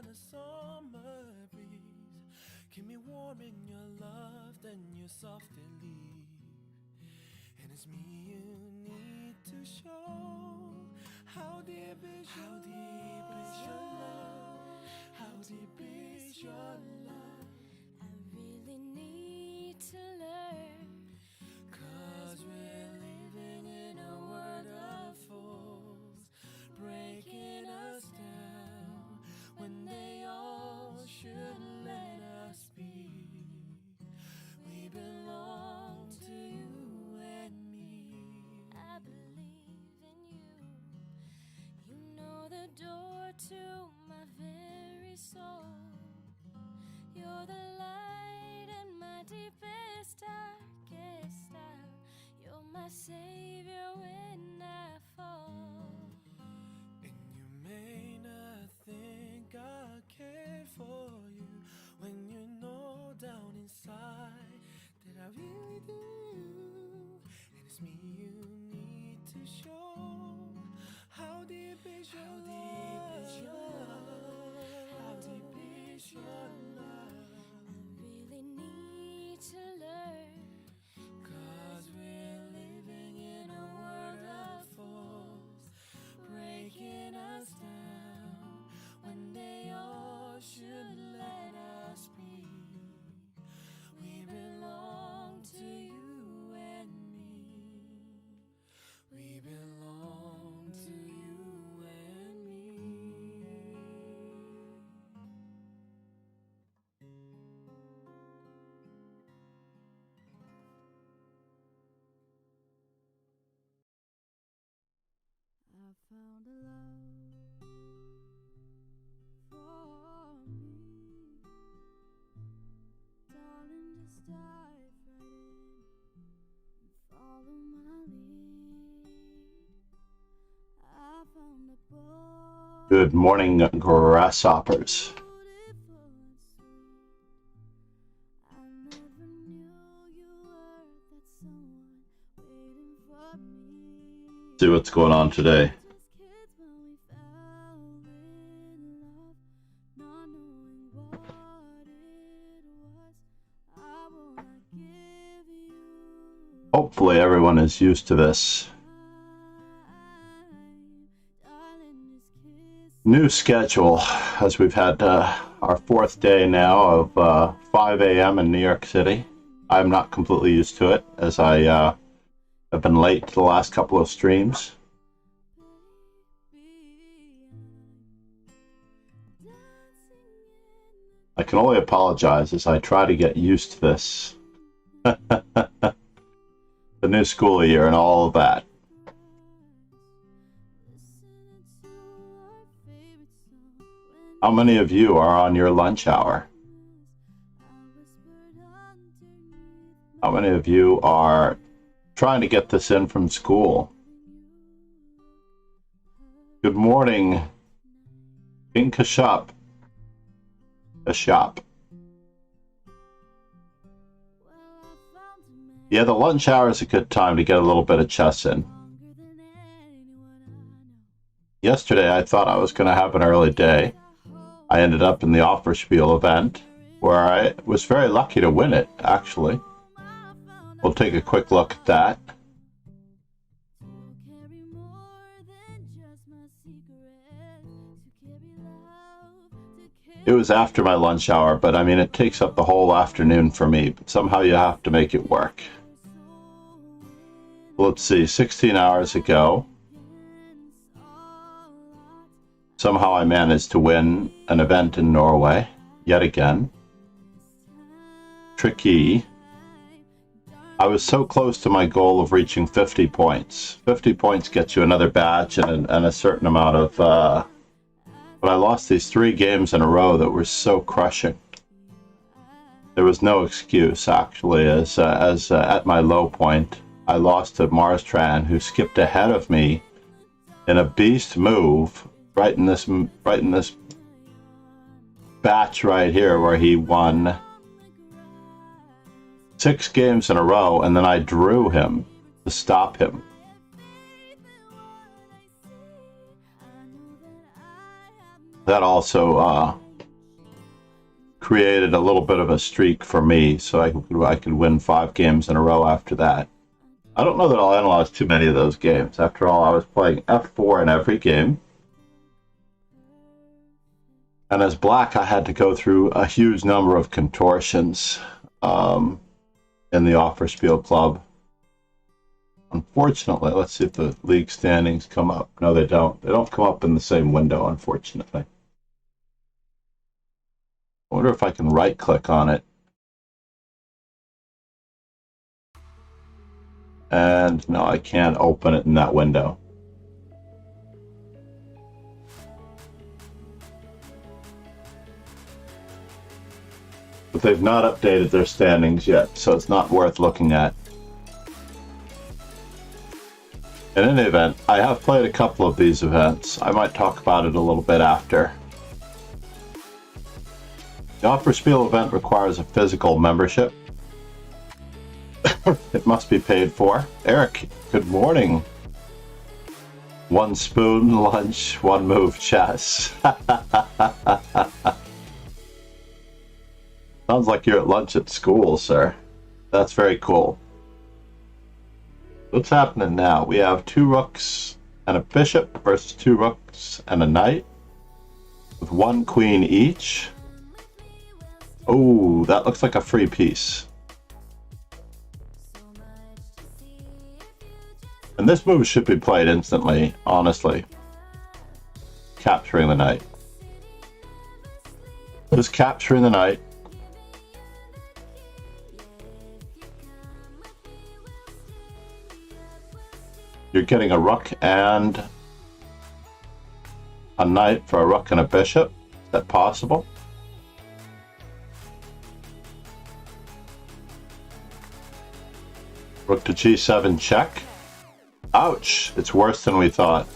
on a summer breeze. Keep me warm in your love, then you softly leave. And it's me you need to show. How deep is your love? How deep is your love? I really need to learn. 'Cause we're living in a world of fools, breaking us down when they all should let us be. We belong to you and me. I believe in you. You know the door to my very soul. You're the light in my deepest, darkest hour. You're my savior when I fall. And you may not think I care for you when you know down inside that I really do. And it's me you need to show. How deep is your love? How deep is your love? I really need to learn. 'Cause we're living in a world of fools, breaking us down when they all should let us be. We belong to you and me. We belong to you and me. I found a love for me. Darling, just dive right in and follow my lead. I found a boy, Good morning, grasshoppers. beautiful and sweet. I never knew you were that someone waiting for me. See what's going on today. Just kids when we fell in love, not knowing what it was. I wanna give you Hopefully everyone is used to this darling, just kiss new schedule, as we've had our fourth day now of 5 a.m. in New York City. I'm not completely used to it, as I have been late to the last couple of streams. I can only apologize as I try to get used to this. The new school year and all of that. How many of you are on your lunch hour? How many of you are trying to get this in from school? Good morning, King Kashop. Kashop. Yeah, the lunch hour is a good time to get a little bit of chess in. Yesterday, I thought I was going to have an early day. I ended up in the Offerspiel event, where I was very lucky to win it, actually. We'll take a quick look at that. It was after my lunch hour, but I mean, it takes up the whole afternoon for me, but somehow you have to make it work. Let's see, 16 hours ago, somehow I managed to win an event in Norway, yet again. Tricky. I was so close to my goal of reaching 50 points. 50 points gets you another badge and a certain amount of... but I lost these 3 games in a row that were so crushing. There was no excuse, actually, as at my low point, I lost to Marstran, who skipped ahead of me in a beast move right in this batch right here, where he won 6 games in a row, and then I drew him to stop him. That also created a little bit of a streak for me, so I could win 5 games in a row after that. I don't know that I'll analyze too many of those games. After all, I was playing F4 in every game. And as black, I had to go through a huge number of contortions in the Offerspiel Club. Unfortunately, let's see if the league standings come up. No, they don't. They don't come up in the same window, unfortunately. I wonder if I can right-click on it. And no, I can't open it in that window. But they've not updated their standings yet, so it's not worth looking at. In any event, I have played a couple of these events. I might talk about it a little bit after. The Offerspiel event requires a physical membership. It must be paid for. Eric, good morning. 1 spoon, lunch, 1 move, chess. Sounds like you're at lunch at school, sir. That's very cool. What's happening now? We have 2 rooks and a bishop versus 2 rooks and a knight with 1 queen each. Oh, that looks like a free piece. And this move should be played instantly, honestly. Capturing the knight. Just capturing the knight. You're getting a rook and a knight for a rook and a bishop. Is that possible? Rook to g7 check. Ouch! It's worse than we thought.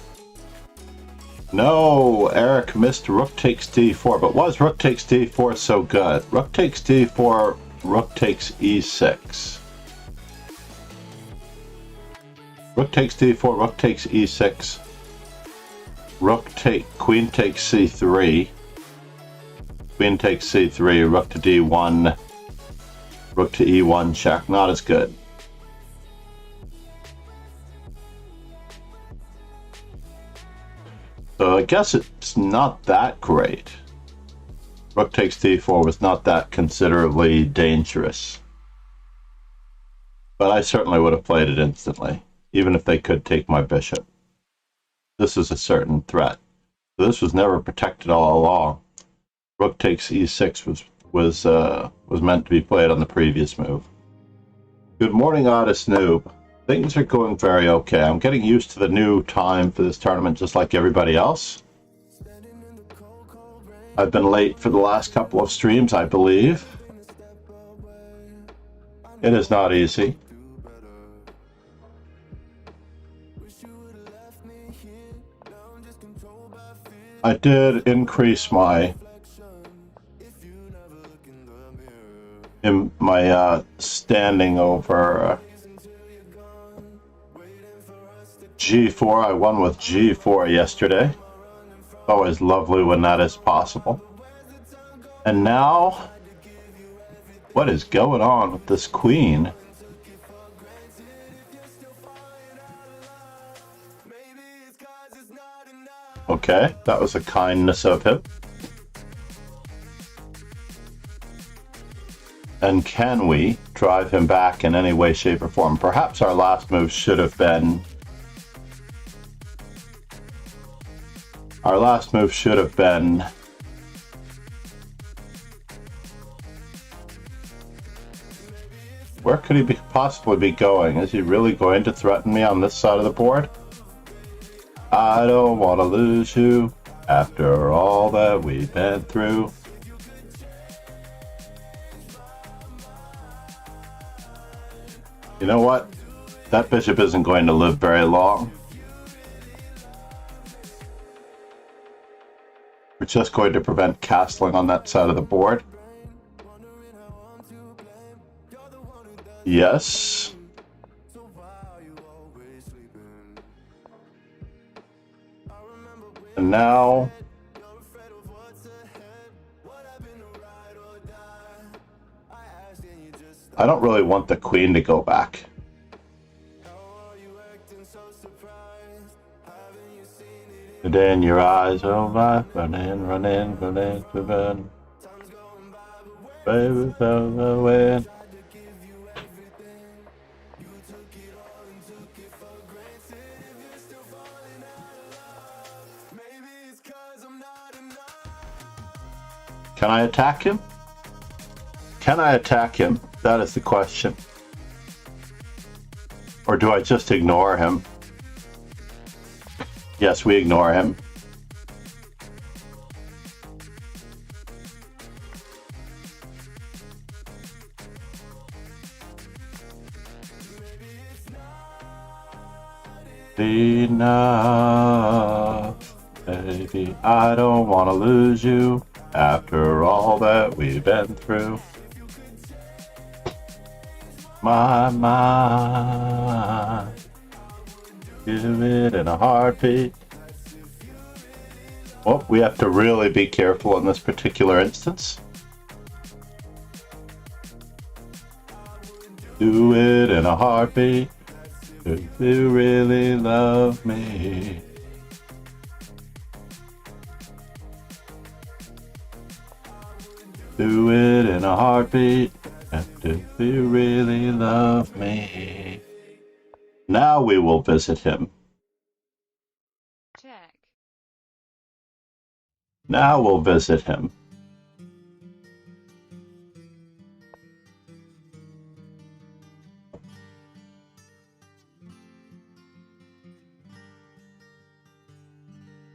No, Eric missed rook takes d4, but was rook takes d4 so good? Rook takes d4, rook takes e6. Rook takes d4, rook takes e6. Queen takes c3. Queen takes c3, rook to d1. Rook to e1 check. Not as good. So I guess it's not that great. Rook takes d4 was not that considerably dangerous. But I certainly would have played it instantly, even if they could take my bishop. This is a certain threat. So this was never protected all along. Rook takes e6 was meant to be played on the previous move. Good morning, Otis Noob. Things are going very okay. I'm getting used to the new time for this tournament just like everybody else. I've been late for the last couple of streams, I believe. It is not easy. I did increase my standing over G4. I won with G4 yesterday. Always lovely when that is possible. And now, what is going on with this queen? Okay, that was a kindness of him. And can we drive him back in any way, shape, or form? Perhaps our last move should have been... Where could he possibly be going? Is he really going to threaten me on this side of the board? I don't want to lose you after all that we've been through. You know what? That bishop isn't going to live very long. We're just going to prevent castling on that side of the board. Yes. And now I don't really want the queen to go back. And in your eyes, oh my, run in, run in, run in, run. Baby, fell away. Can I attack him? Can I attack him? That is the question. Or do I just ignore him? Yes, we ignore him. Enough, baby, I don't want to lose you after all that we've been through. My mind, give it in a heartbeat. Well, we have to really be careful in this particular instance. Do it in a heartbeat. Do you really love me? Do it in a heartbeat. Do you really love me? Now we will visit him. Check. Now we'll visit him.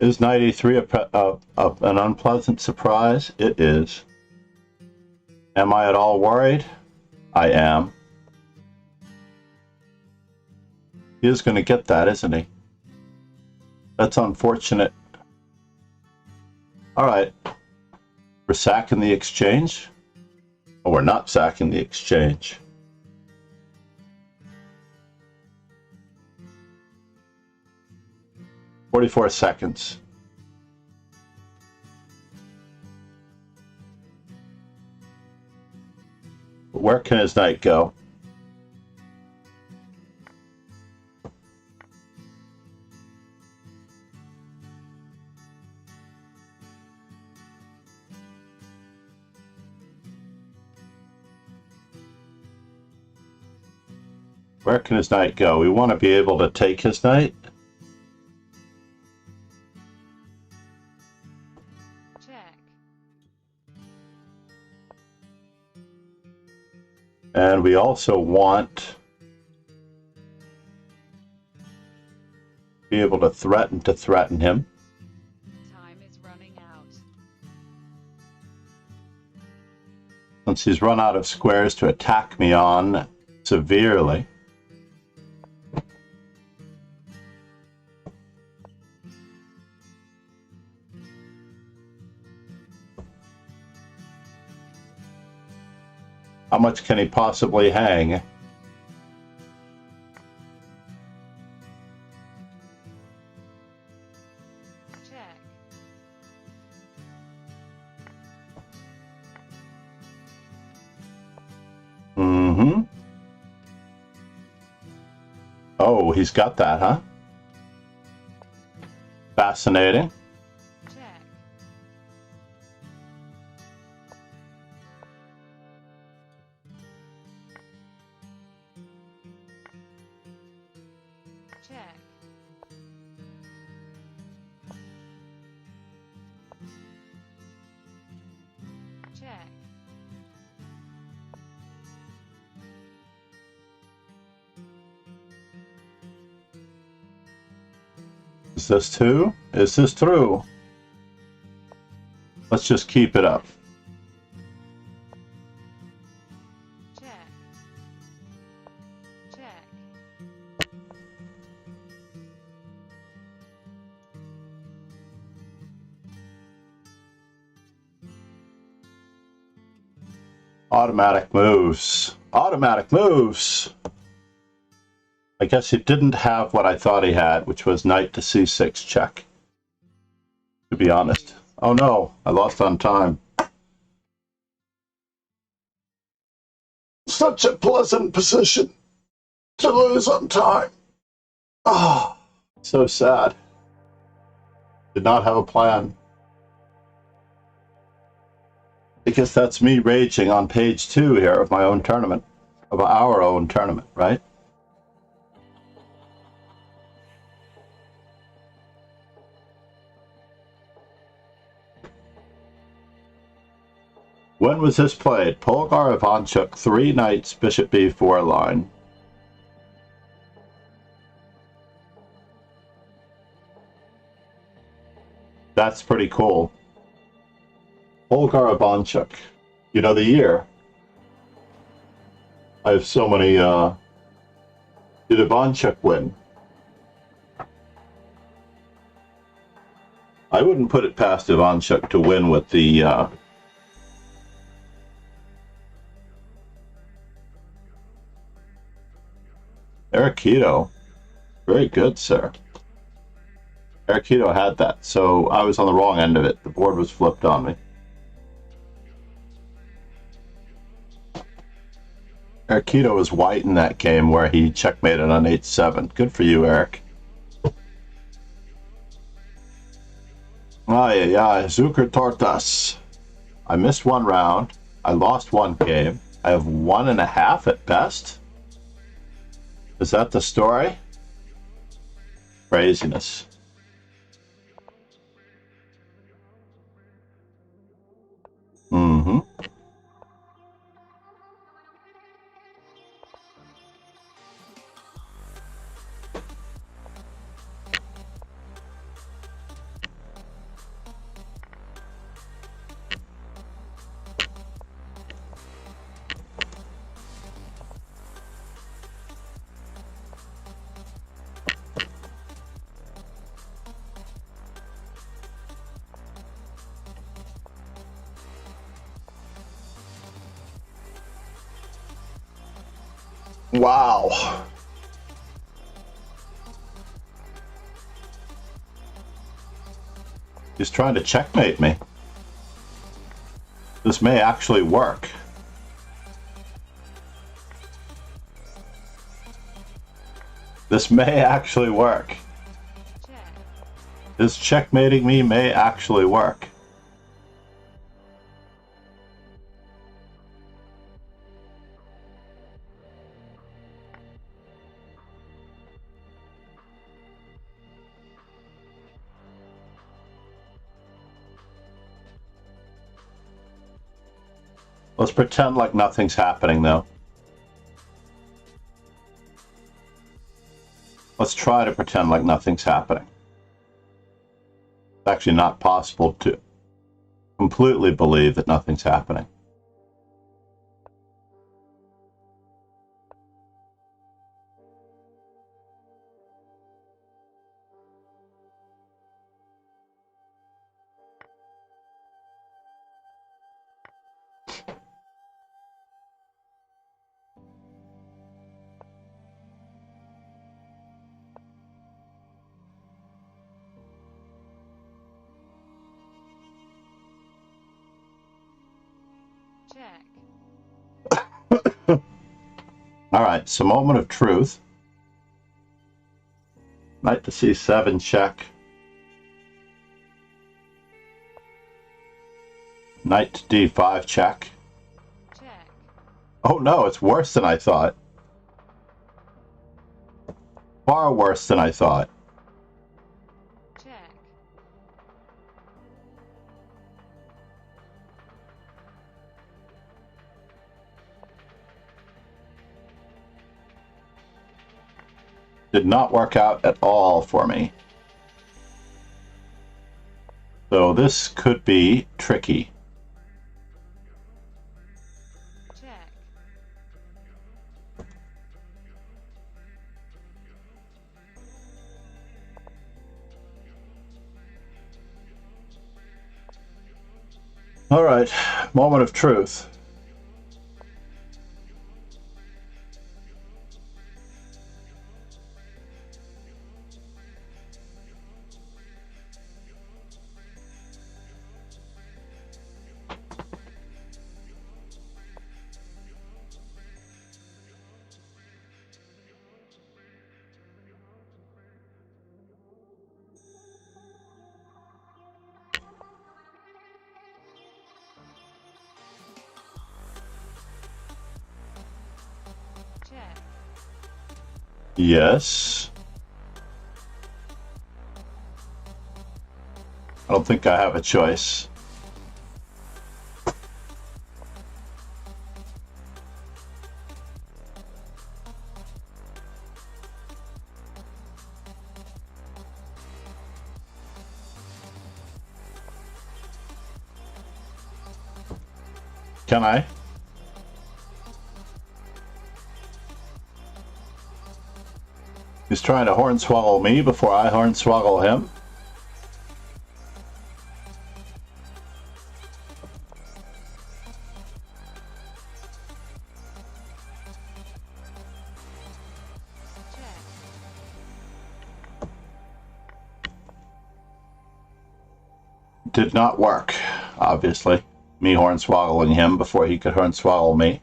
Is knight e3 an unpleasant surprise? It is. Am I at all worried? I am. He is going to get that, isn't he? That's unfortunate. All right. We're sacking the exchange? Oh, we're not sacking the exchange. "44 seconds. Where can his knight go? Where can his knight go? We want to be able to take his knight. Check. And we also want to be able to threaten him. Time is running out. Since he's run out of squares to attack me on severely. How much can he possibly hang? Check. Mm-hmm. Oh, he's got that, huh? Fascinating. Check. Check. Check. Is this two? Is this through? Let's just keep it up. Check. Check. Automatic moves. Automatic moves! I guess he didn't have what I thought he had, which was knight to c6 check. To be honest. Oh no, I lost on time. such a pleasant position to lose on time. Oh, so sad. Did not have a plan. Because that's me raging on page 2 here of my own tournament, of our own tournament, right? When was this played? Polgar Ivanchuk, 3 knights, bishop b4 line. That's pretty cool. Polgar Ivanchuk. You know the year? I have so many, Did Ivanchuk win? I wouldn't put it past Ivanchuk to win with the, Erikito. Very good, sir. Erikito had that, so I was on the wrong end of it. The board was flipped on me. Erikito was white in that game where he checkmated on 8-7. Good for you, Eric. Ay, Zucker Tortas. I missed 1 round. I lost 1 game. I have 1.5 at best. Is that the story? Craziness. Mm-hmm. Wow. He's trying to checkmate me. This may actually work. This may actually work. His checkmating me may actually work. Let's pretend like nothing's happening, though. Let's try to pretend like nothing's happening. It's actually not possible to completely believe that nothing's happening. All right, so moment of truth. Knight to c7 check. Knight to d5 check. Check. Oh no, it's worse than I thought. Far worse than I thought. Check. Did not work out at all for me. So this could be tricky. Check. All right, moment of truth. Yes. I don't think I have a choice. Can I? He's trying to hornswoggle me before I hornswoggle him. Did not work, obviously. Me hornswoggling him before he could hornswoggle me.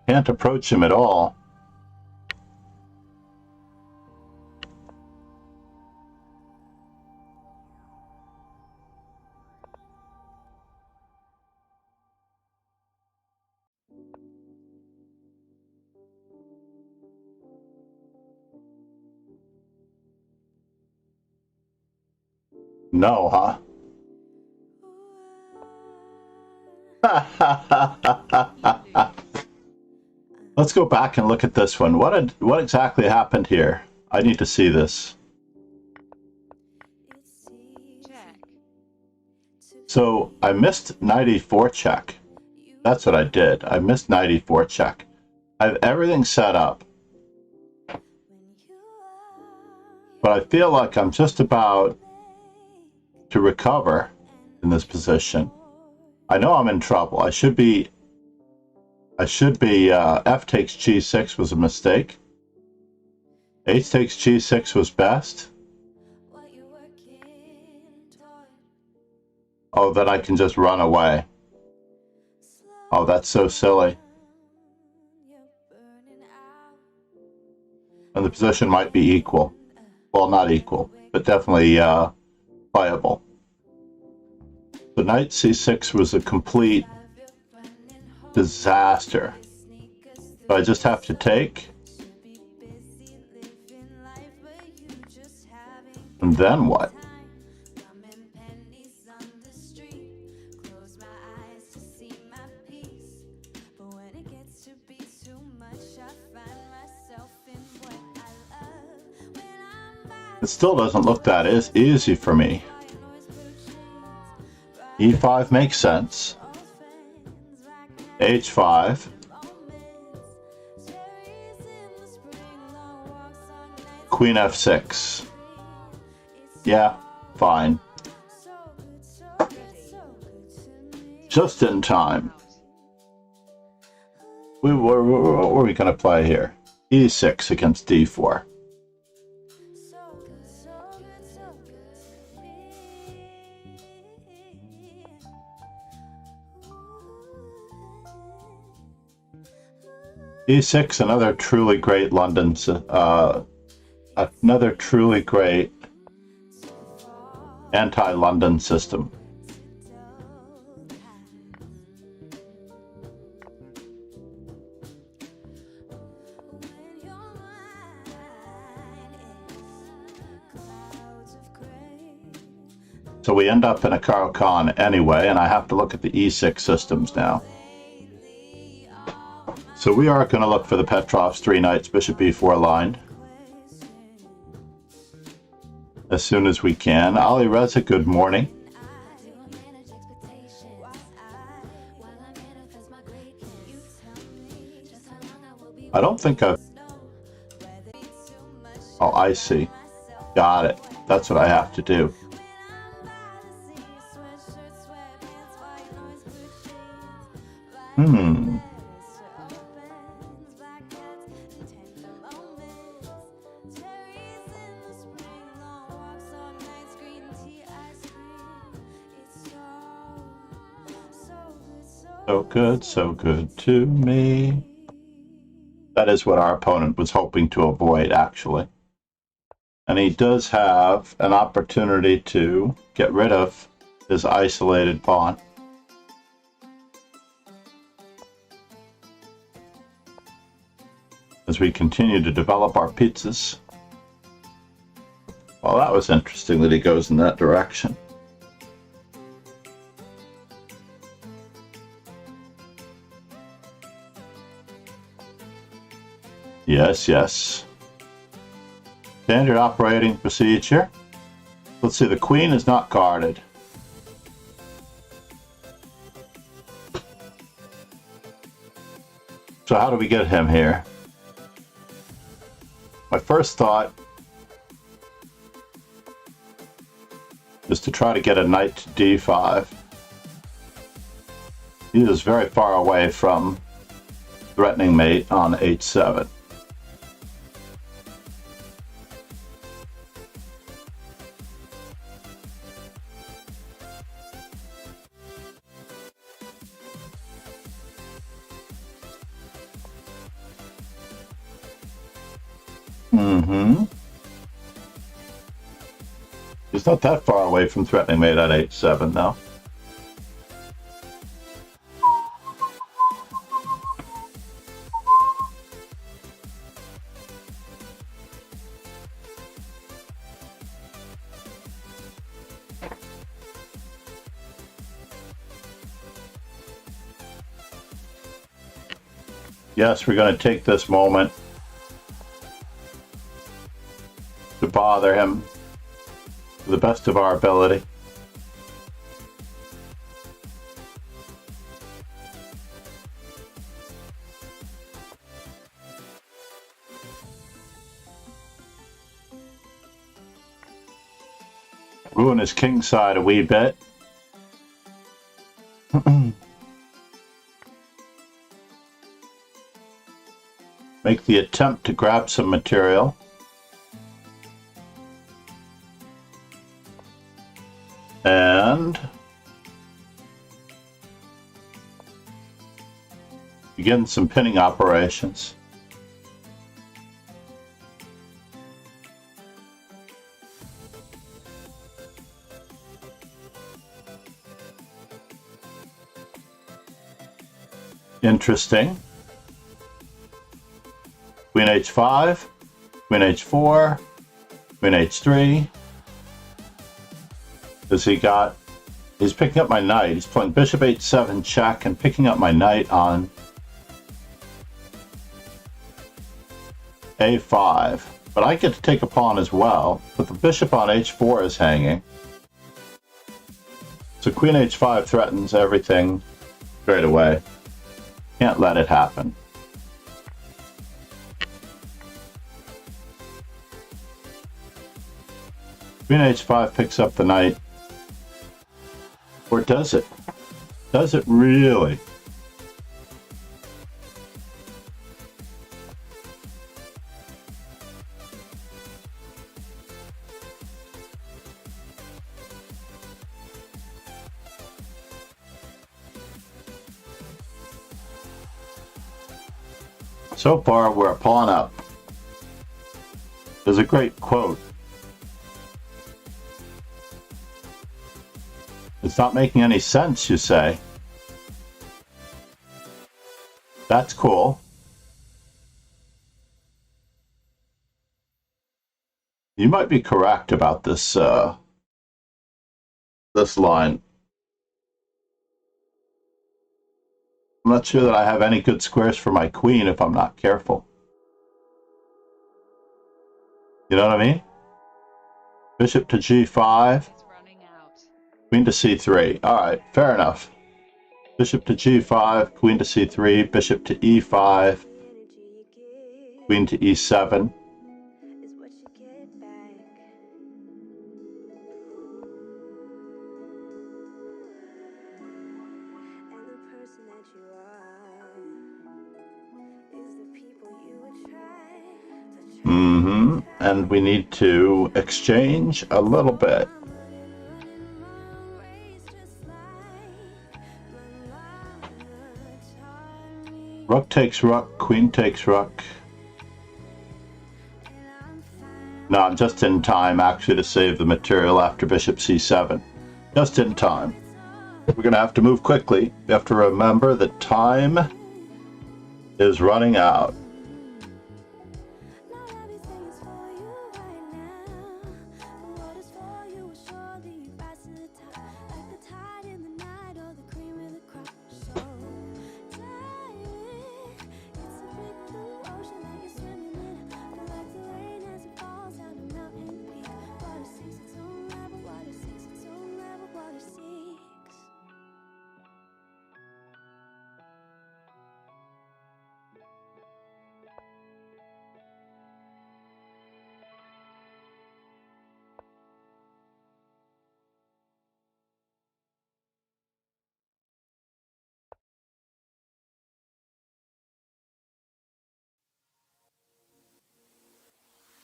Can't approach him at all. No, huh? Let's go back and look at this one. What exactly happened here? I need to see this. So I missed knight e4 check. That's what I did. I missed knight e4 check. I have everything set up. But I feel like I'm just about to recover in this position. I know I'm in trouble. I should be f takes g6 was a mistake. H takes g6 was best. Oh, then I can just run away. Oh, that's so silly. And the position might be equal. Well, not equal, but definitely playable. So knight c6 was a complete disaster. So I just have to take. And then what? It still doesn't look that easy for me. E5 makes sense. H5. Queen f6. Yeah, fine. Just in time. What were we going to play here? E6 against d4. E6, another truly great another truly great anti-London system. So we end up in a Caro-Kann anyway, and I have to look at the E6 systems now. So we are going to look for the Petrov's 3 knights, bishop e4 line as soon as we can. Ali Reza, good morning. I don't think I've... Oh, I see. Got it. That's what I have to do. so good to me. That is what our opponent was hoping to avoid, actually. And he does have an opportunity to get rid of his isolated pawn. As we continue to develop our pizzas. Well, that was interesting that he goes in that direction. Yes, yes. Standard operating procedure. Let's see, the queen is not guarded. So how do we get him here? My first thought is to try to get a knight to d5. He is very far away from threatening mate on h7. He's not that far away from threatening mate at h7 now. Yes, we're going to take this moment to bother him to the best of our ability. Ruin his king side a wee bit. Make the attempt to grab some material. And begin some pinning operations. Interesting. Queen h5, Queen h4, Queen h3. Does he got? He's picking up my knight. He's playing bishop h7 check and picking up my knight on a5. But I get to take a pawn as well. But the bishop on h4 is hanging. So Queen h5 threatens everything straight away. Can't let it happen. Queen h5 picks up the knight. Or does it? Does it really? So far, we're a pawn up. There's a great quote. It's not making any sense, you say. That's cool. You might be correct about this this line. I'm not sure that I have any good squares for my queen if I'm not careful. You know what I mean? Bishop to g5. Queen to c3. Alright, fair enough. Bishop to g5, queen to c3, bishop to e5, queen to e7. And we need to exchange a little bit. Rook takes rook, queen takes rook. No, I'm just in time actually to save the material after bishop c7. Just in time. We're going to have to move quickly. We have to remember that time is running out.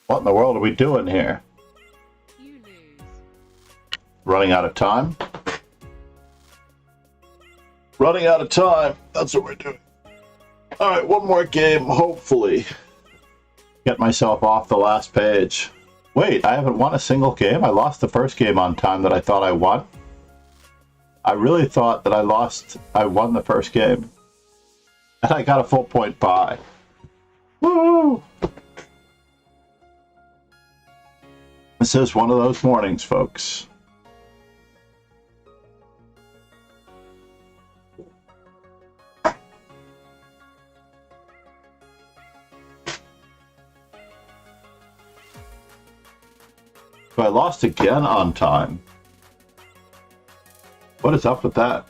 What in the world are we doing here? You lose. Running out of time? Running out of time. That's what we're doing. All right, one more game, hopefully. Get myself off the last page. Wait, I haven't won a single game? I lost the first game on time that I thought I won. I really thought that I won the first game. And I got a full point bye. Woo! This is one of those mornings, folks. So I lost again on time. What is up with that?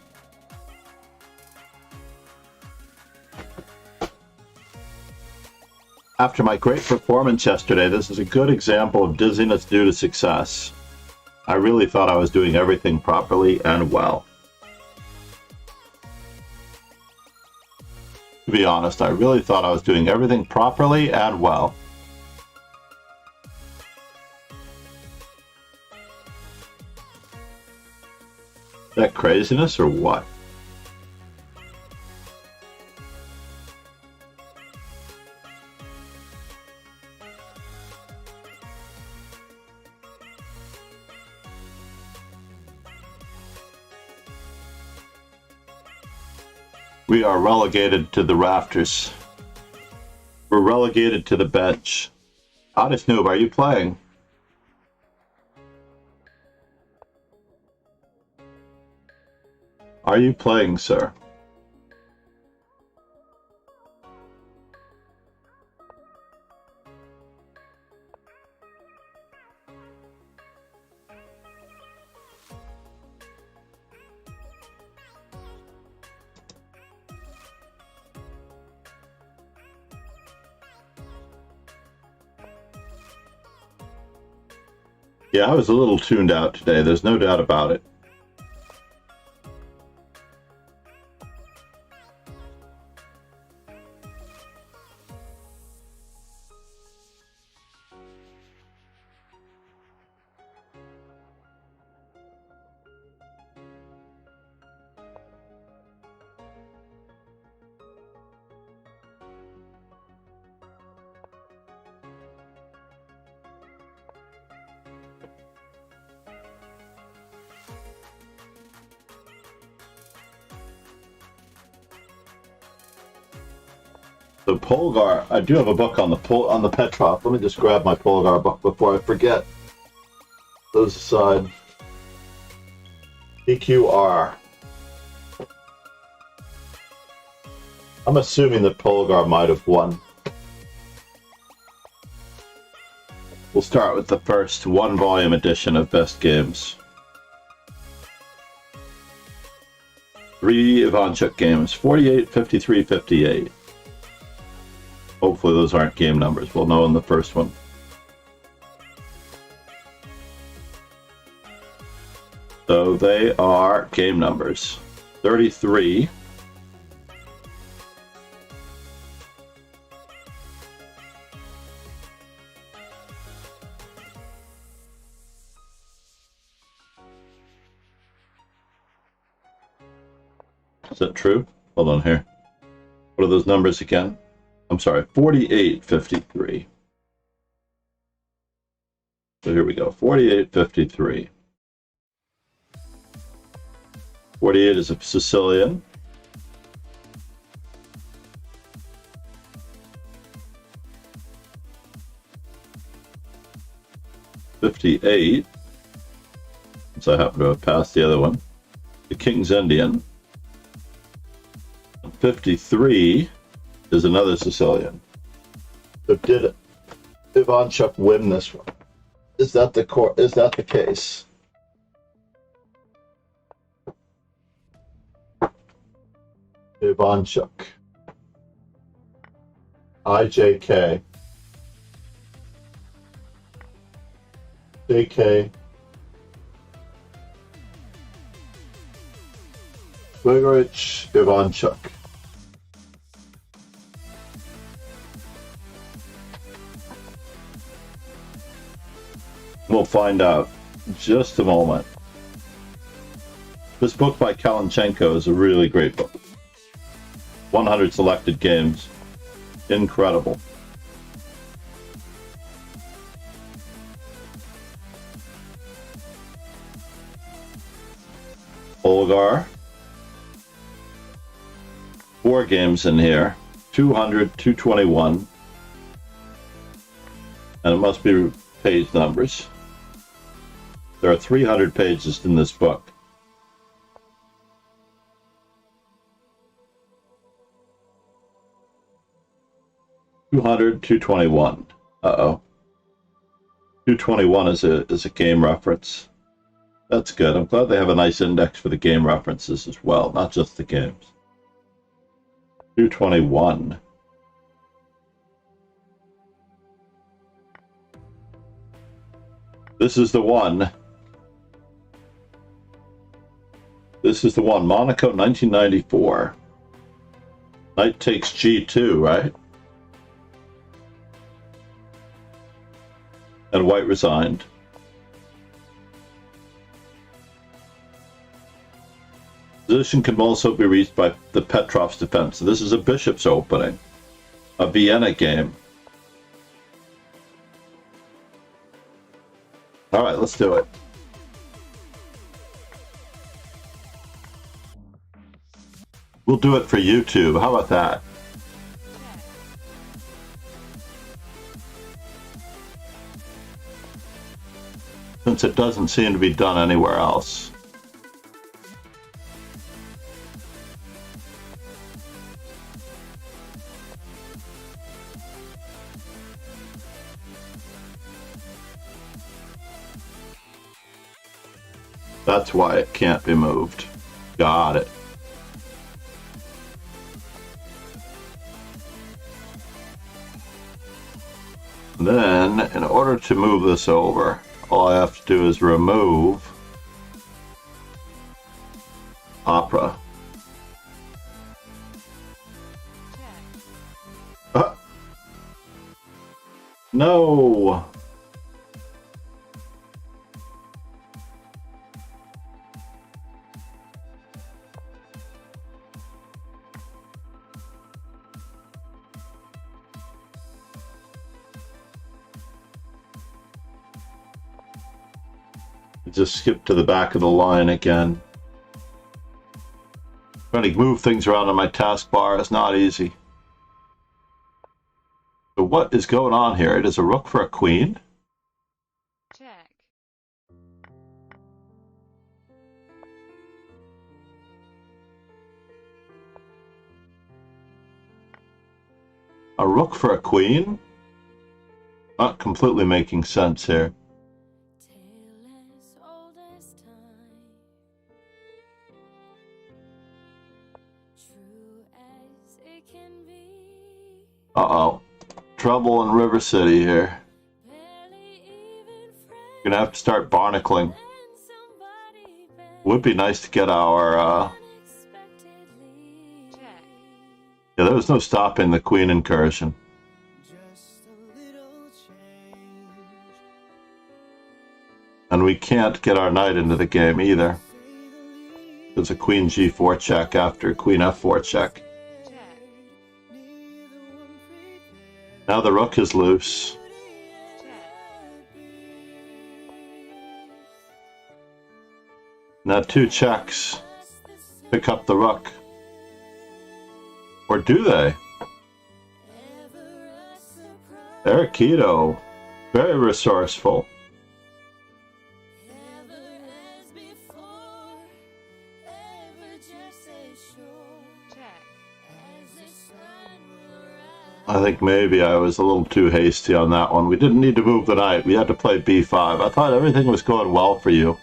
After my great performance yesterday, this is a good example of dizziness due to success. I really thought I was doing everything properly and well. To be honest, I really thought I was doing everything properly and well. Is that craziness or what? We are relegated to the rafters. We're relegated to the bench. Honest Noob, are you playing? Are you playing, sir? Yeah, I was a little tuned out today. There's no doubt about it. The Polgar, I do have a book on the Petrov. Let me just grab my Polgar book before I forget. Those aside. PQR. I'm assuming that Polgar might have won. We'll start with the first one-volume edition of Best Games. 3 Ivanchuk games, 48, 53, 58. Hopefully those aren't game numbers. We'll know in the first one. So they are game numbers. 33. Is that true? Hold on here. What are those numbers again? I'm sorry, 4853. So here we go, 4853. 48 is a Sicilian. '58, since I happen to have passed the other one, the King's Indian. 53 is another Sicilian. So did Ivanchuk win this one? Is that the case? Ivanchuk. IJK. JK. Grigorich Ivanchuk. We'll find out in just a moment. This book by Kalinchenko is a really great book. 100 selected games. Incredible. Olgar. 4 games in here. 200, 221. And it must be page numbers. There are 300 pages in this book. $200, 221. Uh-oh. 221 is a game reference. That's good. I'm glad they have a nice index for the game references as well, not just the games. 221. This is the one. This is the one. Monaco, 1994. Knight takes G2, right? And white resigned. Position can also be reached by the Petrov's defense. So this is a bishop's opening. A Vienna game. All right, let's do it. We'll do it for YouTube. How about that? Since it doesn't seem to be done anywhere else. That's why it can't be moved. Got it. Then, in order to move this over, all I have to do is remove opera. No! Just skip to the back of the line again. Trying to move things around on my taskbar is not easy. So what is going on here? It is a rook for a queen? Check. A rook for a queen? Not completely making sense here. Uh-oh. Trouble in River City here. Gonna have to start barnacling. Would be nice to get our, Yeah, there was no stopping the queen incursion. And we can't get our knight into the game either. There's a queen g4 check after queen f4 check. Now the rook is loose. check, Now 2 checks pick up the rook. Or do they? Aikido, very resourceful. check, I think maybe I was a little too hasty on that one. We didn't need to move the knight. We had to play b5. I thought everything was going well for you.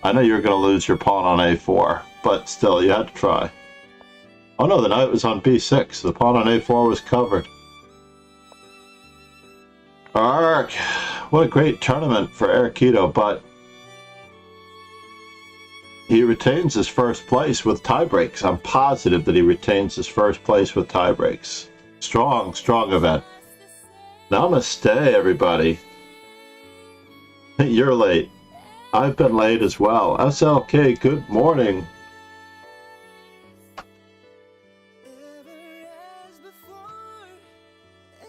I know you were going to lose your pawn on a4, but still, you had to try. Oh no, the knight was on b6. The pawn on a4 was covered. Ark! What a great tournament for Aikido, but he retains his first place with tiebreaks. I'm positive that he retains his first place with tiebreaks. Strong, strong event. Namaste, everybody. You're late. I've been late as well. SLK, good morning.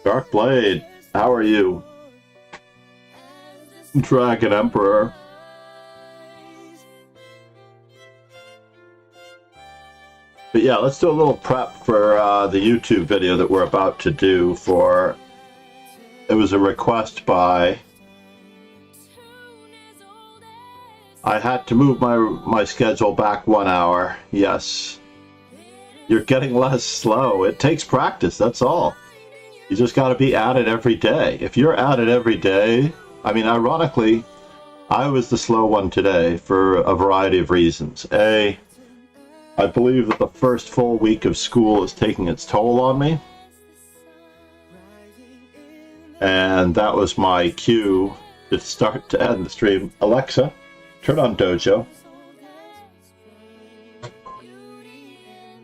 Dark Blade, how are you? Dragon Emperor. But yeah, let's do a little prep for the YouTube video that we're about to do for... It was a request by... I had to move my schedule back 1 hour. Yes. You're getting less slow. It takes practice, that's all. You just got to be at it every day. If you're at it every day, I mean, ironically, I was the slow one today for a variety of reasons. A, I believe that the first full week of school is taking its toll on me. And that was my cue to start to end the stream. Alexa, turn on Dojo.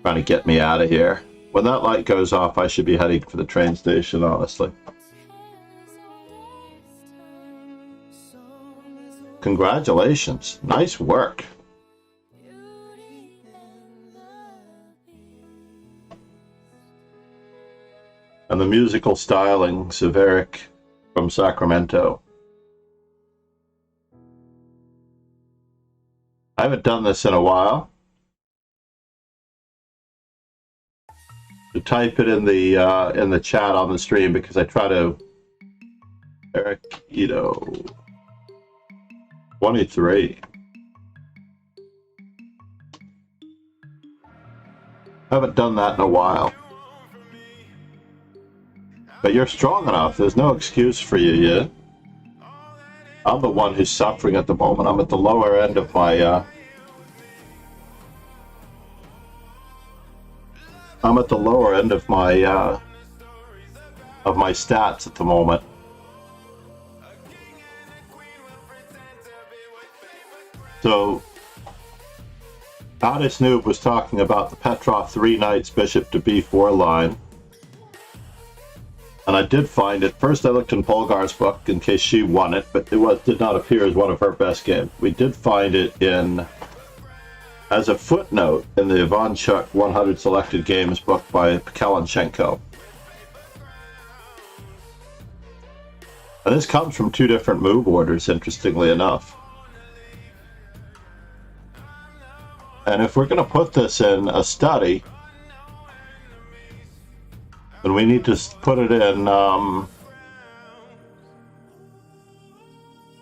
Trying to get me out of here. When that light goes off, I should be heading for the train station, honestly. Congratulations. Nice work. And the musical stylings of Eric from Sacramento. I haven't done this in a while. To type it in the chat on the stream, because I try to... Eric Ito 23. Haven't done that in a while. But you're strong enough. There's no excuse for you yet. I'm the one who's suffering at the moment. I'm at the lower end of my I'm at the lower end of my stats at the moment. So, Honest Noob was talking about the Petrov 3 knights bishop to b4 line. And I did find it. First I looked in Polgar's book in case she won it, but it did not appear as one of her best games. We did find it as a footnote in the Ivanchuk 100 Selected Games book by Kalanchenko. And this comes from 2 different move orders, interestingly enough. And if we're going to put this in a study, then we need to put it in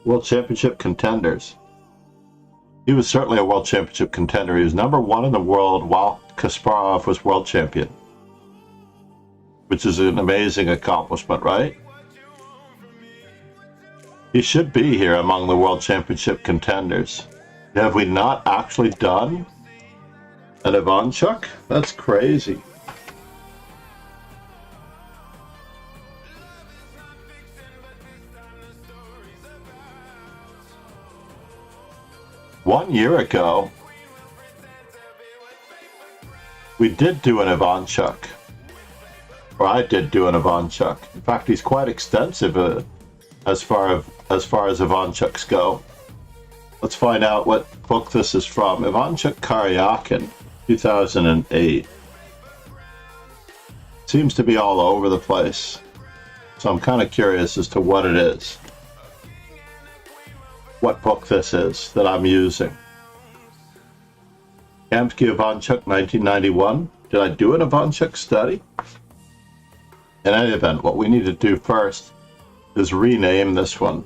World Championship contenders. He was certainly a World Championship contender. He was #1 in the world while Kasparov was world champion, which is an amazing accomplishment, right? He should be here among the World Championship contenders. Have we not actually done an Ivanchuk? That's crazy. One year ago, we did do an Ivanchuk. Or I did do an Ivanchuk. In fact, he's quite extensive as far as Ivanchuks go. Let's find out what book this is from. Ivanchuk Karyakin, 2008. Seems to be all over the place. So I'm kind of curious as to what it is. What book this is that I'm using. Xiangzhi Ivanchuk, 1991. Did I do an Ivanchuk study? In any event, what we need to do first is rename this one.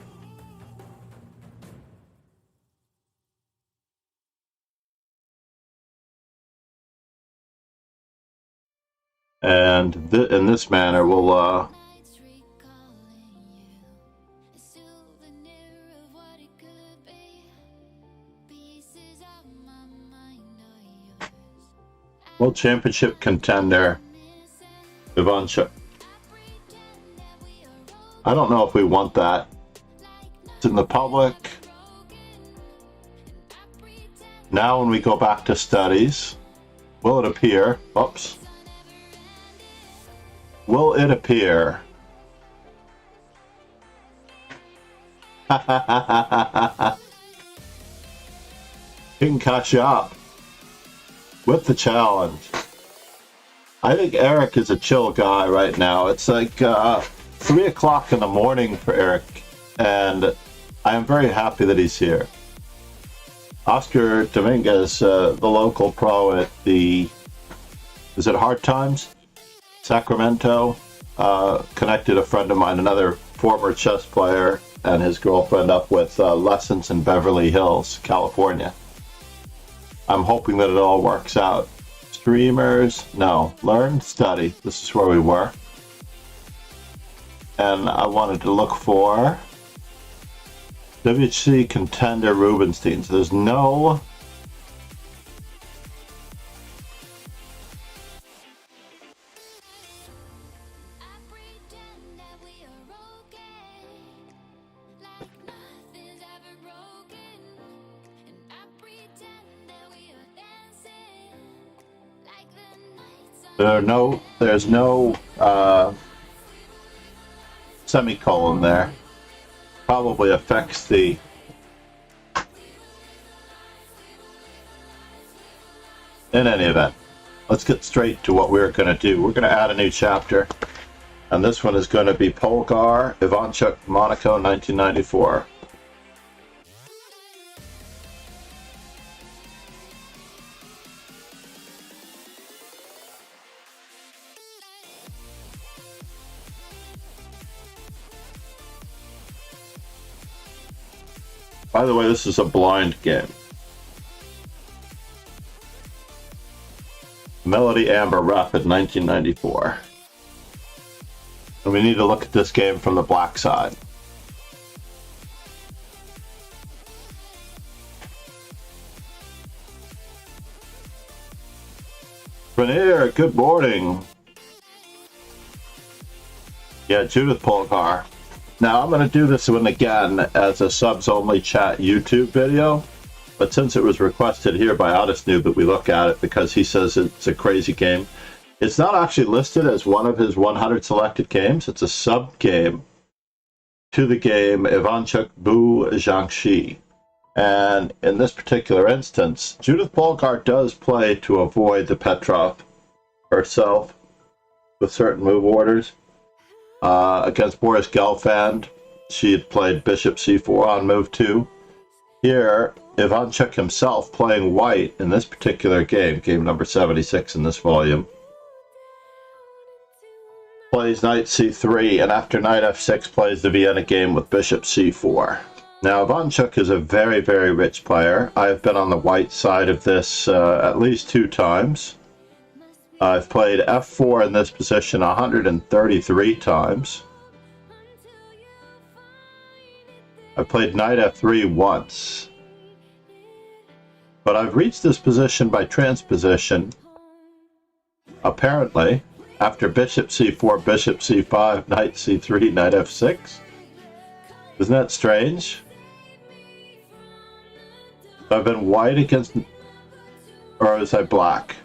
And in this manner, we'll World Championship contender Ivanchuk. I don't know if we want that. It's in the public. Now when we go back to studies, will it appear? Oops. Will it appear? King Kashyap with the challenge. I think Eric is a chill guy right now. It's like 3 o'clock in the morning for Eric, and I am very happy that he's here. Oscar Dominguez, the local pro at the, is it Hard Times? Sacramento, connected a friend of mine, another former chess player, and his girlfriend up with lessons in Beverly Hills, California. I'm hoping that it all works out. Streamers, no. Learn, study. This is where we were. And I wanted to look for WHC contender Rubinstein. So there's no... There's no semicolon there. Probably affects the... In any event, let's get straight to what we're going to do. We're going to add a new chapter, and this one is going to be Polgar, Ivanchuk, Monaco, 1994. By the way, this is a blind game. Melody Amber Rapid, 1994. And we need to look at this game from the black side. Rainier, good morning. Yeah, Judith Polgar. Now, I'm going to do this one again as a subs-only chat YouTube video, but since it was requested here by Otis Noob that we look at it because he says it's a crazy game, it's not actually listed as one of his 100 selected games. It's a sub-game to the game Ivanchuk-Bu Xiangzhi. And in this particular instance, Judith Polgar does play to avoid the Petrov herself with certain move orders. Against Boris Gelfand, she had played bishop c4 on move 2. Here, Ivanchuk himself playing white in this particular game, game number 76 in this volume, plays knight c3, and after knight f6 plays the Vienna game with bishop c4. Now, Ivanchuk is a very, very rich player. I've been on the white side of this at least 2 times. I've played f4 in this position 133 times. I played knight f3 once. But I've reached this position by transposition, apparently, after bishop c4, bishop c5, knight c3, knight f6. Isn't that strange? I've been white against... or was I black?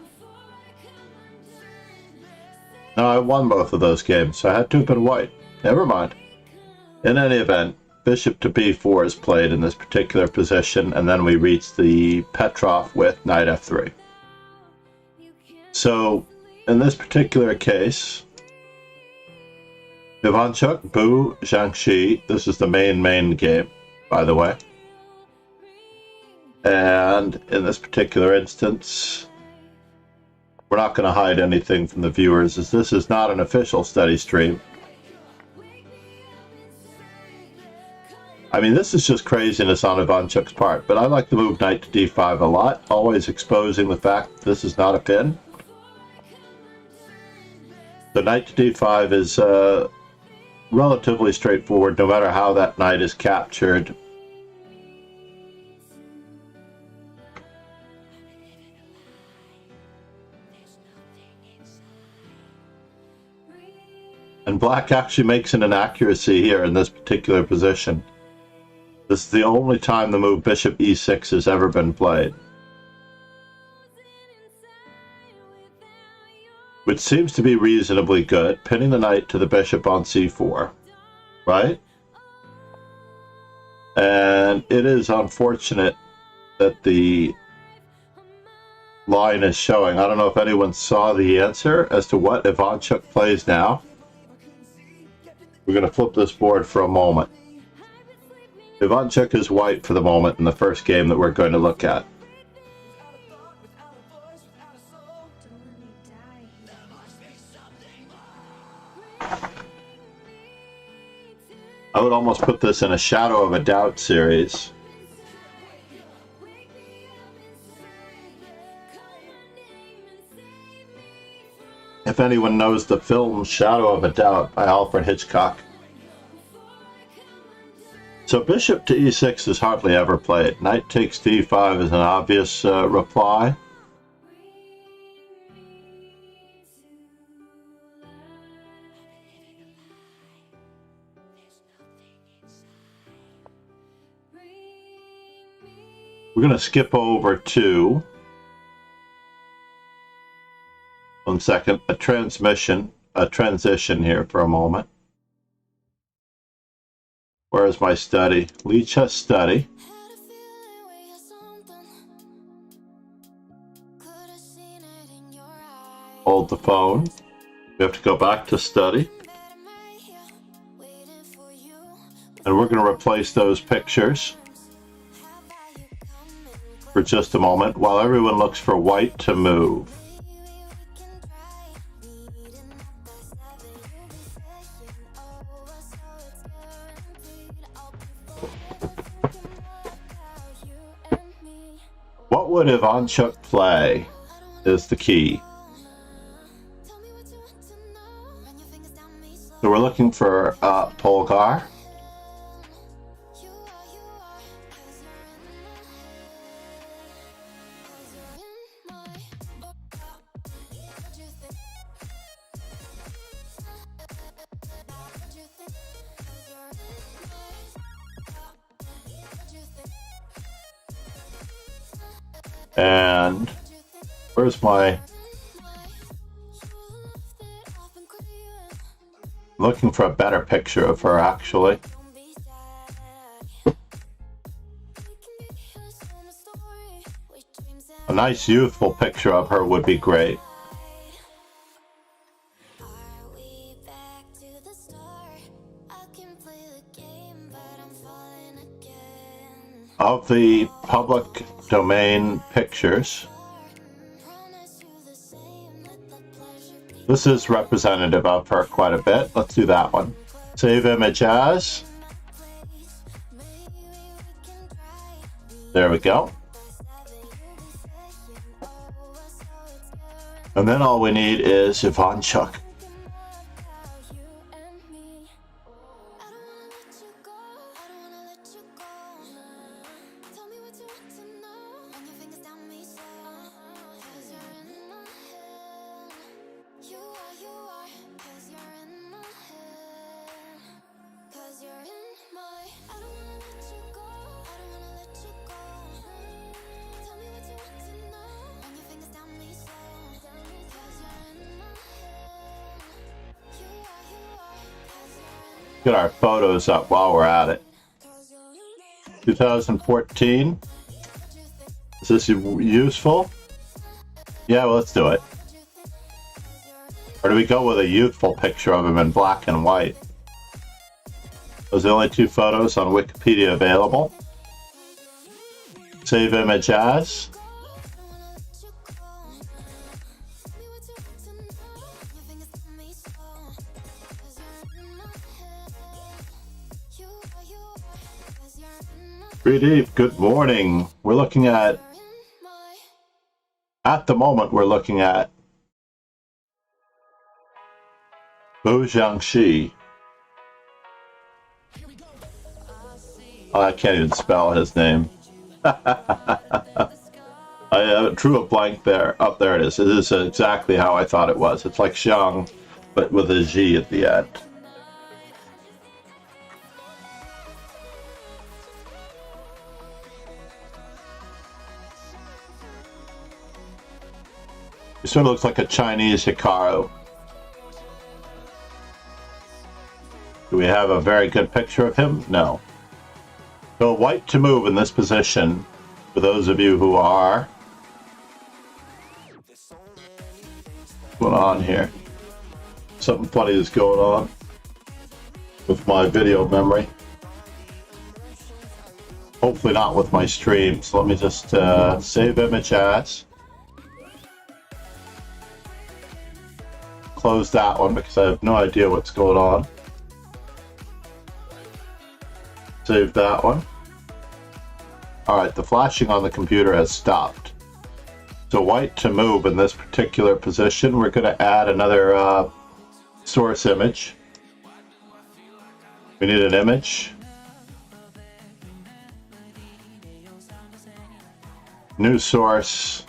No, I won both of those games, so I had to have been white. Never mind. In any event, bishop to b4 is played in this particular position, and then we reach the Petrov with knight f3. So, in this particular case, Ivanchuk-Bu, Xiangzhi. This is the main game, by the way. And in this particular instance, we're not going to hide anything from the viewers, as this is not an official study stream. I mean, this is just craziness on Ivanchuk's part, but I like the move knight to d5 a lot, always exposing the fact that this is not a pin. The knight to d5 is relatively straightforward, no matter how that knight is captured. And black actually makes an inaccuracy here in this particular position. This is the only time the move bishop e6 has ever been played. Which seems to be reasonably good, pinning the knight to the bishop on c4, right? And it is unfortunate that the line is showing. I don't know if anyone saw the answer as to what Ivanchuk plays now. We're going to flip this board for a moment. Ivanchuk is white for the moment in the first game that we're going to look at. I would almost put this in a shadow of a doubt series. If anyone knows the film Shadow of a Doubt by Alfred Hitchcock. So bishop to e6 is hardly ever played. Knight takes d5 is an obvious reply. We're going to skip over to, one second, a transition here for a moment. Where is my study? Licha study. Hold the phone. We have to go back to study. And we're going to replace those pictures for just a moment while everyone looks for white to move. What would Ivanchuk play is the key. So we're looking for Polgar. And where's my... Looking for a better picture of her, actually. A nice youthful picture of her would be great. Of the public domain pictures, this is representative of her quite a bit. Let's do that one. Save image as. There we go. And then all we need is Ivanchuk. Get our photos up while we're at it. 2014. Is this useful? Yeah, well, let's do it. Or do we go with a youthful picture of him in black and white? Those are the only 2 photos on Wikipedia available. Save image as. Deep, good morning. We're looking at the moment, we're looking at Xiangzhi. Oh, I can't even spell his name. I drew a blank there. Up there it is. It is exactly how I thought it was. It's like Xiang, but with a G at the end. He sort of looks like a Chinese Hikaru. Do we have a very good picture of him? No. So white to move in this position, for those of you who are. What's going on here? Something funny is going on with my video memory. Hopefully not with my stream. So let me just save image as. Close that one because I have no idea what's going on. Save that one. Alright, the flashing on the computer has stopped. So white to move in this particular position, we're going to add another source image. We need an image. New source.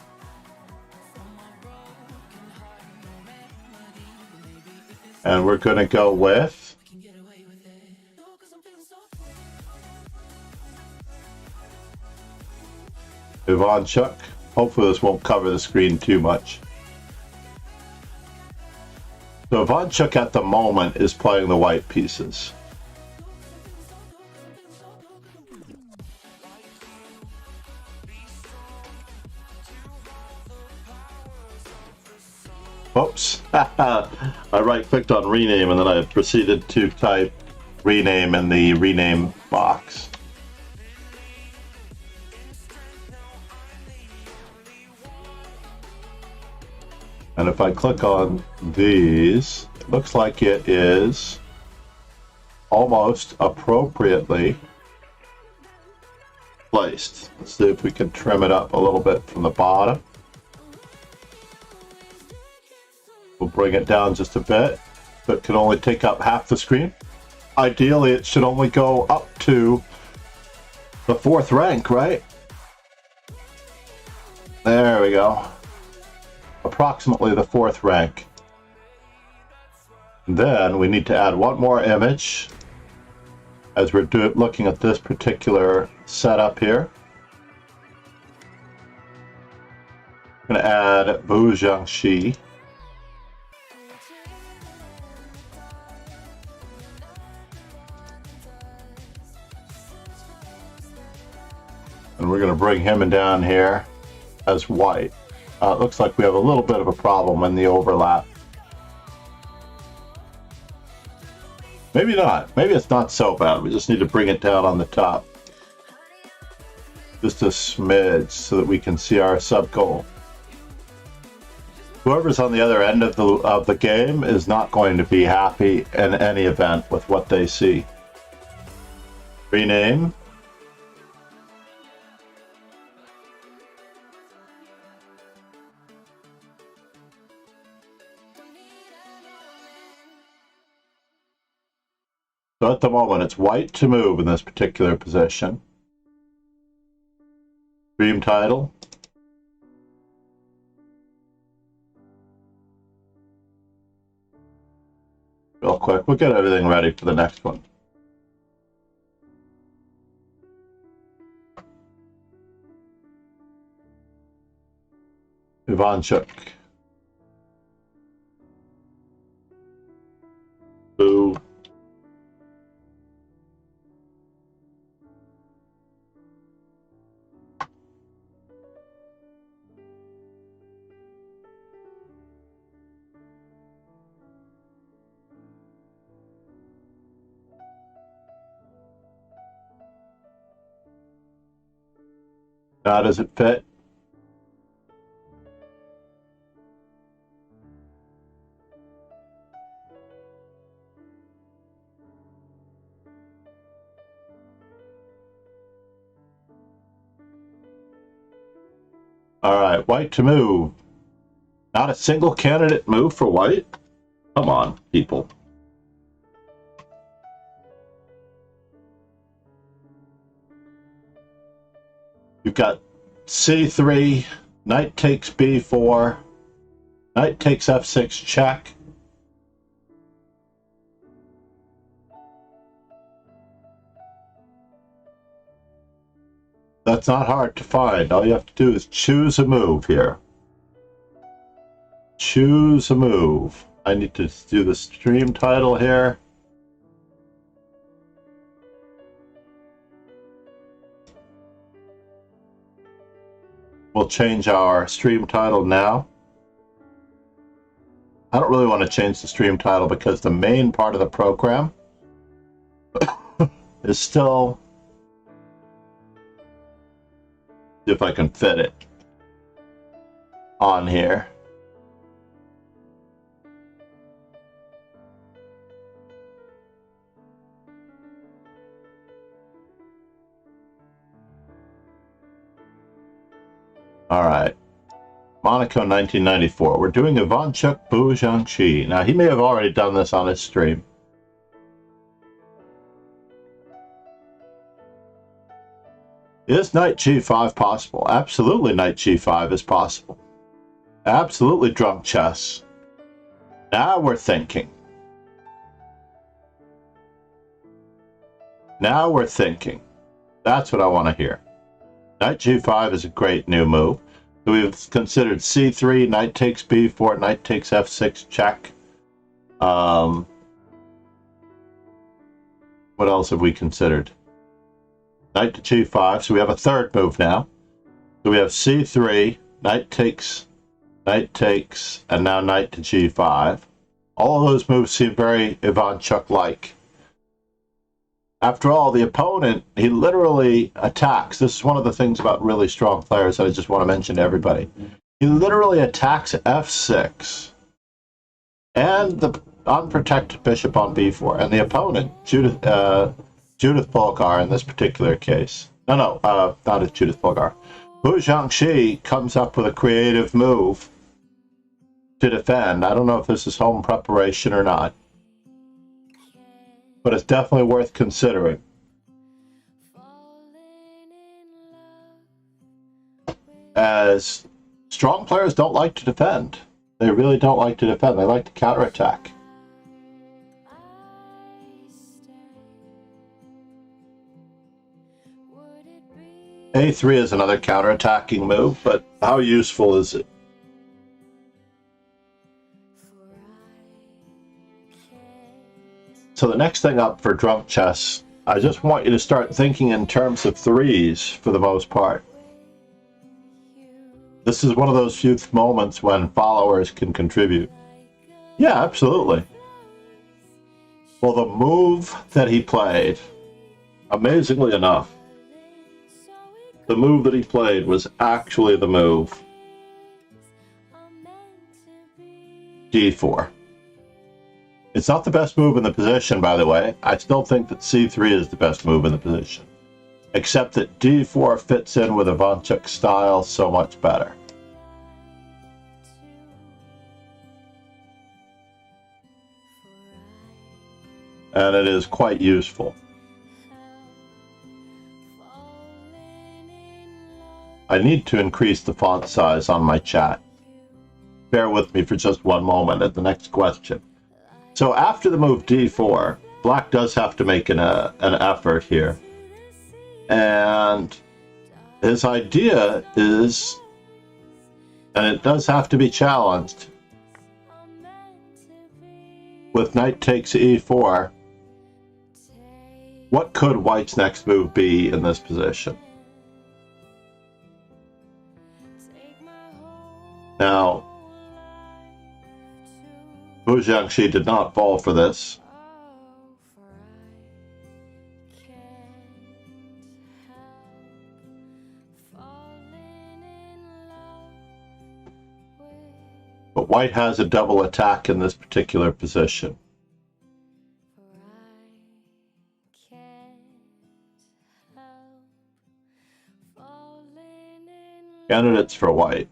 And we're going to go with Ivanchuk. Hopefully this won't cover the screen too much. So Ivanchuk at the moment is playing the white pieces. Oops. I right-clicked on rename and then I proceeded to type rename in the rename box. And if I click on these, it looks like it is almost appropriately placed. Let's see if we can trim it up a little bit from the bottom. We'll bring it down just a bit, but it can only take up half the screen. Ideally, it should only go up to the 4th rank, right? There we go. Approximately the 4th rank. Then we need to add one more image as we're looking at this particular setup here. I'm going to add Xiangzhi. And we're going to bring him down here as white. It looks like we have a little bit of a problem in the overlap. Maybe not. Maybe it's not so bad. We just need to bring it down on the top. Just a smidge so that we can see our sub-goal. Whoever's on the other end of the game is not going to be happy in any event with what they see. Rename. So at the moment, it's white to move in this particular position. Stream title. Real quick, we'll get everything ready for the next one. Ivanchuk-Bu. How does it fit? All right, white to move. Not a single candidate move for white? Come on, people. You've got c3, knight takes b4, knight takes f6 check. That's not hard to find. All you have to do is choose a move here. Choose a move. I need to do the stream title here. We'll change our stream title now. I don't really want to change the stream title because the main part of the program is still... See if I can fit it on here. All right, Monaco 1994. We're doing Ivanchuk-Bu Xiangzhi. Now, he may have already done this on his stream. Is knight g5 possible? Absolutely, knight g5 is possible. Absolutely, drunk chess. Now we're thinking. Now we're thinking. That's what I want to hear. Knight g5 is a great new move. So we've considered c3, knight takes b4, knight takes f6, check. What else have we considered? Knight to g5, so we have a third move now. So we have c3, knight takes, and now knight to g5. All of those moves seem very Ivanchuk-like. After all, the opponent, he literally attacks. This is one of the things about really strong players that I just want to mention to everybody. He literally attacks f6 and the unprotected bishop on b4. And the opponent, Judith Bulgar in this particular case. No, not Judith Bulgar. Bu Xiangzhi comes up with a creative move to defend. I don't know if this is home preparation or not, but it's definitely worth considering. As strong players don't like to defend. They really don't like to defend. They like to counterattack. A3 is another counterattacking move, but how useful is it? So the next thing up for drunk chess, I just want you to start thinking in terms of threes for the most part. This is one of those few moments when followers can contribute. Yeah, absolutely. Well, the move that he played, amazingly enough, the move that he played was actually the move d4. It's not the best move in the position, by the way. I still think that c3 is the best move in the position, except that d4 fits in with Ivanchuk's style so much better. And it is quite useful. I need to increase the font size on my chat. Bear with me for just one moment at the next question. So after the move d4, black does have to make an effort here. And his idea is, and it does have to be challenged, with knight takes e4, what could white's next move be in this position? Now, Bu Xiangzhi did not fall for this. White has a double attack in this particular position. For I can't help falling in Candidates for White.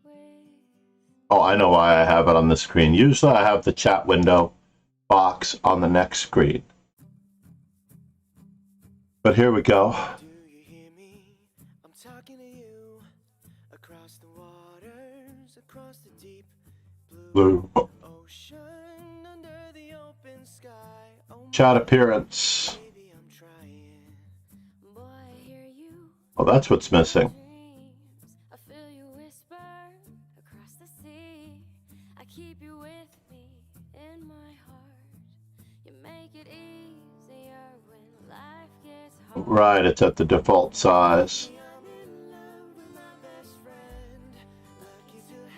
with Oh, I know why I have it on the screen. Usually I have the chat window box on the next screen. But here we go. Do you hear me? I'm talking to you. Across the waters, across the deep blue Blue ocean, under the open sky. Oh, chat appearance. baby, I'm trying. boy, I hear you Oh, that's what's missing. dreams. I feel you whisper across the sea. I keep you with me in my heart. You make it easier when life gets hard. Right, it's at the default size.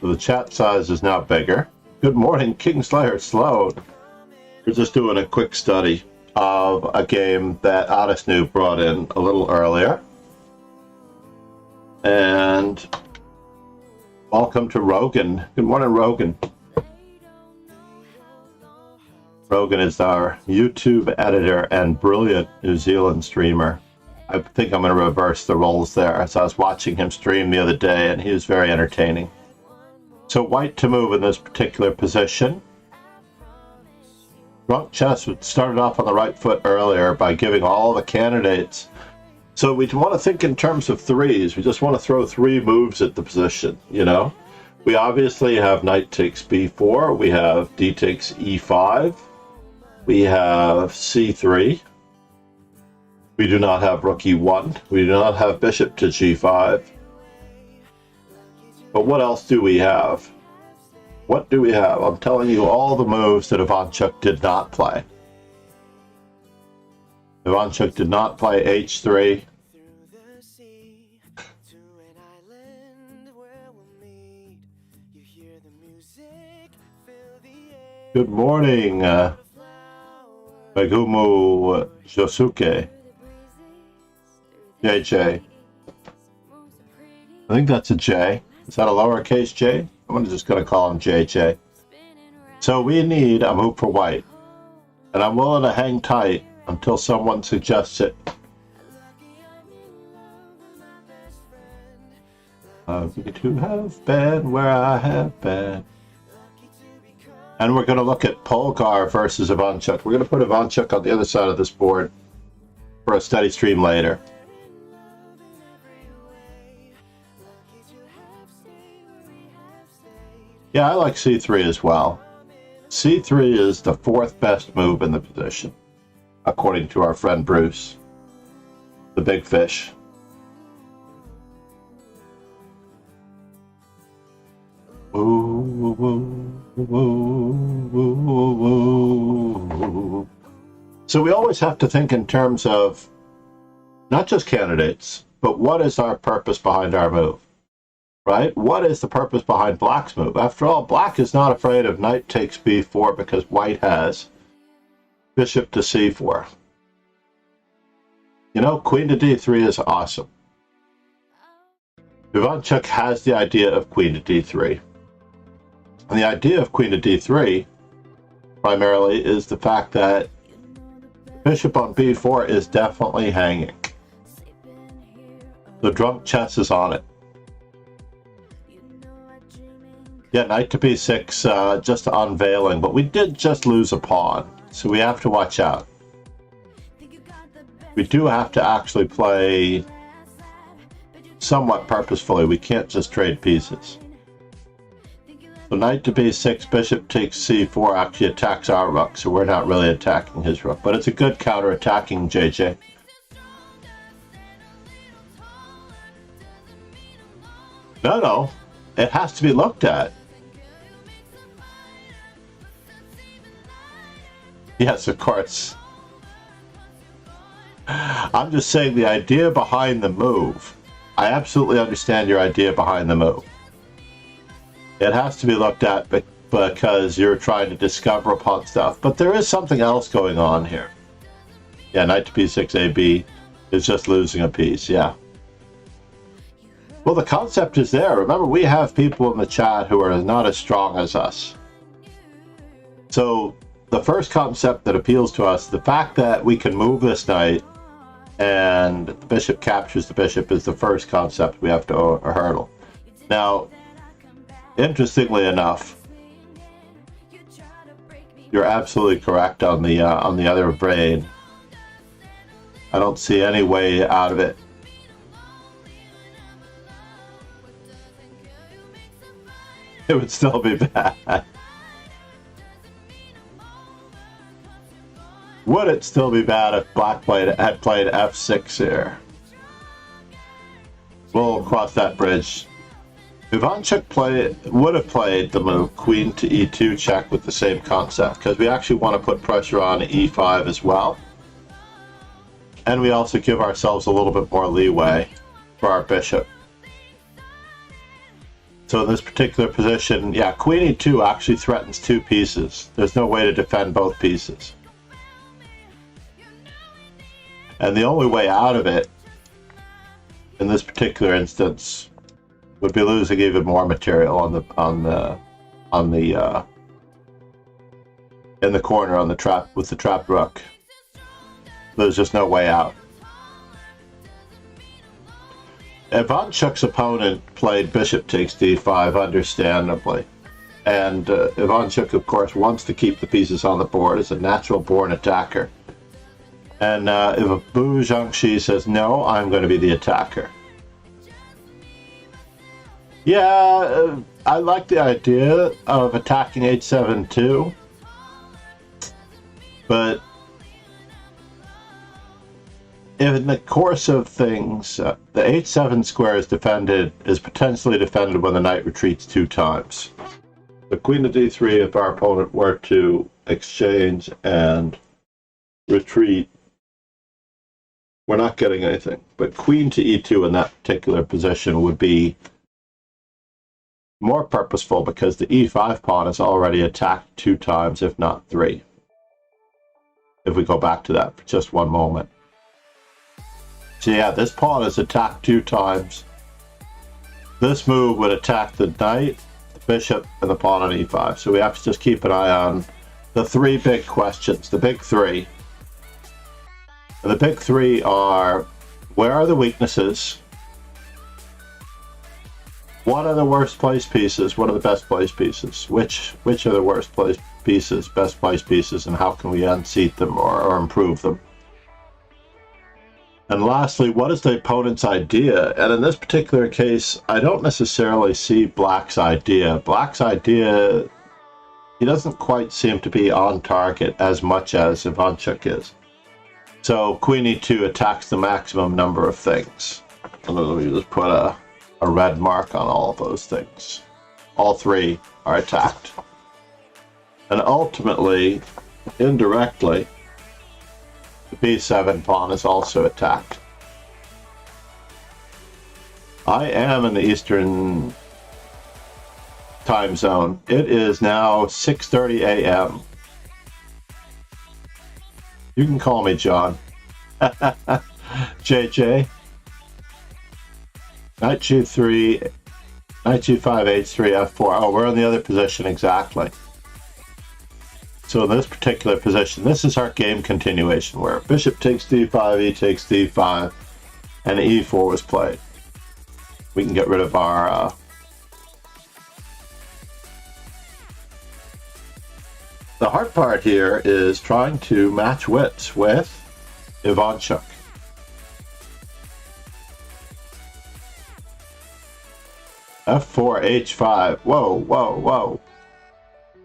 So the chat size is now bigger. Good morning, Kingslayer Sloan. We're just doing a quick study of a game that Adesnu brought in a little earlier. And welcome to Rogan. Good morning, Rogan. Rogan is our YouTube editor and brilliant New Zealand streamer. I think I'm going to reverse the roles there, as I was watching him stream the other day, and he was very entertaining. So White to move in this particular position. Drunk Chess started off on the right foot earlier by giving all the candidates. So we want to think in terms of threes. We just want to throw three moves at the position, you know? We obviously have knight takes b4. We have d takes e5. We have c3. We do not have rook e1. We do not have bishop to g5. But what else do we have? What do we have? I'm telling you all the moves that Ivanchuk did not play. Ivanchuk did not play h3. Through the sea to an island where we'll meet. You hear the music, feel the air. Good morning, Megumu Josuke. JJ. I think that's a J. Is that a lowercase j? I'm just going to call him JJ. So we need a move for White. And I'm willing to hang tight until someone suggests it. Lucky to have been where I have been. And we're going to look at Polgar versus Ivanchuk. We're going to put Ivanchuk on the other side of this board for a study stream later. Yeah, I like c3 as well. c3 is the fourth best move in the position, according to our friend Bruce, the big fish. Woo, woo, woo, woo, woo, woo. So we always have to think in terms of not just candidates, but what is our purpose behind our move? Right? What is the purpose behind Black's move? After all, Black is not afraid of knight takes b4 because White has bishop to c4. You know, queen to d3 is awesome. Ivanchuk has the idea of queen to d3. And the idea of queen to d3 primarily is the fact that bishop on b4 is definitely hanging. The drunk chess is on it. Yeah, knight to b6, just unveiling, but we did just lose a pawn, so we have to watch out. We do have to actually play somewhat purposefully. We can't just trade pieces. So knight to b6, bishop takes c4 actually attacks our rook, so we're not really attacking his rook, but it's a good counter-attacking JJ. No, it has to be looked at. Yes, of course. I'm just saying the idea behind the move. I absolutely understand your idea behind the move. It has to be looked at because you're trying to discover upon stuff. But there is something else going on here. Yeah, knight to b6 AB is just losing a piece, yeah. Well, the concept is there. Remember, we have people in the chat who are not as strong as us. So the first concept that appeals to us, the fact that we can move this knight and the bishop captures the bishop, is the first concept we have to hurdle. Now, interestingly enough, you're absolutely correct on the other brain. I don't see any way out of it. It would still be bad. Would it still be bad if Black had played f6 here? We'll cross that bridge. Ivanchuk would have played the move queen to e2 check with the same concept, because we actually want to put pressure on e5 as well. And we also give ourselves a little bit more leeway for our bishop. So in this particular position, yeah, queen e2 actually threatens two pieces. There's no way to defend both pieces. And the only way out of it, in this particular instance, would be losing even more material in the corner on the trap with the trapped rook. There's just no way out. Ivanchuk's opponent played bishop takes d5, understandably. And Ivanchuk, of course, wants to keep the pieces on the board as a natural-born attacker. And if Xiangzhi says, no, I'm going to be the attacker. Yeah, I like the idea of attacking h7 too. But in the course of things, the h7 square is potentially defended when the knight retreats 2 times. The queen to d3, if our opponent were to exchange and retreat, we're not getting anything. But queen to e2 in that particular position would be more purposeful, because the e5 pawn is already attacked 2 times, if not 3. If we go back to that for just one moment. So yeah, this pawn is attacked 2 times. This move would attack the knight, the bishop, and the pawn on e5. So we have to just keep an eye on the 3 big questions, the big 3. And the big 3 are, where are the weaknesses? What are the worst placed pieces? What are the best placed pieces? Which are the worst placed pieces, best placed pieces, and how can we unseat them or improve them? And lastly, what is the opponent's idea? And in this particular case, I don't necessarily see Black's idea. Black's idea, he doesn't quite seem to be on target as much as Ivanchuk is. So queen e2 attacks the maximum number of things. And let me just put a red mark on all of those things. All 3 are attacked. And ultimately, indirectly, the b7 pawn is also attacked. I am in the Eastern time zone. It is now 6:30 a.m. You can call me John. JJ. Knight g3, knight g5, h3, f4. Oh, we're in the other position exactly. So in this particular position, this is our game continuation, where bishop takes d5, e takes d5, and e4 was played. We can get rid of our the hard part here is trying to match wits with Ivanchuk. f4, h5. Whoa, whoa, whoa.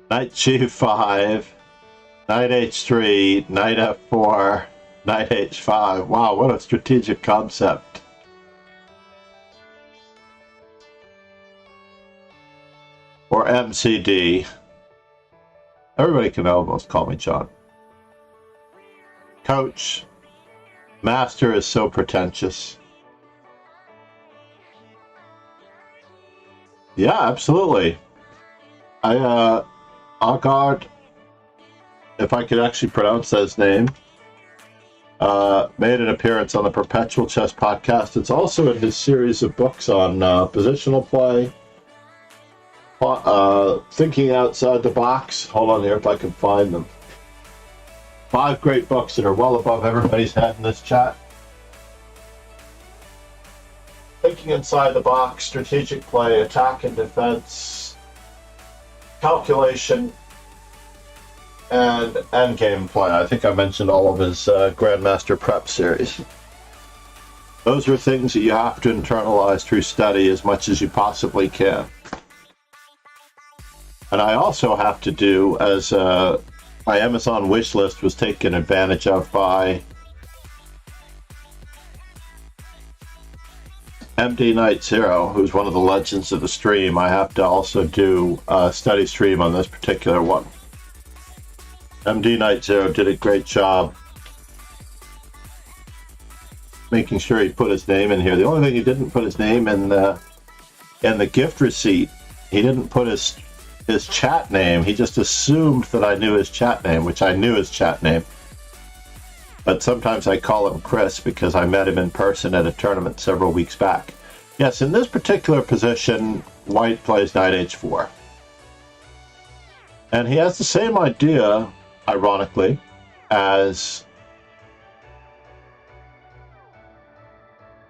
Knight g5, knight h3, knight f4, knight h5. Wow, what a strategic concept. Or MCD. Everybody can almost call me John. Coach. Master is so pretentious. Yeah, absolutely. Agard, if I could actually pronounce his name. made an appearance on the Perpetual Chess podcast. It's also in his series of books on positional play, thinking outside the box. Hold on here if I can find them. 5 great books that are well above everybody's head in this chat. Thinking inside the box, strategic play, attack and defense, calculation, and endgame play. I think I mentioned all of his Grandmaster Prep series. Those are things that you have to internalize through study as much as you possibly can. And I also have to do, as my Amazon wish list was taken advantage of by MD Night Zero, who's one of the legends of the stream. I have to also do a study stream on this particular one. MD Night Zero did a great job making sure he put his name in here. The only thing he didn't put his name in the gift receipt, he didn't put his chat name. He just assumed that I knew his chat name, which I knew his chat name. But sometimes I call him Chris because I met him in person at a tournament several weeks back. Yes, in this particular position, White plays knight h4. And he has the same idea, ironically, as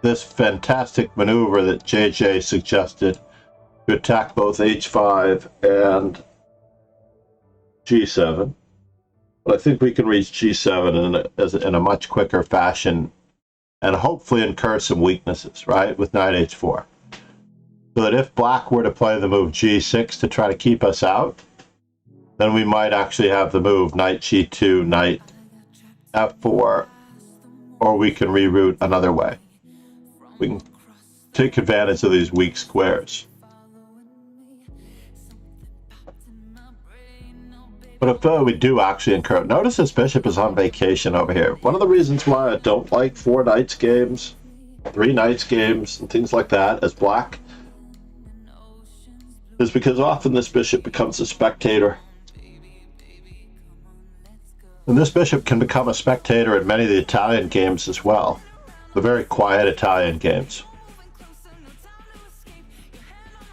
this fantastic maneuver that JJ suggested to attack both h5 and g7. But I think we can reach g7 in a much quicker fashion and hopefully incur some weaknesses, right, with knight h4. So that if black were to play the move g6 to try to keep us out, then we might actually have the move knight g2, knight f4, or we can reroute another way. We can take advantage of these weak squares. But if we do actually incur... Notice this bishop is on vacation over here. One of the reasons why I don't like 4 knights games, 3 knights games, and things like that as black is because often this bishop becomes a spectator. And this bishop can become a spectator in many of the Italian games as well. The very quiet Italian games.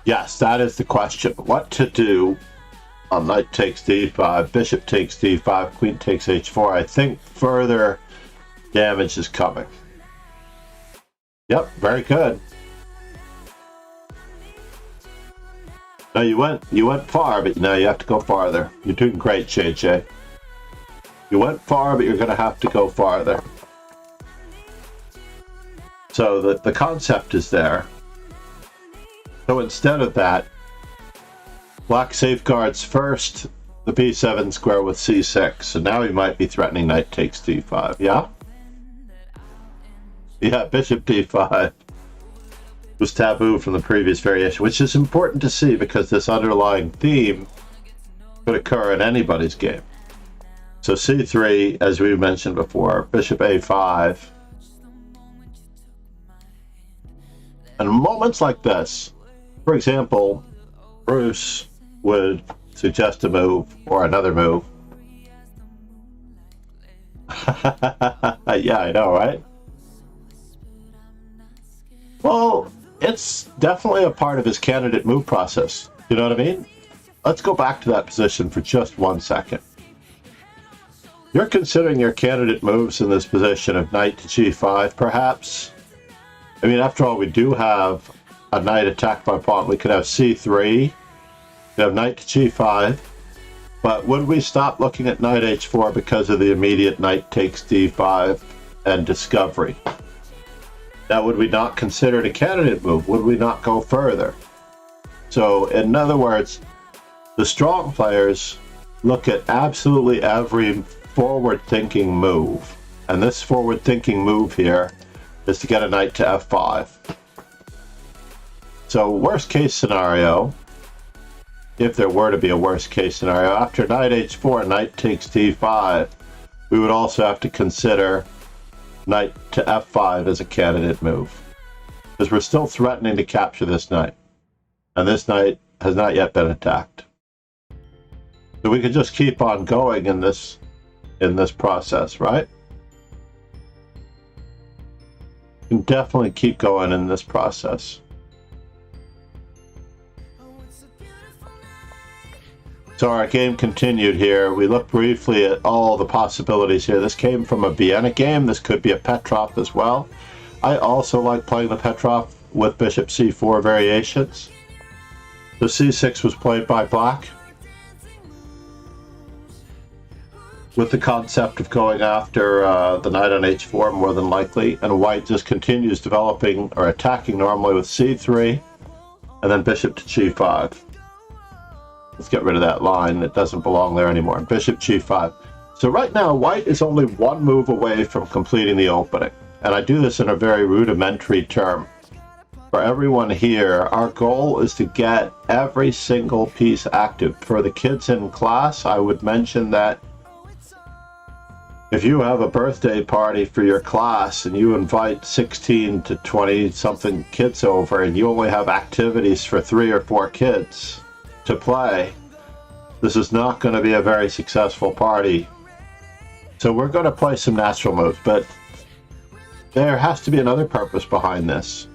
Yes, that is the question. What to do on knight takes d5, bishop takes d5, queen takes h4. I think further damage is coming. Yep, very good. Now you went far, but now you have to go farther. You're doing great, JJ. You went far, but you're going to have to go farther. So the concept is there. So instead of that, black safeguards first the b7 square with c6. So now he might be threatening knight takes d5. Yeah? Yeah, bishop d5 was taboo from the previous variation, which is important to see because this underlying theme could occur in anybody's game. So c3, as we mentioned before, bishop a5. And moments like this, for example, Bruce would suggest a move or another move. Yeah, I know, right? Well, it's definitely a part of his candidate move process. You know what I mean? Let's go back to that position for just 1 second. You're considering your candidate moves in this position of knight to g5, perhaps? I mean, after all, we do have a knight attacked by pawn. We could have c3. We have knight to g5, but would we stop looking at knight h4 because of the immediate knight takes d5 and discovery? Now, would we not consider it a candidate move? Would we not go further? So, in other words, the strong players look at absolutely every forward-thinking move, and this forward-thinking move here is to get a knight to f5. So, worst case scenario, if there were to be a worst case scenario, after knight h4, knight takes d5, we would also have to consider knight to f5 as a candidate move. Because we're still threatening to capture this knight. And this knight has not yet been attacked. So we could just keep on going in this process, right? can definitely keep going in this process. So our game continued here. We looked briefly at all the possibilities here. This came from a Vienna game. This could be a Petrov as well. I also like playing the Petrov with bishop c4 variations. The c6 was played by black, with the concept of going after the knight on h4 more than likely, and white just continues developing or attacking normally with c3 and then bishop to g5. Let's get rid of that line. It doesn't belong there anymore. Bishop g5. So right now, white is only one move away from completing the opening. And I do this in a very rudimentary term. For everyone here, our goal is to get every single piece active. For the kids in class, I would mention that if you have a birthday party for your class and you invite 16 to 20 something kids over and you only have activities for 3 or 4 kids to play, this is not going to be a very successful party. So we're going to play some natural moves, but there has to be another purpose behind this.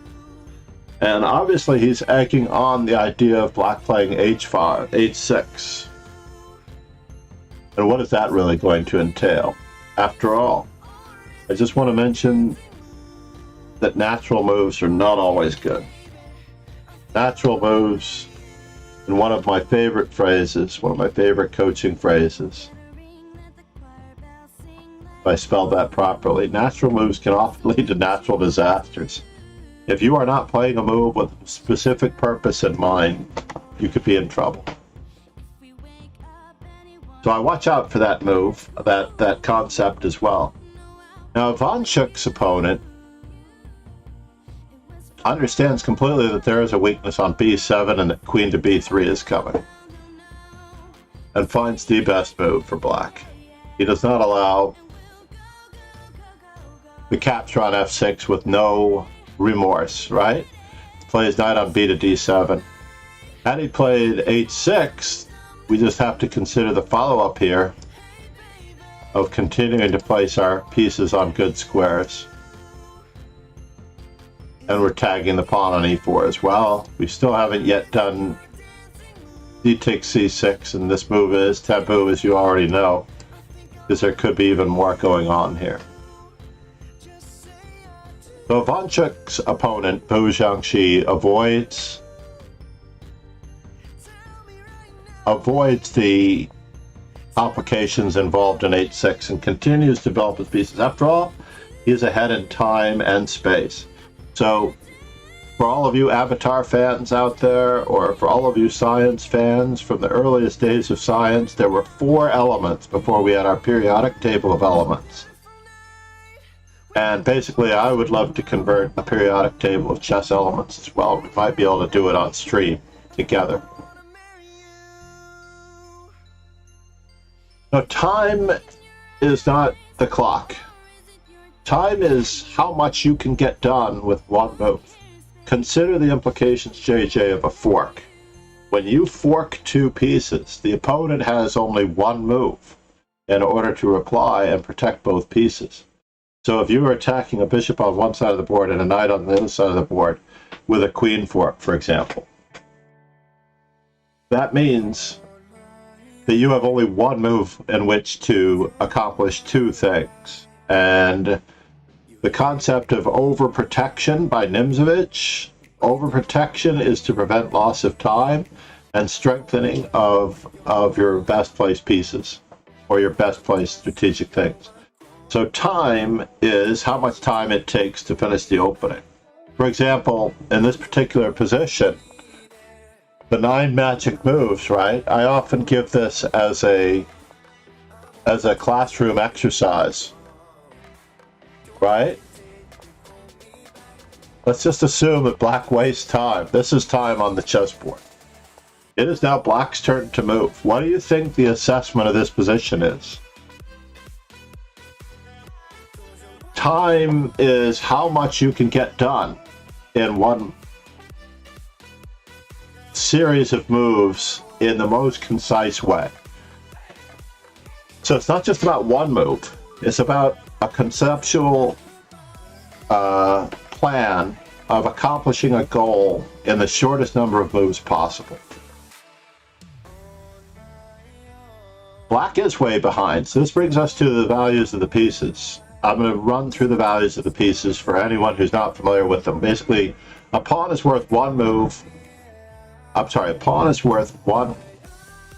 And obviously he's egging on the idea of black playing h5, h6. And what is that really going to entail? After all, I just want to mention that natural moves are not always good. Natural moves, in one of my favorite phrases, one of my favorite coaching phrases, if I spell that properly, natural moves can often lead to natural disasters. If you are not playing a move with a specific purpose in mind, you could be in trouble. So I watch out for that move, that concept as well. Now, Ivanchuk's opponent understands completely that there is a weakness on b7 and that queen to b3 is coming, and finds the best move for black. He does not allow the capture on f6 with no remorse, right? Plays knight on b to d7. Had he played h6, we just have to consider the follow-up here of continuing to place our pieces on good squares. And we're tagging the pawn on e4 as well. We still haven't yet done d takes c6, and this move is taboo, as you already know, because there could be even more going on here. So Ivanchuk's opponent, Xiangzhi, avoids the complications involved in h6 and continues to develop his pieces. After all, he's ahead in time and space. So for all of you Avatar fans out there, or for all of you science fans, from the earliest days of science, there were 4 elements before we had our periodic table of elements. And basically, I would love to convert a periodic table of chess elements as well. We might be able to do it on stream together. Now, time is not the clock. Time is how much you can get done with one move. Consider the implications, JJ, of a fork. When you fork 2 pieces, the opponent has only one move in order to reply and protect both pieces. So if you are attacking a bishop on one side of the board and a knight on the other side of the board with a queen fork, for example, that means that you have only one move in which to accomplish 2 things. And the concept of overprotection by Nimzovich, overprotection is to prevent loss of time, and strengthening of your best placed pieces or your best placed strategic things. So time is how much time it takes to finish the opening. For example, in this particular position, the 9 magic moves, right? I often give this as a classroom exercise, right? Let's just assume that black wastes time. This is time on the chessboard. It is now black's turn to move. What do you think the assessment of this position is? Time is how much you can get done in one series of moves in the most concise way. So it's not just about one move. It's about a conceptual plan of accomplishing a goal in the shortest number of moves possible. Black is way behind, so this brings us to the values of the pieces. I'm going to run through the values of the pieces for anyone who's not familiar with them. Basically, a pawn is worth one move. I'm sorry, a pawn is worth one.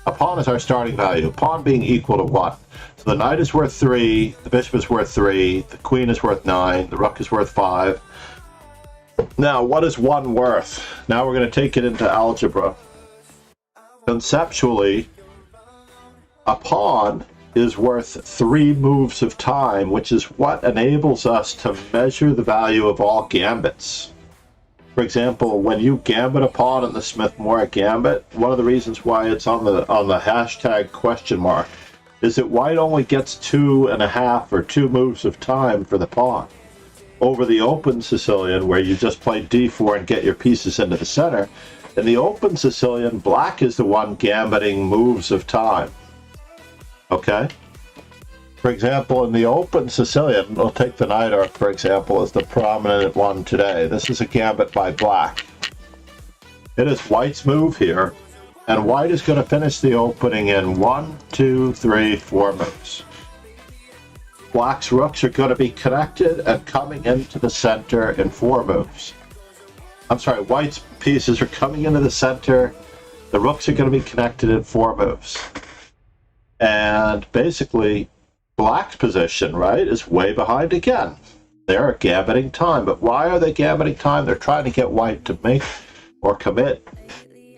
A pawn is our starting value, pawn being equal to 1. So the knight is worth 3, the bishop is worth 3, the queen is worth 9, the rook is worth 5. Now, what is 1 worth? Now we're going to take it into algebra. Conceptually, a pawn is worth 3 moves of time, which is what enables us to measure the value of all gambits. For example, when you gambit a pawn in the Smith-Morra gambit, one of the reasons why it's on the hashtag question mark is that white only gets 2.5 or 2 moves of time for the pawn. Over the open Sicilian, where you just play d4 and get your pieces into the center, in the open Sicilian, black is the one gambiting moves of time. Okay? For example, in the open Sicilian, we'll take the knight arc, for example, as the prominent one today. This is a gambit by black. It is white's move here, and white is going to finish the opening in 1, 2, 3, 4 moves. Black's rooks are going to be connected and coming into the center in 4 moves. I'm sorry, white's pieces are coming into the center. The rooks are going to be connected in 4 moves. And basically, black's position, right, is way behind again. They're gambiting time. But why are they gambiting time? They're trying to get white to make or commit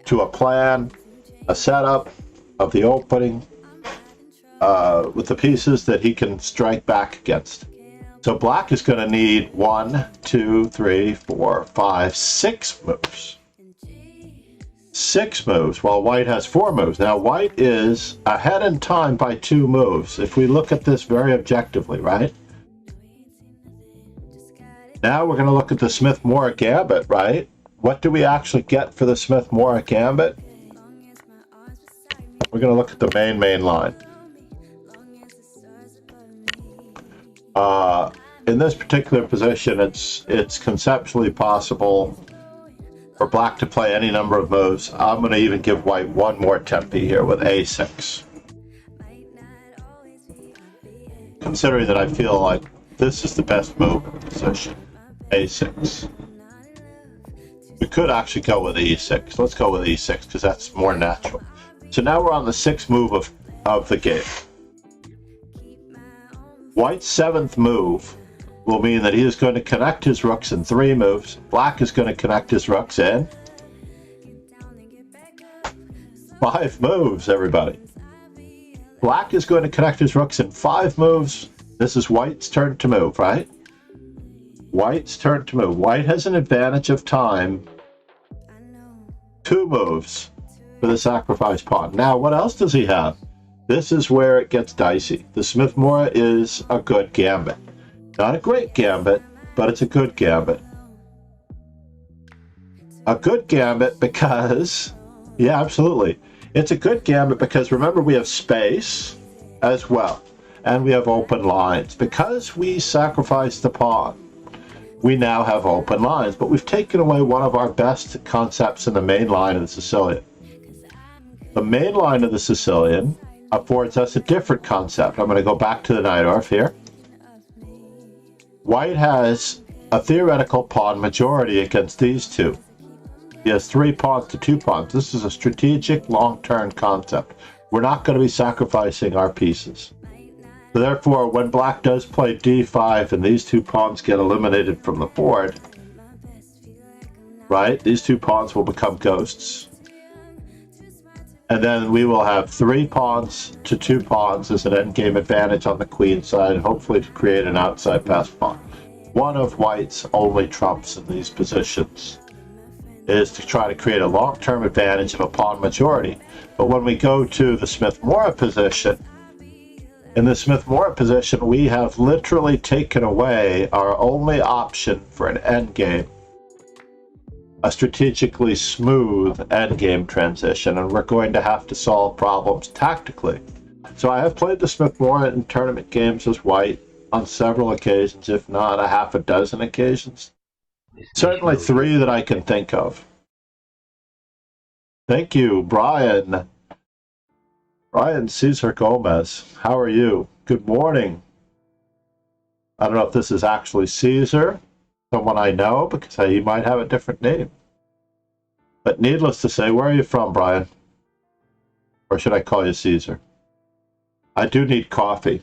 to a plan, a setup of the opening with the pieces that he can strike back against. So black is going to need 1, 2, 3, 4, 5, 6 moves. 6 moves, while white has 4 moves. Now, white is ahead in time by 2 moves, if we look at this very objectively, right? Now we're going to look at the Smith-Morra gambit, right? What do we actually get for the Smith-Morra gambit? We're going to look at the main line. In this particular position, it's conceptually possible for black to play any number of moves. I'm going to even give white one more tempi here with a6. Considering that I feel like this is the best move in the position, a6. We could actually go with e6. Let's go with e6 because that's more natural. So now we're on the 6th move of the game. White's 7th move will mean that he is going to connect his rooks in 3 moves. Black is going to connect his rooks in 5 moves, everybody. Black is going to connect his rooks in 5 moves. This is white's turn to move, right? White's turn to move. White has an advantage of time. 2 moves for the sacrifice pawn. Now, what else does he have? This is where it gets dicey. The Smith-Morra is a good gambit. Not a great gambit, but it's a good gambit. A good gambit because, yeah, absolutely. It's a good gambit because, remember, we have space as well. And we have open lines. Because we sacrificed the pawn, we now have open lines. But we've taken away one of our best concepts in the main line of the Sicilian. The main line of the Sicilian affords us a different concept. I'm going to go back to the Najdorf here. White has a theoretical pawn majority against these two. He has 3 pawns to 2 pawns. This is a strategic long-term concept. We're not going to be sacrificing our pieces. So therefore, when black does play d5 and these 2 pawns get eliminated from the board, right, these 2 pawns will become ghosts. And then we will have 3 pawns to 2 pawns as an endgame advantage on the queen side, hopefully to create an outside pass pawn. One of white's only trumps in these positions is to try to create a long-term advantage of a pawn majority. But when we go to the Smith-Morra position, in the Smith-Morra position, we have literally taken away our only option for an endgame. A strategically smooth endgame transition, and we're going to have to solve problems tactically. So I have played the Smith-Morra in tournament games as white on several occasions, if not a half a dozen occasions. Certainly 3 that I can think of. Thank you, Brian. Brian Cesar Gomez. How are you? Good morning. I don't know if this is actually Caesar, someone I know, because he might have a different name. But needless to say, where are you from, Brian? Or should I call you Caesar? I do need coffee.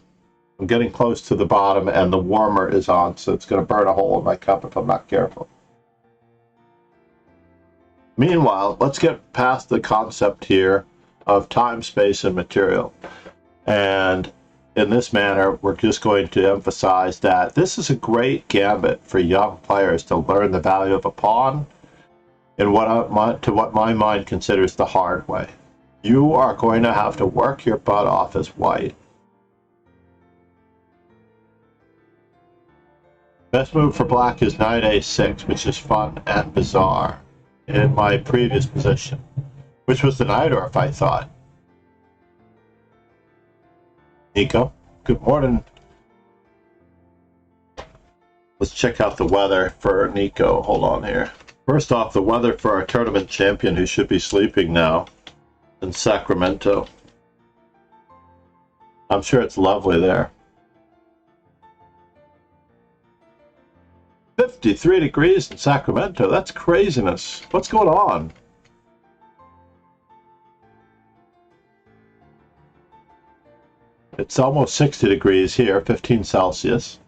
I'm getting close to the bottom, and the warmer is on, so it's going to burn a hole in my cup if I'm not careful. Meanwhile, let's get past the concept here of time, space, and material. And in this manner, we're just going to emphasize that this is a great gambit for young players to learn the value of a pawn in what my mind considers the hard way. You are going to have to work your butt off as white. Best move for black is knight a6, which is fun and bizarre in my previous position, which was the Najdorf, I thought. Nico, good morning. Let's check out the weather for Nico. Hold on here. First off, the weather for our tournament champion, who should be sleeping now in Sacramento. I'm sure it's lovely there. 53 degrees in Sacramento. That's craziness. What's going on? It's almost 60 degrees here, 15 Celsius.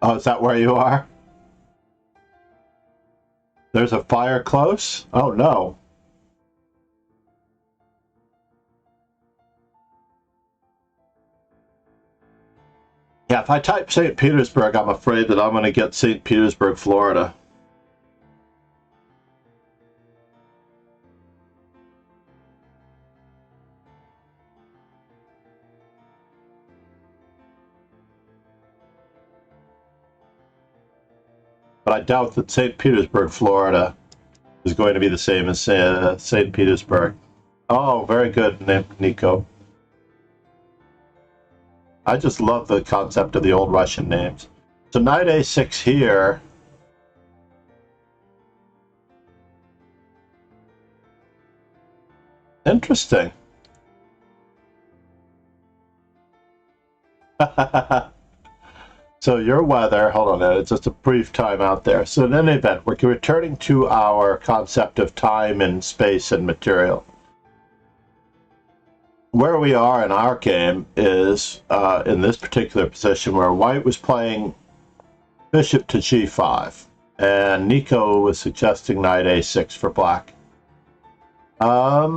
Oh, is that where you are? There's a fire close? Oh, no. Yeah, if I type St. Petersburg, I'm afraid that I'm going to get St. Petersburg, Florida. But I doubt that St. Petersburg, Florida is going to be the same as St. Petersburg. Oh, very good, Nico. I just love the concept of the old Russian names. So knight a6 here. Interesting. So your weather, hold on, it's just a brief time out there. So in any event, we're returning to our concept of time and space and material. Where we are in our game is in this particular position where white was playing bishop to g5, and Nico was suggesting knight a6 for black. I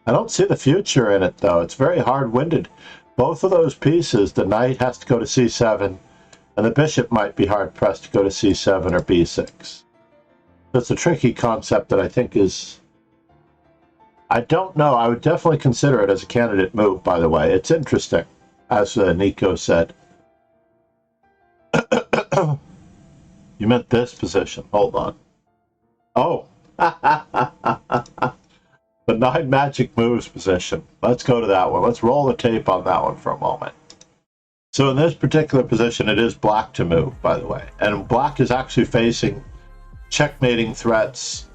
don't see the future in it, though. It's very hard-winded. Both of those pieces, the knight has to go to c7, and the bishop might be hard-pressed to go to c7 or b6. That's a tricky concept that I think is... I don't know. I would definitely consider it as a candidate move, by the way. It's interesting, as Nico said. You meant this position. Hold on. Oh. The 9 magic moves position. Let's go to that one. Let's roll the tape on that one for a moment. So in this particular position, it is black to move, by the way. And black is actually facing checkmating threats.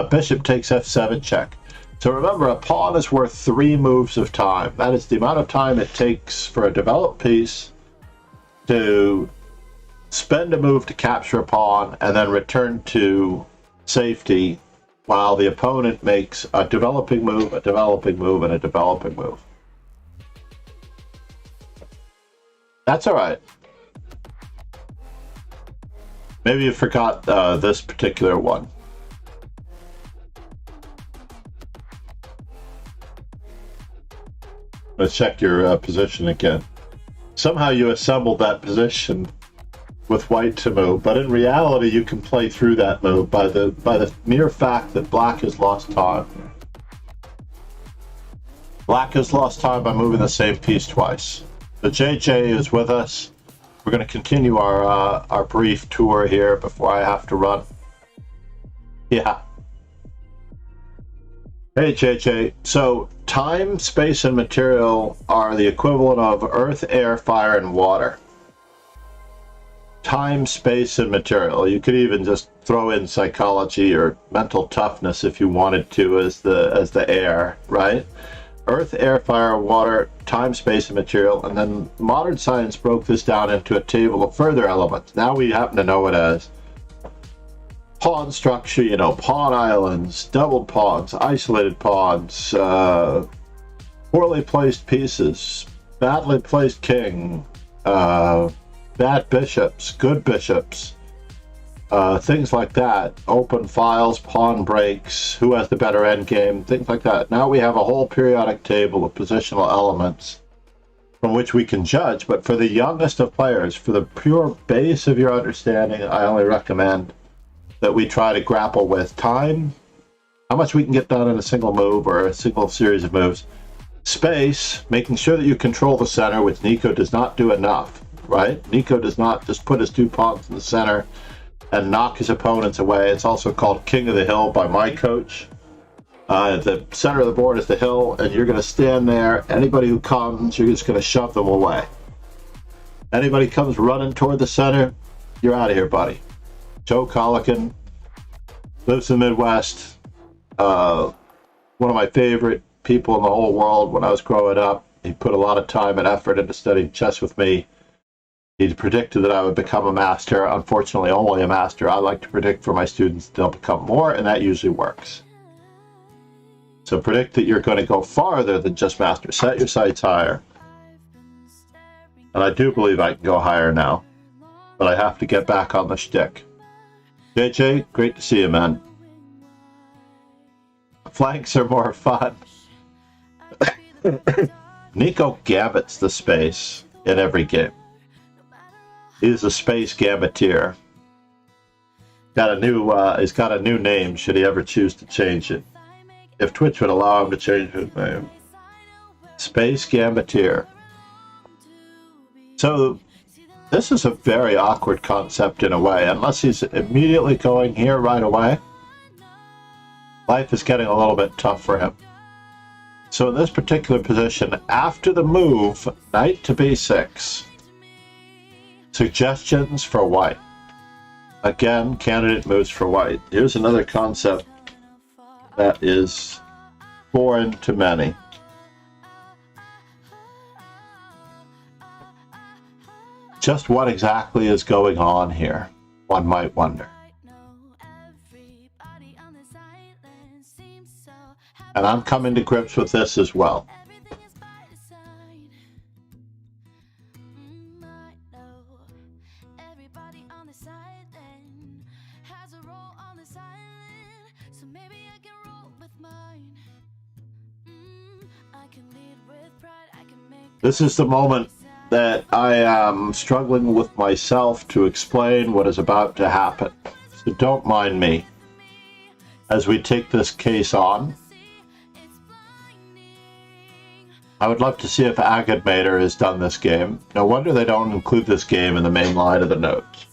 Bishop takes f7 check. So remember, a pawn is worth 3 moves of time. That is the amount of time it takes for a developed piece to spend a move to capture a pawn and then return to safety while the opponent makes a developing move, a developing move, and a developing move. That's all right. Maybe you forgot this particular one. Let's check your position again. Somehow you assembled that position with white to move, but in reality you can play through that move by the mere fact that black has lost time. Black has lost time by moving the same piece twice. The JJ is with us. We're going to continue our brief tour here before I have to run. Yeah. Hey, JJ. So, time, space, and material are the equivalent of earth, air, fire, and water. Time, space, and material. You could even just throw in psychology or mental toughness if you wanted to as the air, right? Earth, air, fire, water, time, space, and material. And then modern science broke this down into a table of further elements. Now we happen to know it as pawn structure, you know, pawn islands, doubled pawns, isolated pawns, poorly placed pieces, badly placed king, bad bishops, good bishops, things like that, open files, pawn breaks, who has the better endgame, things like that. Now we have a whole periodic table of positional elements from which we can judge, but for the youngest of players, for the pure base of your understanding, I only recommend that we try to grapple with time, how much we can get done in a single move or a single series of moves. Space, making sure that you control the center, which Nico does not do enough, right? Nico does not just put his 2 pawns in the center and knock his opponents away. It's also called King of the Hill by my coach. The center of the board is the hill, and you're going to stand there. Anybody who comes, you're just going to shove them away. Anybody comes running toward the center, you're out of here, buddy. Joe Collican lives in the Midwest. One of my favorite people in the whole world when I was growing up. He put a lot of time and effort into studying chess with me. He predicted that I would become a master. Unfortunately, only a master. I like to predict for my students they'll become more, and that usually works. So predict that you're going to go farther than just master. Set your sights higher. And I do believe I can go higher now, but I have to get back on the shtick. JJ, great to see you, man. Flanks are more fun. Nico gambits the space in every game. He's a space gambeteer. He's got a new name should he ever choose to change it. If Twitch would allow him to change his name. Space gambeteer. So this is a very awkward concept in a way, unless he's immediately going here right away. Life is getting a little bit tough for him. So in this particular position, after the move, knight to b6, suggestions for white. Again, candidate moves for white. Here's another concept that is foreign to many. Just what exactly is going on here, one might wonder. And I'm coming to grips with this as well. This is the moment that I am struggling with myself to explain what is about to happen. So don't mind me as we take this case on. I would love to see if Agadmator has done this game. No wonder they don't include this game in the main line of the notes.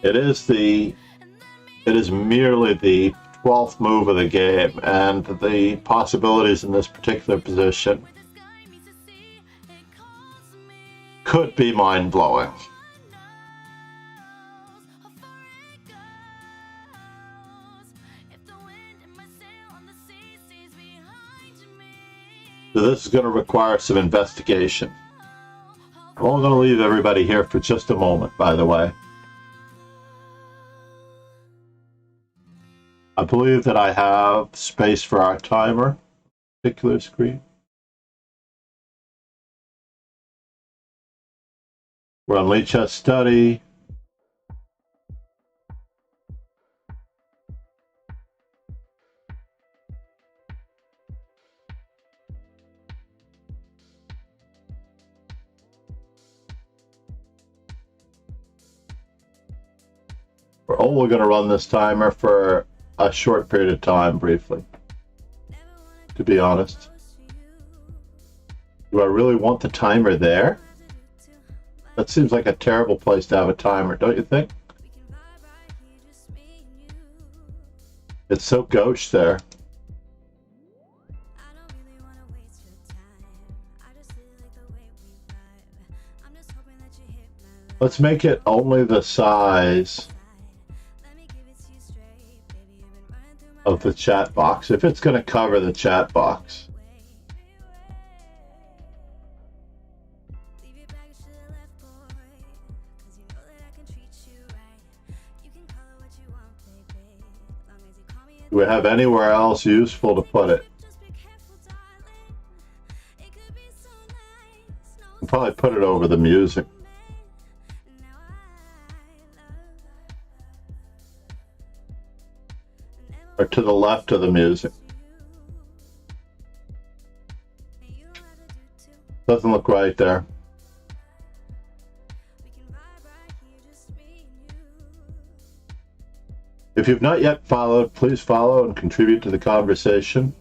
It is merely the 12th move of the game, and the possibilities in this particular position could be mind-blowing. So this is going to require some investigation. I'm only going to leave everybody here for just a moment, by the way. I believe that I have space for our timer, particular screen. We're on Late Chess Study. We're only going to run this timer for a short period of time, briefly, to be honest. Do I really want the timer there? That seems like a terrible place to have a timer, don't you think? It's so gauche there. Let's make it only the size of the chat box, if it's going to cover the chat box. Do we have anywhere else useful to put it? We'll probably put it over the music. Or to the left of the music. Doesn't look right there. If you've not yet followed, please follow and contribute to the conversation.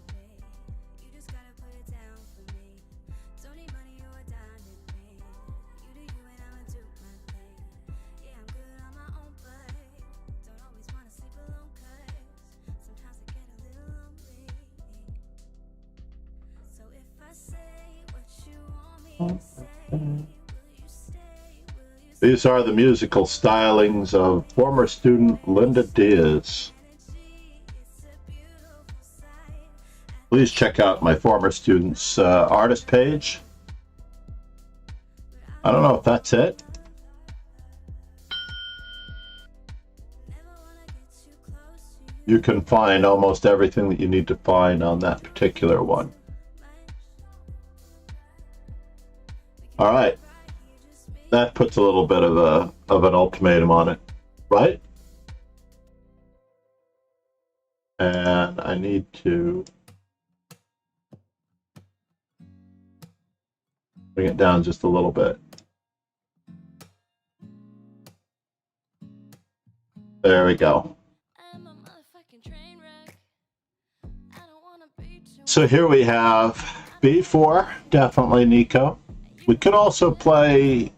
These are the musical stylings of former student Linda Diaz. Please check out my former student's artist page. I don't know if that's it. You can find almost everything that you need to find on that particular one. All right. That puts a little bit of an ultimatum on it, right? And I need to bring it down just a little bit. There we go. So here we have B4, definitely Nico. We could also play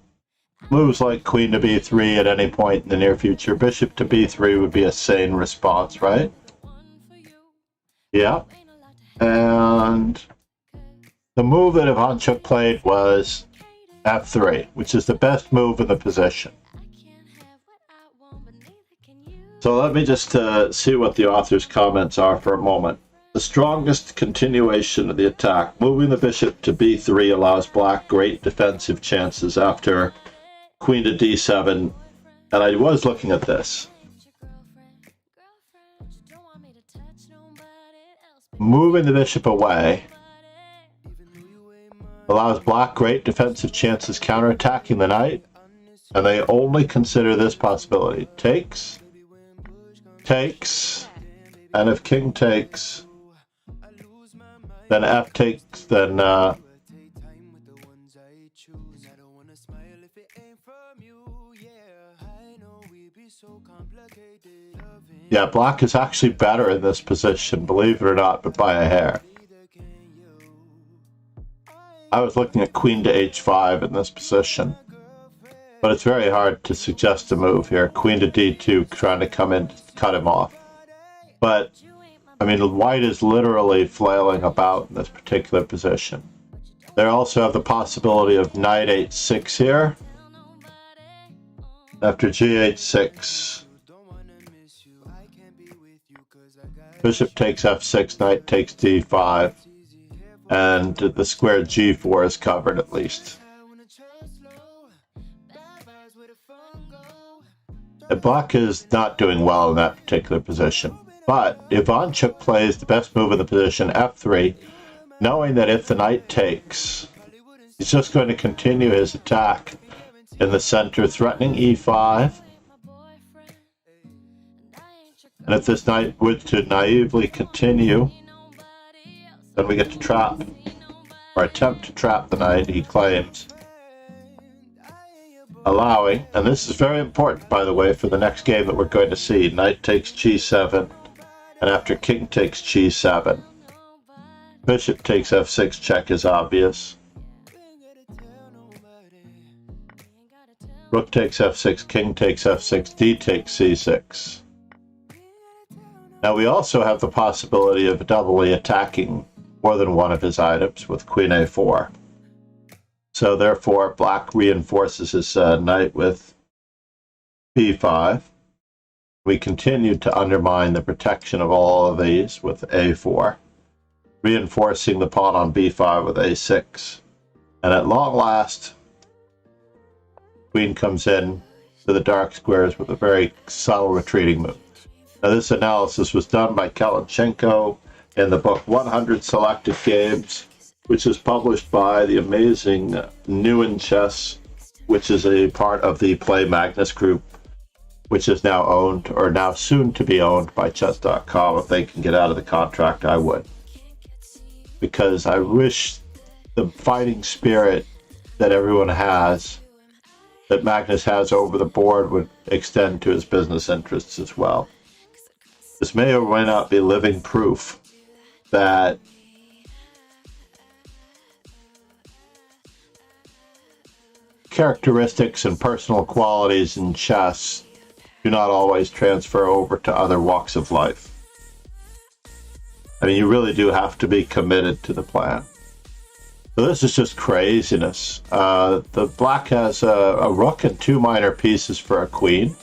moves like queen to b3 at any point in the near future. Bishop to b3 would be a sane response, right? Yeah. And the move that Ivanchuk played was f3, which is the best move in the position. So let me just see what the author's comments are for a moment. The strongest continuation of the attack. Moving the bishop to b3 allows black great defensive chances after queen to d7, and I was looking at this. Moving the bishop away allows black great defensive chances counterattacking the knight, and they only consider this possibility. Takes, takes, and if king takes, then f takes, then yeah, black is actually better in this position, believe it or not, but by a hair. I was looking at queen to h5 in this position, but it's very hard to suggest a move here. Queen to d2, trying to come in to cut him off. But, I mean, white is literally flailing about in this particular position. They also have the possibility of knight h6 here. After gh6, bishop takes f6, knight takes d5, and the square g4 is covered at least. And black is not doing well in that particular position, but Ivanchuk plays the best move in the position, f3, knowing that if the knight takes, he's just going to continue his attack in the center, threatening e5. And if this knight were to naively continue, then we get to trap, or attempt to trap the knight, he claims. Allowing, and this is very important, by the way, for the next game that we're going to see. Knight takes g7, and after king takes g7. Bishop takes f6 check is obvious. Rook takes f6, king takes f6, d takes c6. Now we also have the possibility of doubly attacking more than one of his items with queen a4. So therefore, black reinforces his knight with b5. We continue to undermine the protection of all of these with a4, reinforcing the pawn on b5 with a6. And at long last, queen comes in to the dark squares with a very subtle retreating move. Now this analysis was done by Katarzyna in the book 100 Selected Games, which is published by the amazing Newen Chess, which is a part of the Play Magnus group, which is now owned, or now soon to be owned, by Chess.com. If they can get out of the contract, I would. Because I wish the fighting spirit that everyone has, that Magnus has over the board, would extend to his business interests as well. This may or may not be living proof that characteristics and personal qualities in chess do not always transfer over to other walks of life. I mean, you really do have to be committed to the plan. So this is just craziness. The black has a rook and two minor pieces for a queen.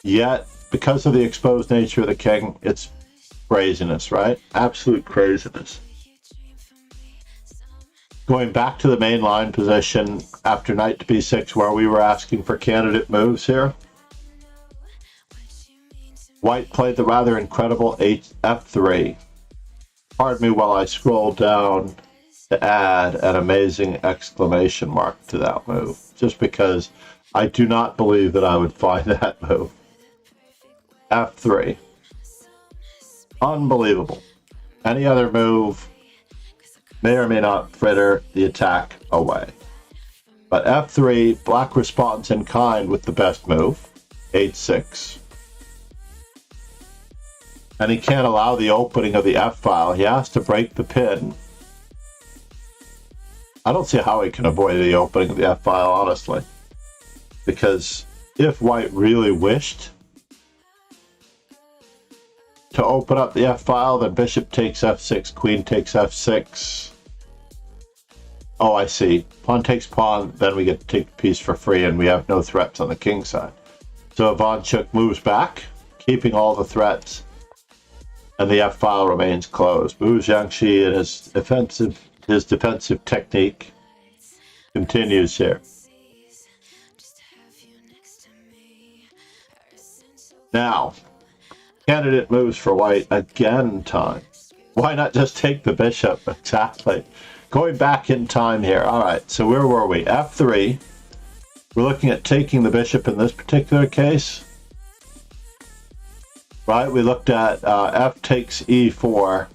Yet, because of the exposed nature of the king, it's craziness, right? Absolute craziness. Going back to the main line position after knight to b6, where we were asking for candidate moves here, white played the rather incredible f3. Pardon me while I scroll down to add an amazing exclamation mark to that move, just because I do not believe that I would find that move. f3. Unbelievable. Any other move may or may not fritter the attack away. But f3, black responds in kind with the best move, h6. And he can't allow the opening of the f-file. He has to break the pin. I don't see how he can avoid the opening of the f-file, honestly. Because if white really wished to open up the f-file, then bishop takes f6, queen takes f6. Oh, I see. Pawn takes pawn, then we get to take the piece for free, and we have no threats on the king side. So Ivanchuk moves back, keeping all the threats, and the f-file remains closed. Xiangzhi and his defensive technique continues here. Now, candidate moves for white again time. Why not just take the bishop? Exactly. Going back in time here. All right, so where were we? f3. We're looking at taking the bishop in this particular case. Right, we looked at f takes e4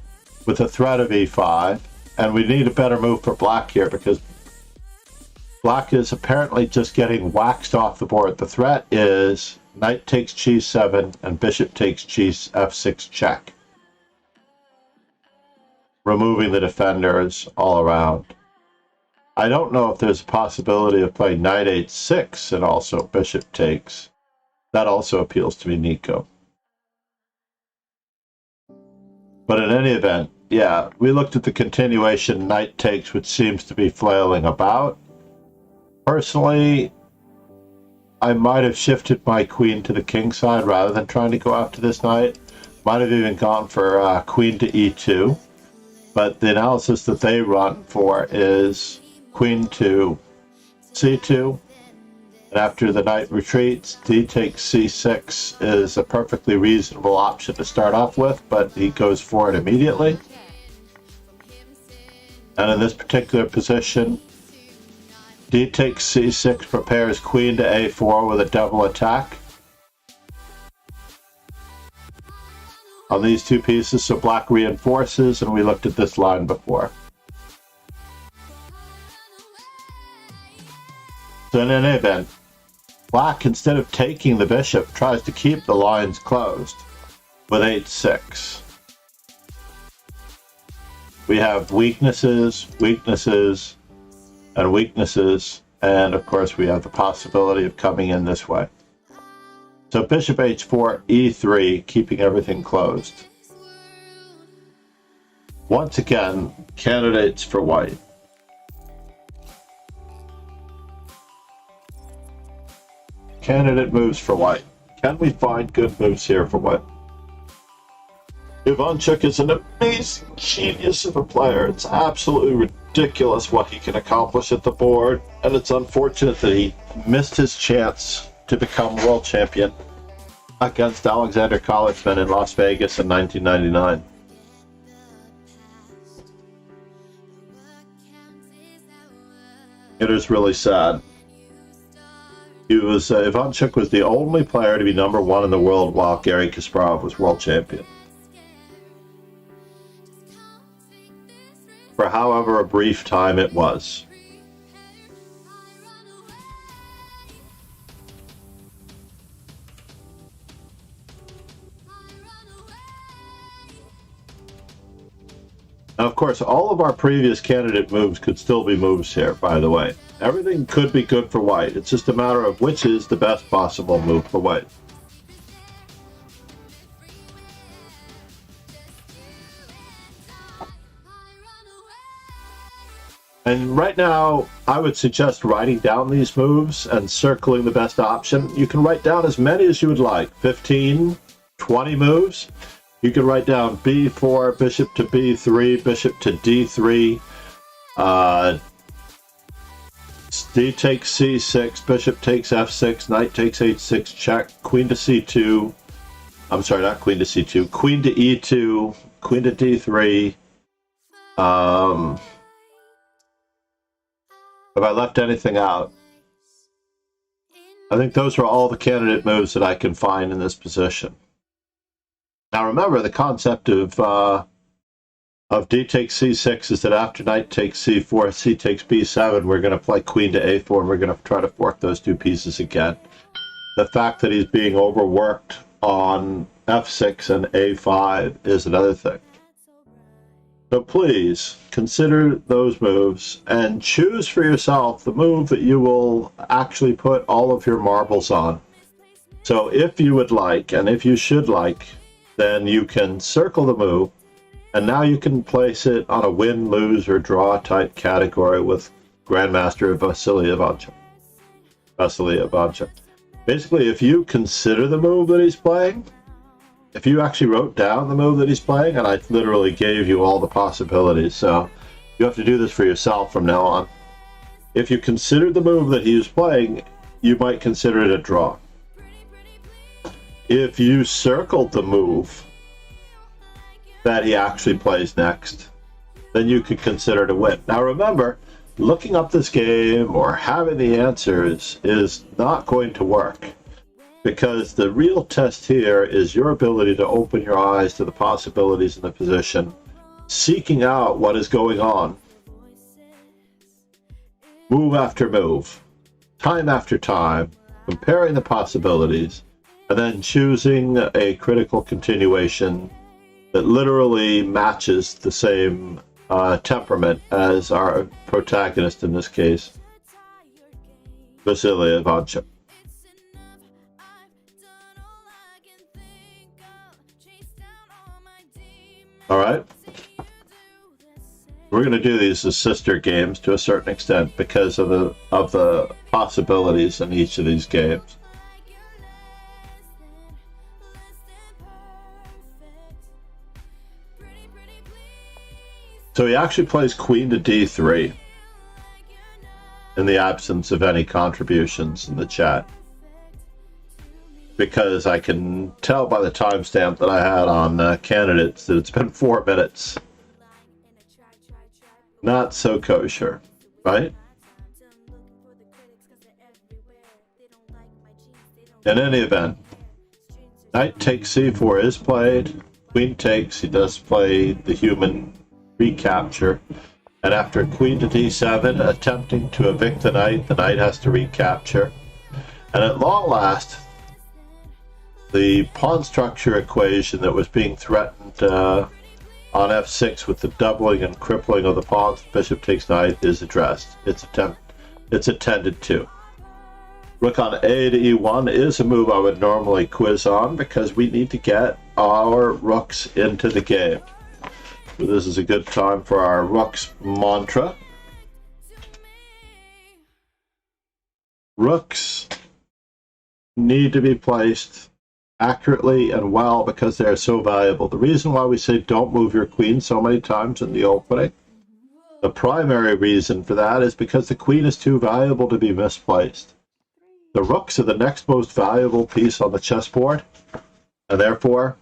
with a threat of e5. And we need a better move for black here, because black is apparently just getting waxed off the board. The threat is knight takes g7 and bishop takes f6 check, removing the defenders all around. I don't know if there's a possibility of playing knight h6 and also bishop takes. That also appeals to me, Nico. But in any event, yeah, we looked at the continuation knight takes, which seems to be flailing about. Personally, I might have shifted my queen to the king side rather than trying to go after this knight. Might have even gone for queen to e2. But the analysis that they run for is queen to c2. And after the knight retreats, d takes c6 is a perfectly reasonable option to start off with, but he goes for it immediately. And in this particular position, d takes c6 prepares queen to a4 with a double attack on these two pieces, so black reinforces, and we looked at this line before. So in any event, black, instead of taking the bishop, tries to keep the lines closed with h6. We have weaknesses, weaknesses, and weaknesses, and of course we have the possibility of coming in this way. So bishop h4, e3, keeping everything closed. Once again, candidates for white. Candidate moves for white. Can we find good moves here for white? Ivanchuk is an amazing genius of a player. It's absolutely ridiculous what he can accomplish at the board, and it's unfortunate that he missed his chance to become world champion against Alexander Kolesman in Las Vegas in 1999. It is really sad. Ivanchuk was the only player to be #1 in the world while Garry Kasparov was world champion. For however a brief time it was. Now, of course, all of our previous candidate moves could still be moves here, by the way. Everything could be good for white. It's just a matter of which is the best possible move for white. And right now, I would suggest writing down these moves and circling the best option. You can write down as many as you would like, 15, 20 moves. You can write down b4, bishop to b3, bishop to d3, d takes c6, bishop takes f6, knight takes h6, check, queen to c2. I'm sorry, not queen to c2, queen to e2, queen to d3. Have I left anything out? I think those are all the candidate moves that I can find in this position. Now remember, the concept of d takes c6 is that after knight takes c4, c takes b7, we're going to play queen to a4, and we're going to try to fork those two pieces again. The fact that he's being overworked on f6 and a5 is another thing. So please consider those moves and choose for yourself the move that you will actually put all of your marbles on. So if you would like, and if you should like, then you can circle the move, and now you can place it on a win, lose, or draw type category with Grandmaster Vasily Ivanchuk. Basically, if you consider the move that he's playing, if you actually wrote down the move that he's playing, and I literally gave you all the possibilities, so you have to do this for yourself from now on. If you considered the move that he was playing, you might consider it a draw. If you circled the move that he actually plays next, then you could consider it a win. Now remember, looking up this game or having the answers is not going to work, because the real test here is your ability to open your eyes to the possibilities in the position, seeking out what is going on, move after move, time after time, comparing the possibilities, and then choosing a critical continuation that literally matches the same temperament as our protagonist in this case, Vasily Ivanchuk. All right, we're going to do these as sister games to a certain extent because of the possibilities in each of these games. So he actually plays queen to d3 in the absence of any contributions in the chat, because I can tell by the timestamp that I had on candidates that it's been 4 minutes. Not so kosher, right? In any event, knight takes c4 is played, queen takes, he does play the human recapture, and after queen to d7, attempting to evict the knight has to recapture, and at long last, the pawn structure equation that was being threatened on f6 with the doubling and crippling of the pawns, bishop takes knight, is addressed. It's attended to. Rook on a to e1 is a move I would normally quiz on because we need to get our rooks into the game. So this is a good time for our rooks mantra. Rooks need to be placed accurately and well because they are so valuable. The reason why we say don't move your queen so many times in the opening, the primary reason for that is because the queen is too valuable to be misplaced. The rooks are the next most valuable piece on the chessboard, and therefore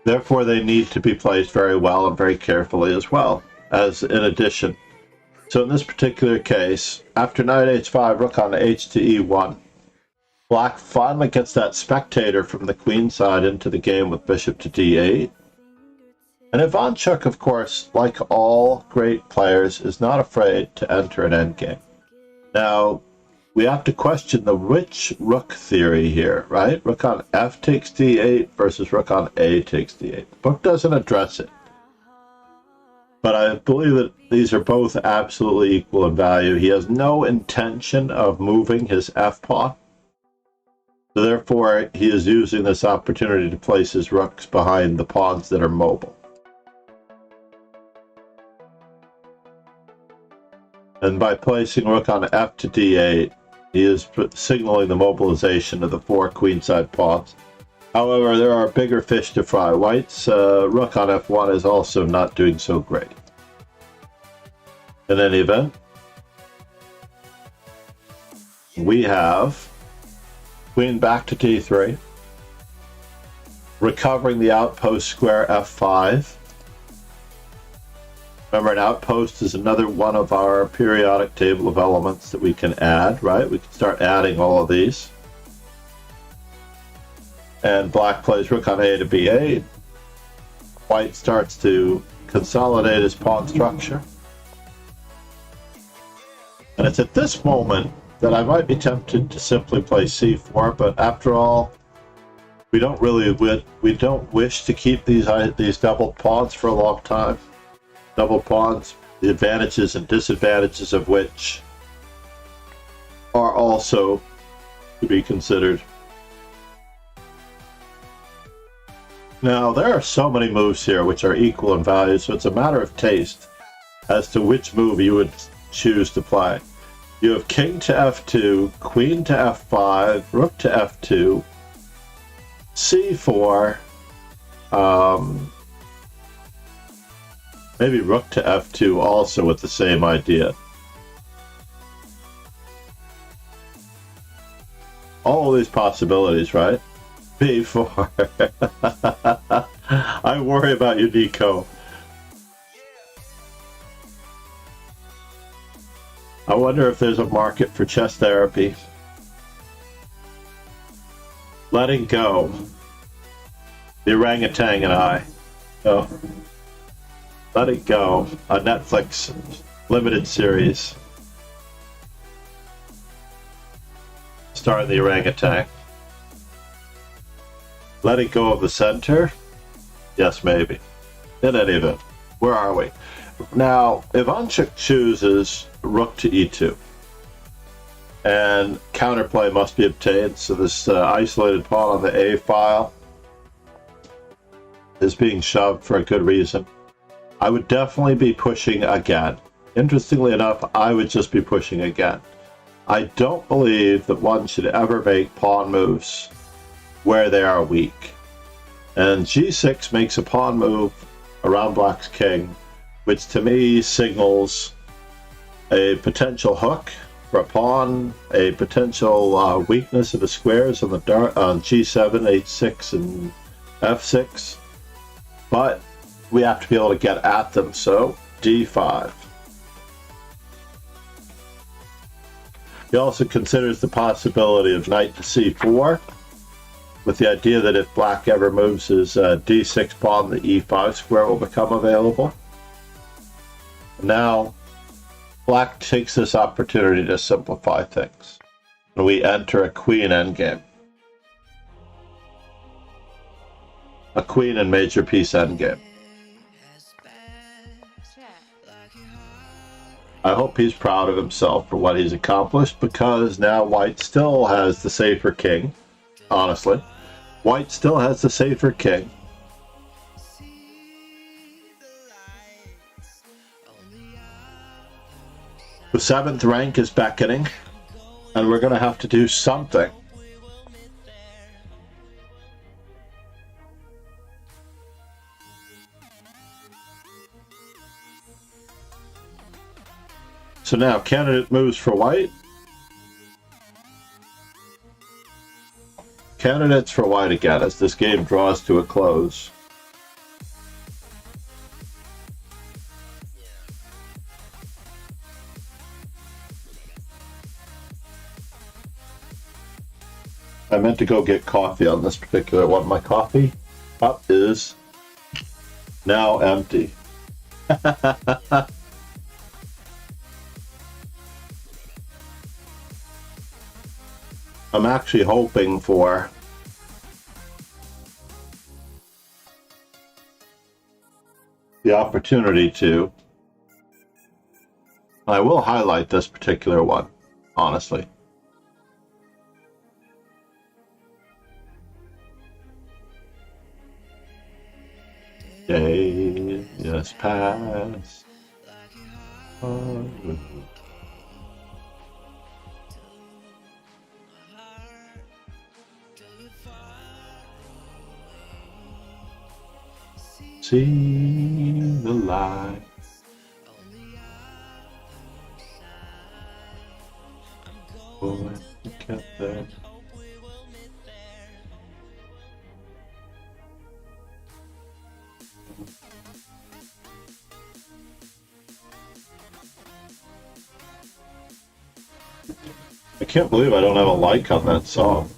they need to be placed very well and very carefully as well, as in addition. So in this particular case, after knight h5, rook on h to e1, black finally gets that spectator from the queen side into the game with bishop to d8. And Ivanchuk, of course, like all great players, is not afraid to enter an endgame. Now, we have to question the rich rook theory here, right? Rook on f takes d8 versus rook on a takes d8. The book doesn't address it. But I believe that these are both absolutely equal in value. He has no intention of moving his f-pawn. So therefore, he is using this opportunity to place his rooks behind the pawns that are mobile. And by placing rook on f to d8, he is signaling the mobilization of the 4 queenside pawns. However, there are bigger fish to fry. White's rook on f1 is also not doing so great. In any event, we have queen back to d3, recovering the outpost square f5. Remember, an outpost is another one of our periodic table of elements that we can add, right? We can start adding all of these. And black plays rook on a to b8. White starts to consolidate his pawn structure. And it's at this moment that I might be tempted to simply play c4, but after all, we don't wish to keep these doubled pawns for a long time. Double pawns, the advantages and disadvantages of which are also to be considered. Now, there are so many moves here which are equal in value, so it's a matter of taste as to which move you would choose to play. You have king to f2, queen to f5, rook to f2, c4, maybe rook to f2 also with the same idea. All of these possibilities, right? b4. I worry about you, Nico. I wonder if there's a market for chess therapy. Letting go. The orangutan and I. Oh. Let It Go, a Netflix limited series starring the orangutan. Letting go of the center? Yes, maybe. In any event, where are we? Now, Ivanchuk chooses rook to e2. And counterplay must be obtained, so this isolated pawn on the A file is being shoved for a good reason. I would definitely be pushing again. Interestingly enough, I would just be pushing again. I don't believe that one should ever make pawn moves where they are weak. And g6 makes a pawn move around black's king, which to me signals a potential hook for a pawn, a potential weakness of the squares on the on g7, h6, and f6. But we have to be able to get at them, so d5. He also considers the possibility of knight to c4, with the idea that if black ever moves his d6 pawn, the e5 square will become available. Now, black takes this opportunity to simplify things, and we enter a queen endgame. a queen and major piece endgame. I hope he's proud of himself for what he's accomplished, because now white still has the safer king, honestly. White still has the safer king. The 7th rank is beckoning, and we're going to have to do something. So now, candidate moves for white. Candidates for white again as this game draws to a close. I meant to go get coffee on this particular one. My coffee cup is now empty. I'm actually hoping for the opportunity to. I will highlight this particular one, honestly. Days pass. See the light. Oh, get there. I can't believe I don't have a like on that song.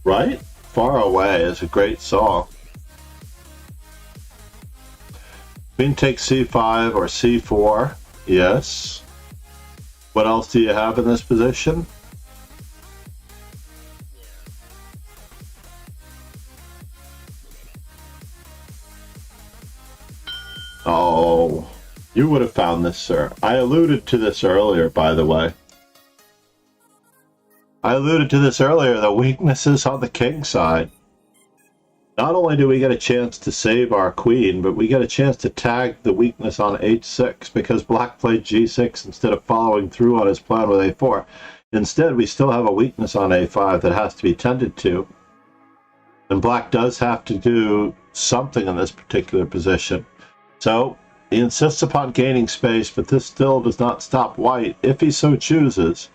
Right? Far Away is a great song. Queen takes c5 or c4. Yes. What else do you have in this position? Oh, you would have found this, sir. I alluded to this earlier, by the way. I alluded to this earlier, the weaknesses on the king side. Not only do we get a chance to save our queen, but we get a chance to tag the weakness on h6, because black played g6 instead of following through on his plan with a4. Instead, we still have a weakness on a5 that has to be tended to. And black does have to do something in this particular position. So, he insists upon gaining space, but this still does not stop white, if he so chooses,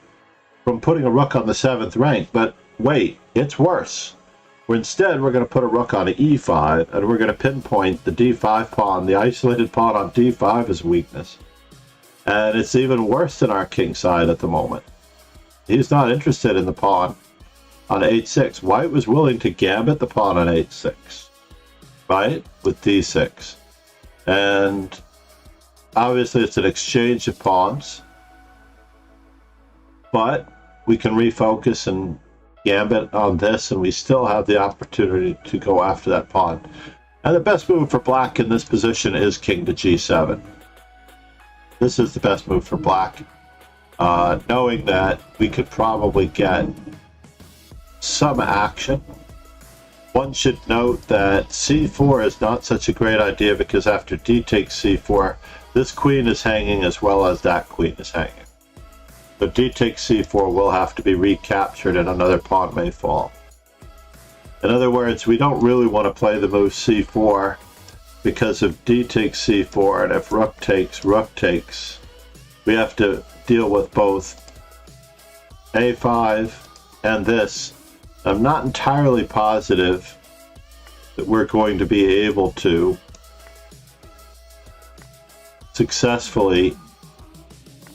from putting a rook on the 7th rank. But wait, it's worse. Instead, we're going to put a rook on e5, and we're going to pinpoint the d5 pawn, the isolated pawn on d5 as weakness. And it's even worse than our king side at the moment. He's not interested in the pawn on h6. White was willing to gambit the pawn on h6, right, with d6. And obviously it's an exchange of pawns, but we can refocus and gambit on this, and we still have the opportunity to go after that pawn. And the best move for black in this position is king to g7. This is the best move for black, knowing that we could probably get some action. One should note that c4 is not such a great idea, because after d takes c4, this queen is hanging as well as that queen is hanging. So d takes c4 will have to be recaptured and another pawn may fall. In other words, we don't really want to play the move c4, because if d takes c4 and if rook takes, we have to deal with both a5 and this. I'm not entirely positive that we're going to be able to successfully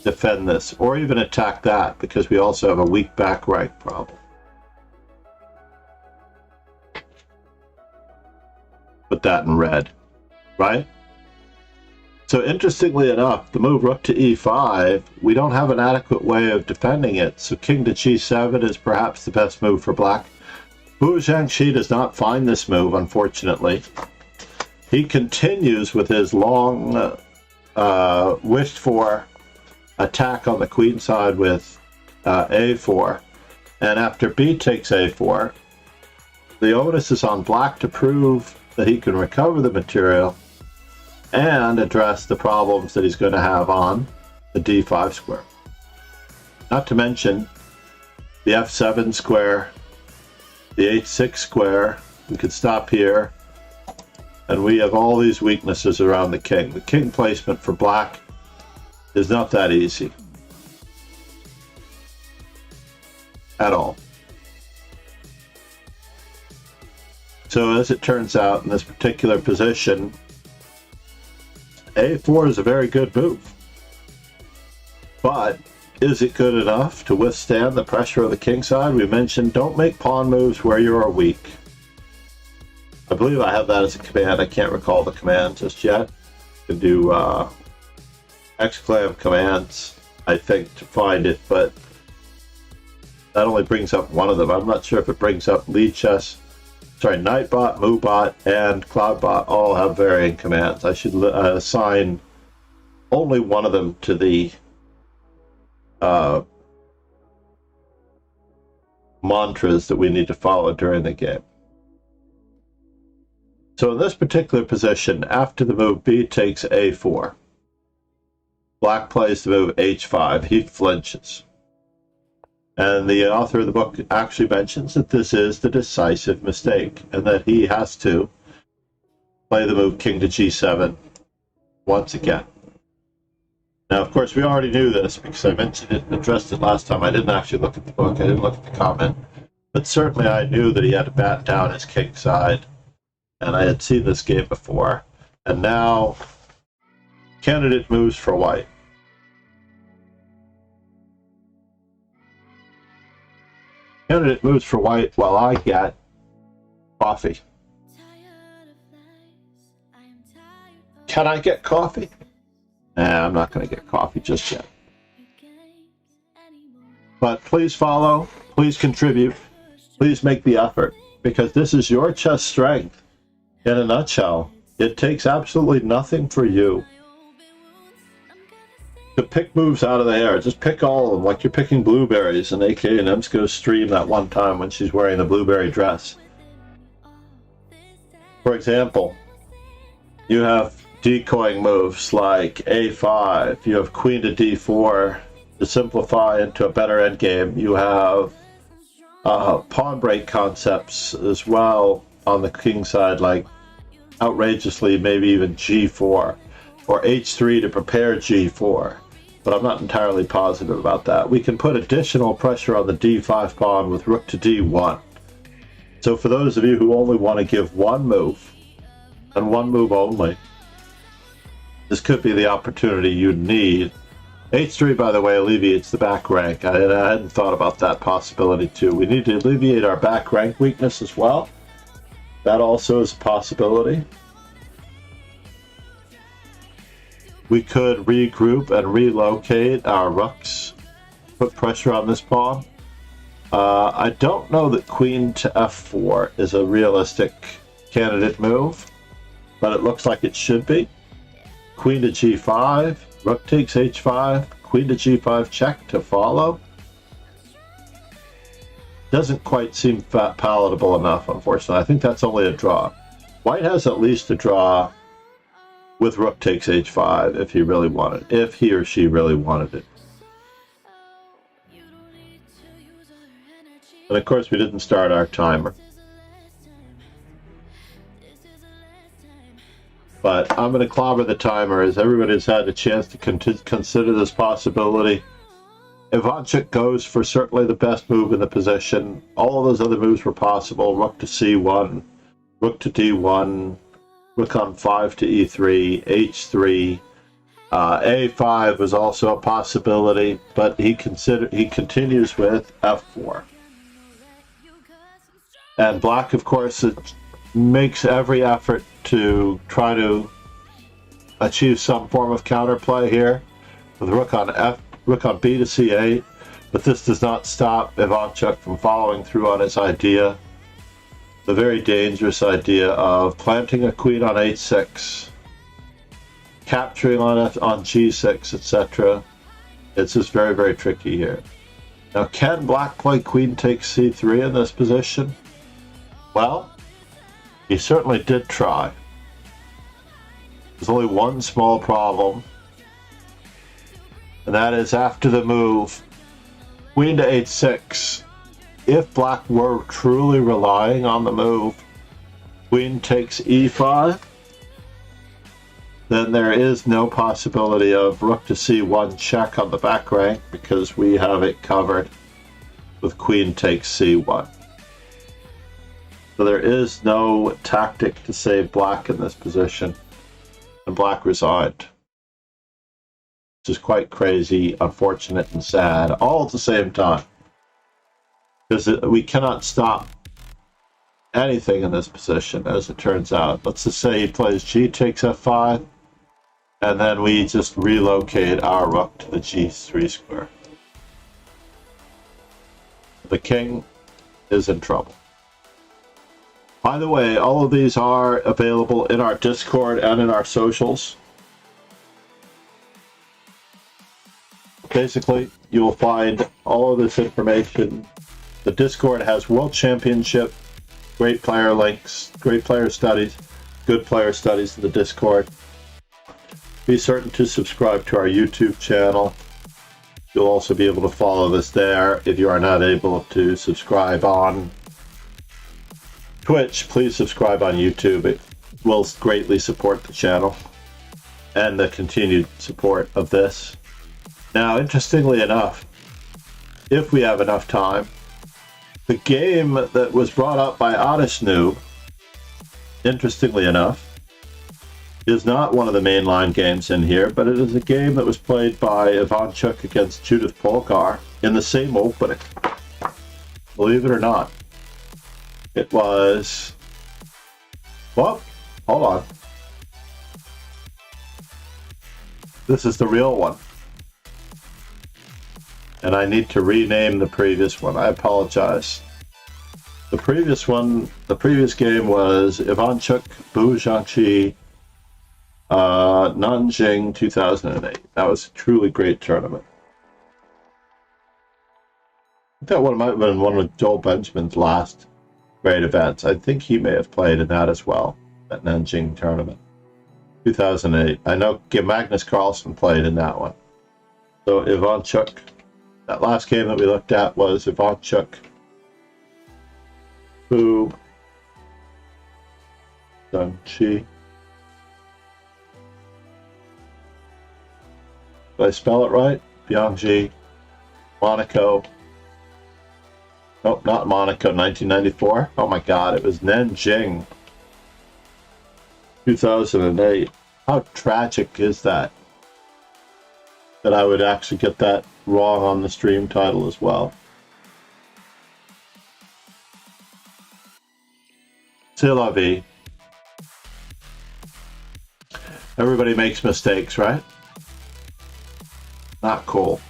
defend this, or even attack that, because we also have a weak back rank problem. Put that in red, right? So interestingly enough, the move rook to e5, we don't have an adequate way of defending it, so king to g7 is perhaps the best move for black. Xiangzhi does not find this move, unfortunately. He continues with his long, wished-for attack on the queen side with a4, and after b takes a4, the onus is on black to prove that he can recover the material and address the problems that he's going to have on the d5 square. Not to mention the f7 square, the h6 square. We could stop here, and we have all these weaknesses around the king. The king placement for black is not that easy at all. So as it turns out, in this particular position, a4 is a very good move. But is it good enough to withstand the pressure of the king side? We mentioned don't make pawn moves where you are weak. I believe I have that as a command. I can't recall the command just yet. You can do exclam commands, I think, to find it, but that only brings up one of them. I'm not sure if it brings up lead chess. Sorry, Nightbot, Moobot, and Cloudbot all have varying commands. I should assign only one of them to the mantras that we need to follow during the game. So in this particular position, after the move b takes a4, black plays the move h5. He flinches. And the author of the book actually mentions that this is the decisive mistake, and that he has to play the move king to g7 once again. Now, of course, we already knew this because I mentioned it and addressed it last time. I didn't actually look at the book. I didn't look at the comment. But certainly I knew that he had to bat down his king side, and I had seen this game before. And now, candidate moves for white. Candidate moves for white while I get coffee. Can I get coffee? Nah, I'm not going to get coffee just yet. But please follow, please contribute, please make the effort, because this is your chess strength. In a nutshell, it takes absolutely nothing for you to pick moves out of the air. Just pick all of them, like you're picking blueberries, and AK and M's go stream that one time when she's wearing the blueberry dress. For example, you have decoying moves like a5, you have queen to d4 to simplify into a better endgame. You have pawn break concepts as well on the king side, like outrageously maybe even g4 or h3 to prepare g4, but I'm not entirely positive about that. We can put additional pressure on the d5 pawn with rook to d1. So for those of you who only want to give one move, and one move only, this could be the opportunity you need. h3, by the way, alleviates the back rank. I hadn't thought about that possibility too. We need to alleviate our back rank weakness as well. That also is a possibility. We could regroup and relocate our rooks, put pressure on this pawn. I don't know that queen to f4 is a realistic candidate move, but it looks like it should be. Queen to g5, rook takes h5, queen to g5 check to follow. Doesn't quite seem palatable enough, unfortunately. I think that's only a draw. White has at least a draw with rook takes h5 if he really wanted, if he or she really wanted it. And of course we didn't start our timer. But I'm going to clobber the timer as everybody's had a chance to consider this possibility. Ivanchuk goes for certainly the best move in the position. All of those other moves were possible. Rook to c1, rook to d1, rook on 5 to e3, h3. a5 was also a possibility, but he continues with f4. And black, of course, makes every effort to try to achieve some form of counterplay here with rook on B to C8, but this does not stop Ivanchuk from following through on his idea, the very dangerous idea of planting a queen on H6, capturing on G6, etc. It's just very, very tricky here. Now, can black play queen takes C3 in this position? Well, he certainly did try. There's only one small problem, and that is after the move, queen to H6. If black were truly relying on the move, queen takes E5, then there is no possibility of rook to C1 check on the back rank because we have it covered with queen takes C1. So there is no tactic to save black in this position, and black resigned. Which is quite crazy, unfortunate, and sad, all at the same time. Because we cannot stop anything in this position, as it turns out. Let's just say he plays G takes F5, and then we just relocate our rook to the G3 square. The king is in trouble. By the way, all of these are available in our Discord and in our socials. Basically, you will find all of this information. The Discord has World Championship, great player links, great player studies, good player studies in the Discord. Be certain to subscribe to our YouTube channel. You'll also be able to follow us there. If you are not able to subscribe on Twitch, please subscribe on YouTube. It will greatly support the channel and the continued support of this. Now, interestingly enough, if we have enough time, the game that was brought up by Oddish Noob, interestingly enough, is not one of the mainline games in here, but it is a game that was played by Ivanchuk against Judith Polgar in the same opening. Believe it or not. It was... Well, hold on. This is the real one. And I need to rename the previous one. I apologize. The previous one, the previous game was Ivanchuk-Bu Xiangzhi, Nanjing 2008. That was a truly great tournament. I think that one might have been one of Joel Benjamin's last great events. I think he may have played in that as well, that Nanjing tournament. 2008. I know Magnus Carlsen played in that one. So Ivanchuk, that last game that we looked at was Ivanchuk-Bu Xiangzhi. Did I spell it right? Xiangzhi, Monaco. Nope, not Monaco, 1994. Oh my god, it was Nanjing, 2008. How tragic is that? That I would actually get that wrong on the stream title as well. C'est la vie. Everybody makes mistakes, right? Not cool.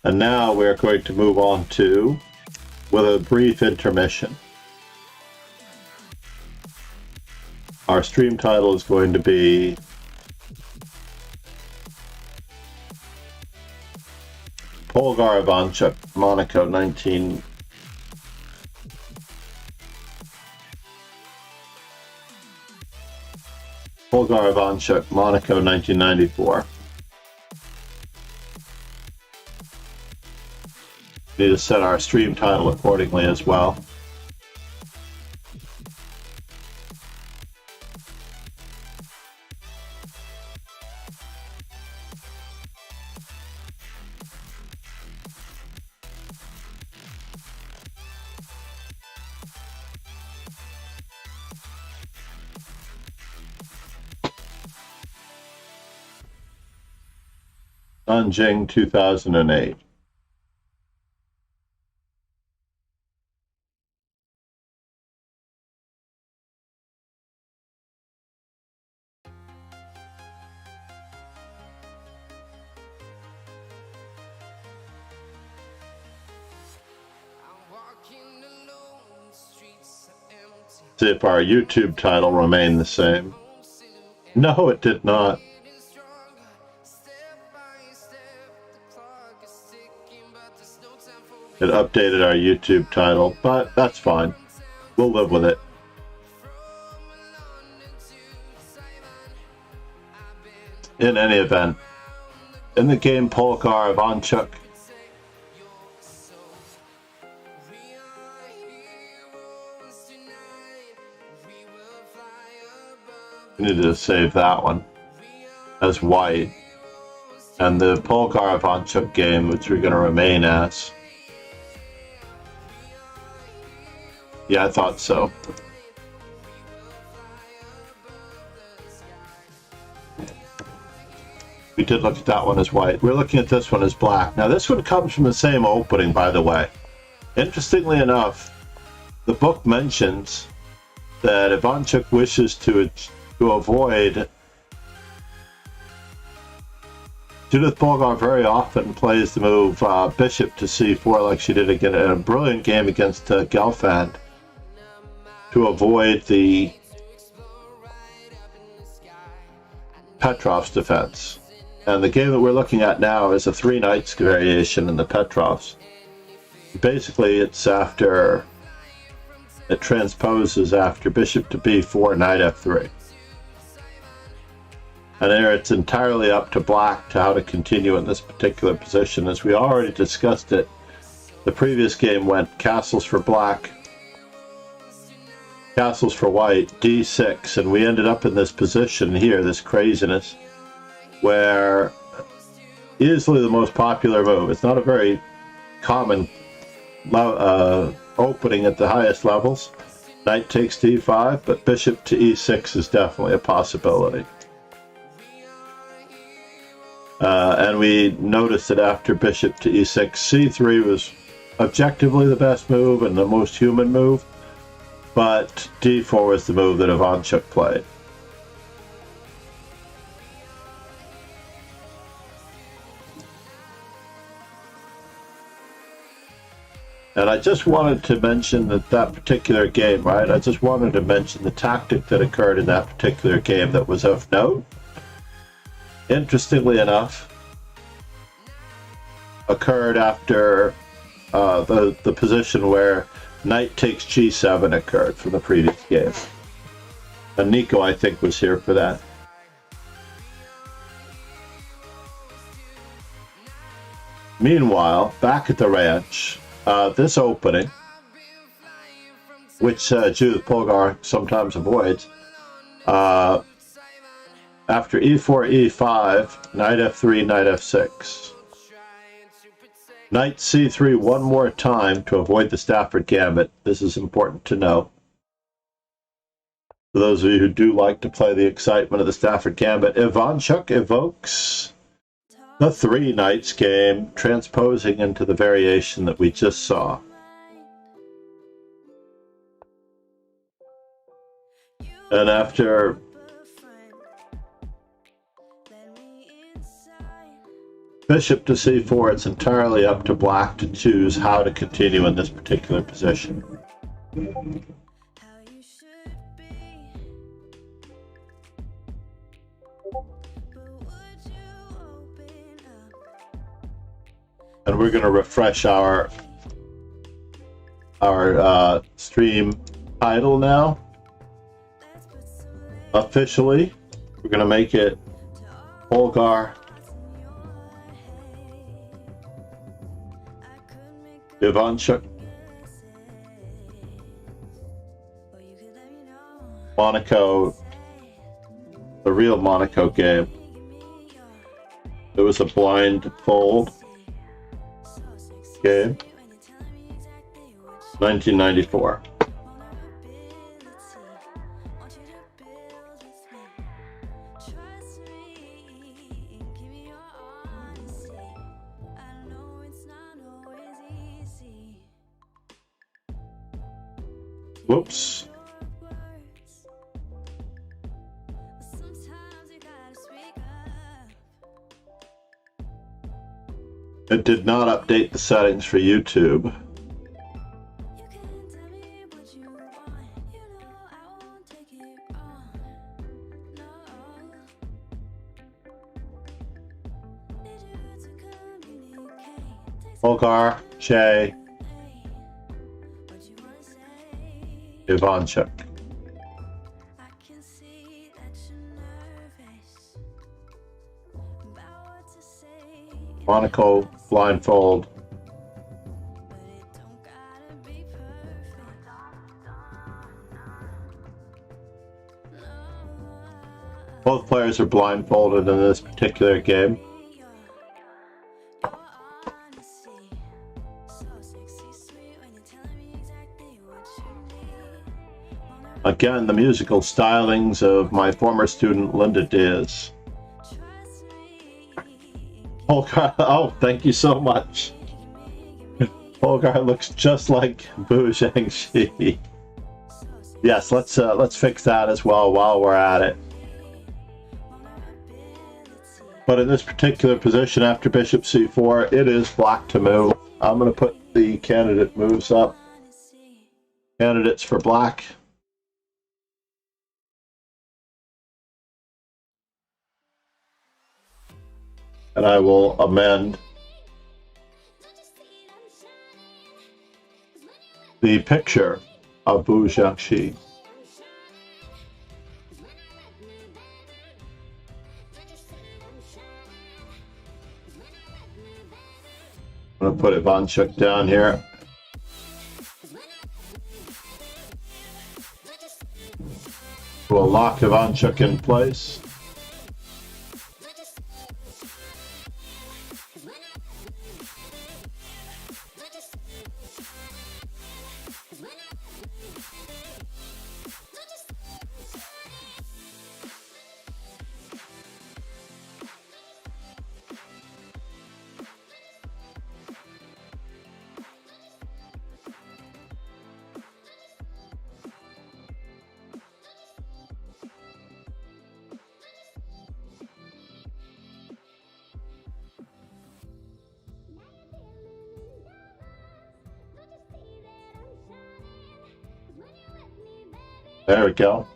And now we're going to move on to, with a brief intermission, our stream title is going to be Polgar Ivanchuk, Monaco 19... Polgar Ivanchuk, Monaco 1994. Need to set our stream title accordingly as well. Nanjing 2008. See if our YouTube title remained the same. No, it did not. It updated our YouTube title, but that's fine. We'll live with it. In any event, in the game Polgar Ivanchuk, we need to save that one as white, and the Polgar Ivanchuk game, which we're going to remain as. Yeah, I thought so. We did look at that one as white. We're looking at this one as black. Now, this one comes from the same opening, by the way. Interestingly enough, the book mentions that Ivanchuk wishes to avoid. Judith Polgar very often plays the move bishop to c4 like she did again in a brilliant game against Gelfand to avoid the Petrov's defense. And the game that we're looking at now is a 3 knights variation in the Petrov's. Basically, it's after, it transposes after bishop to b4, knight f3. And there it's entirely up to black to how to continue in this particular position. As we already discussed it, the previous game went castles for black, castles for white, d6, and we ended up in this position here, this craziness, where easily the most popular move. It's not a very common opening at the highest levels. Knight takes d5, but bishop to e6 is definitely a possibility. And we noticed that after bishop to e6, c3 was objectively the best move and the most human move, but d4 was the move that Ivanchuk played. And I just wanted to mention that particular game, right? I just wanted to mention the tactic that occurred in that particular game that was of note. Interestingly enough, occurred after the position where knight takes g7 occurred from the previous game. And Nico, I think, was here for that. Meanwhile, back at the ranch, this opening, which Judith Polgar sometimes avoids, after e4, e5, knight f3, knight f6. Knight c3 one more time to avoid the Stafford Gambit. This is important to know. For those of you who do like to play the excitement of the Stafford Gambit, Ivanchuk evokes the 3 knights game, transposing into the variation that we just saw. And after bishop to c4, it's entirely up to black to choose how to continue in this particular position. And we're going to refresh our stream title now. Officially, we're going to make it Polgar Ivanchuk Monaco, the real Monaco game. It was a blind fold game, 1994. Whoops. It did not update the settings for YouTube. Polgar, Che, Ivanchuk. Monaco, blindfold. Both players are blindfolded in this particular game. Again, the musical stylings of my former student Linda Diaz. Polgar, oh, thank you so much. Polgar looks just like Bu Xiangzhi. Yes, let's fix that as well while we're at it. But in this particular position after bishop c4, it is black to move. I'm going to put the candidate moves up. Candidates for black. And I will amend the picture of Bu Xiangzhi. I'm going to put Ivanchuk down here. We'll lock Ivanchuk in place. There we go.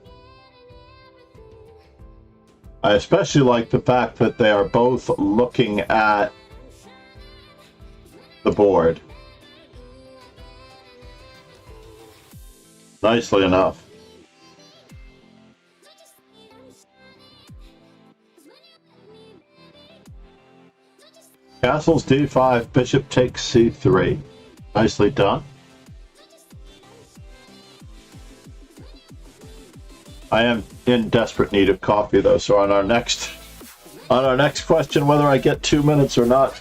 I especially like the fact that they are both looking at the board. Nicely enough. Castles d5, bishop takes c3. Nicely done. I am in desperate need of coffee though, so on our next question, whether I get 2 minutes or not,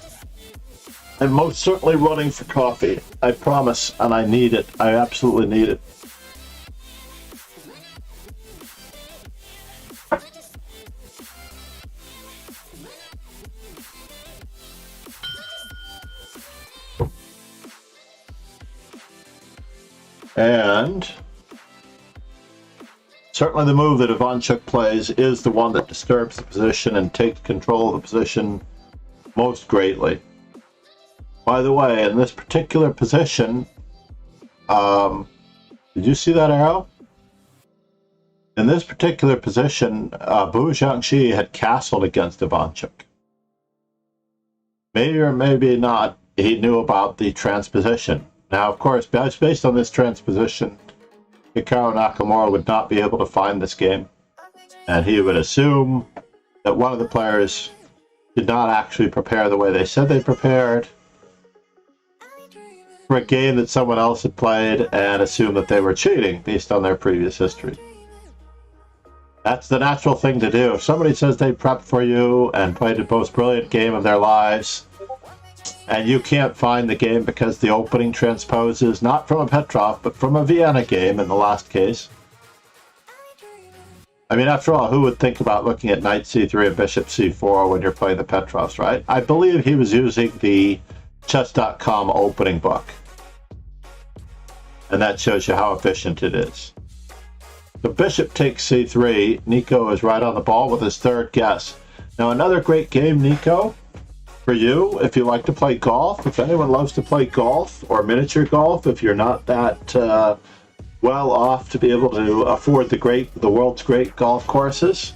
I'm most certainly running for coffee. I promise, and I need it. I absolutely need it. And certainly the move that Ivanchuk plays is the one that disturbs the position and takes control of the position most greatly. By the way, in this particular position, did you see that arrow? In this particular position, Bu Xiangzhi had castled against Ivanchuk. Maybe or maybe not, he knew about the transposition. Now, of course, based on this transposition, Hikaru Nakamura would not be able to find this game, and he would assume that one of the players did not actually prepare the way they said they prepared for a game that someone else had played, and assume that they were cheating based on their previous history. That's the natural thing to do. If somebody says they prepped for you and played the most brilliant game of their lives, and you can't find the game because the opening transposes not from a Petrov, but from a Vienna game in the last case. I mean, after all, who would think about looking at knight c3 and bishop c4 when you're playing the Petrovs, right? I believe he was using the chess.com opening book. And that shows you how efficient it is. The bishop takes c3. Nico is right on the ball with his third guess. Now, another great game, Nico, for you, if you like to play golf. If anyone loves to play golf or miniature golf, if you're not that well off to be able to afford the world's great golf courses,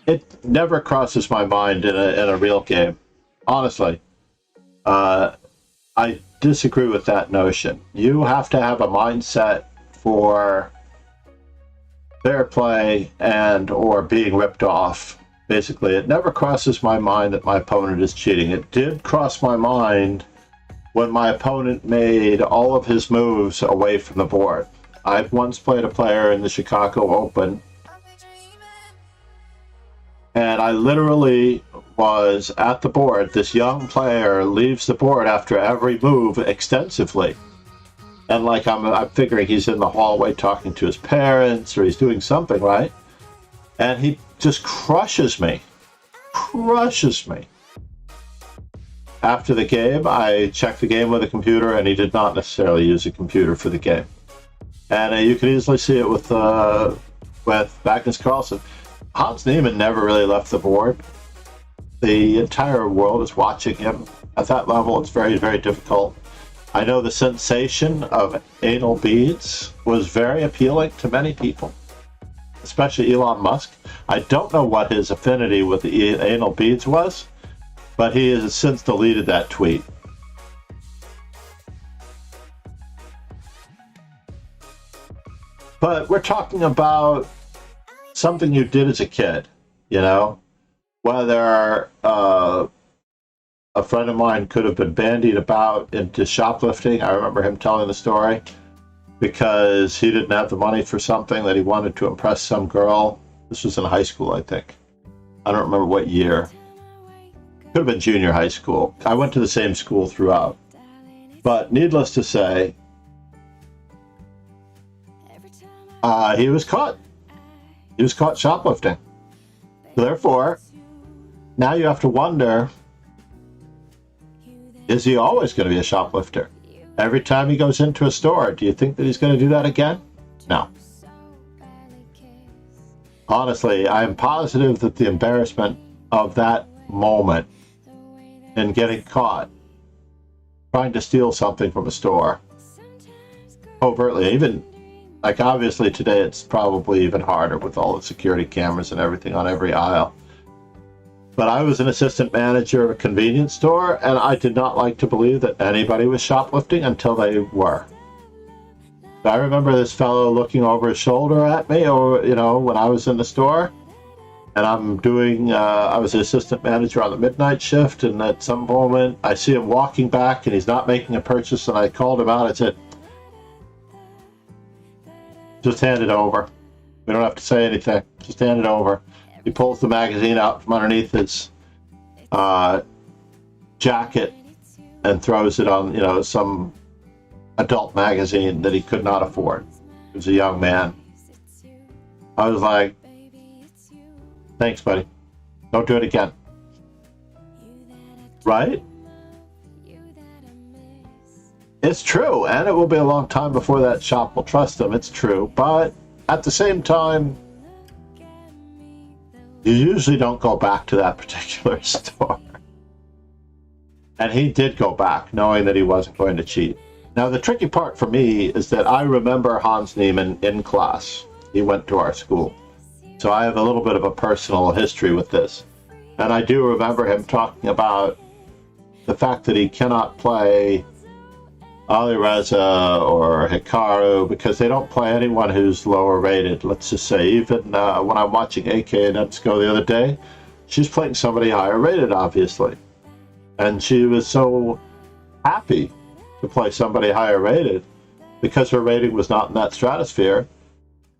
It never crosses my mind in a real game. Honestly, I disagree with that notion. You have to have a mindset for fair play and or being ripped off. Basically, it never crosses my mind that my opponent is cheating. It did cross my mind when my opponent made all of his moves away from the board. I've once played a player in the Chicago Open, and I literally was at the board. This young player leaves the board after every move extensively. And like I'm figuring he's in the hallway talking to his parents or he's doing something, right? And he just crushes me. Crushes me. After the game, I checked the game with a computer, and he did not necessarily use a computer for the game. And you can easily see it with Magnus Carlsen. Hans Niemann never really left the board. The entire world is watching him. At that level, it's very, very difficult. I know the sensation of anal beads was very appealing to many people, especially Elon Musk. I don't know what his affinity with the anal beads was, but he has since deleted that tweet. But we're talking about something you did as a kid, you know? Whether a friend of mine could have been bandied about into shoplifting. I remember him telling the story because he didn't have the money for something that he wanted to impress some girl. This was in high school, I think. I don't remember what year. Could have been junior high school. I went to the same school throughout. But needless to say, he was caught. He was caught shoplifting. Therefore, now you have to wonder, is he always going to be a shoplifter? Every time he goes into a store, do you think that he's going to do that again? No. Honestly, I am positive that the embarrassment of that moment and getting caught trying to steal something from a store overtly, even like obviously today it's probably even harder with all the security cameras and everything on every aisle. But I was an assistant manager of a convenience store, and I did not like to believe that anybody was shoplifting until they were. I remember this fellow looking over his shoulder at me, or when I was in the store, and I'm doing. I was an assistant manager on the midnight shift, and at some moment I see him walking back, and he's not making a purchase, and I called him out. I said, "Just hand it over. We don't have to say anything. Just hand it over." He pulls the magazine out from underneath his jacket and throws it on, some adult magazine that he could not afford. He was a young man. I was like, thanks, buddy. Don't do it again. Right? It's true, and it will be a long time before that shop will trust him. It's true, but at the same time, you usually don't go back to that particular store. And he did go back, knowing that he wasn't going to cheat. Now, the tricky part for me is that I remember Hans Niemann in class. He went to our school. So I have a little bit of a personal history with this. And I do remember him talking about the fact that he cannot play Alireza or Hikaru because they don't play anyone who's lower rated. Let's just say, even when I'm watching AK and Etsuko the other day, she's playing somebody higher rated, obviously. And she was so happy to play somebody higher rated because her rating was not in that stratosphere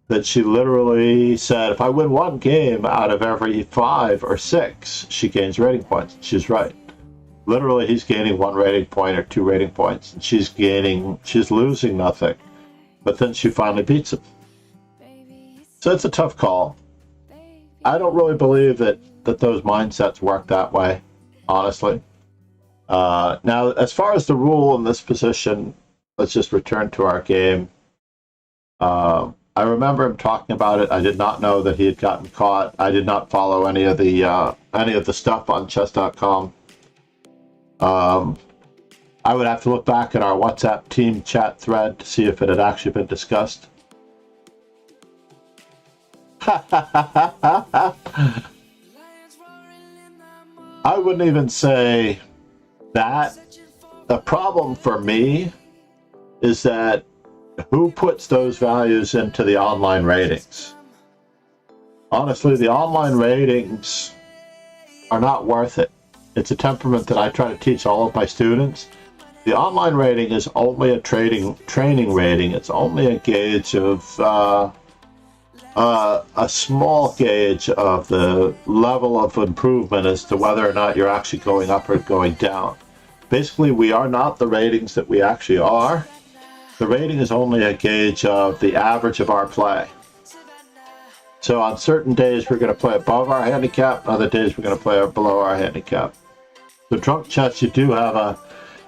that she literally said, if I win one game out of every 5 or 6, she gains rating points. She's right. Literally, he's gaining 1 rating point or 2 rating points, and she's losing nothing. But then she finally beats him. So it's a tough call. I don't really believe that those mindsets work that way, honestly. Now, as far as the rule in this position, let's just return to our game. I remember him talking about it. I did not know that he had gotten caught. I did not follow any of the stuff on chess.com. I would have to look back at our WhatsApp team chat thread to see if it had actually been discussed. I wouldn't even say that. The problem for me is that who puts those values into the online ratings? Honestly, the online ratings are not worth it. It's a temperament that I try to teach all of my students. The online rating is only a training rating. It's only a gauge of a small gauge of the level of improvement as to whether or not you're actually going up or going down. Basically, we are not the ratings that we actually are. The rating is only a gauge of the average of our play. So on certain days, we're going to play above our handicap. Other days, we're going to play below our handicap. So drunk chess, you do have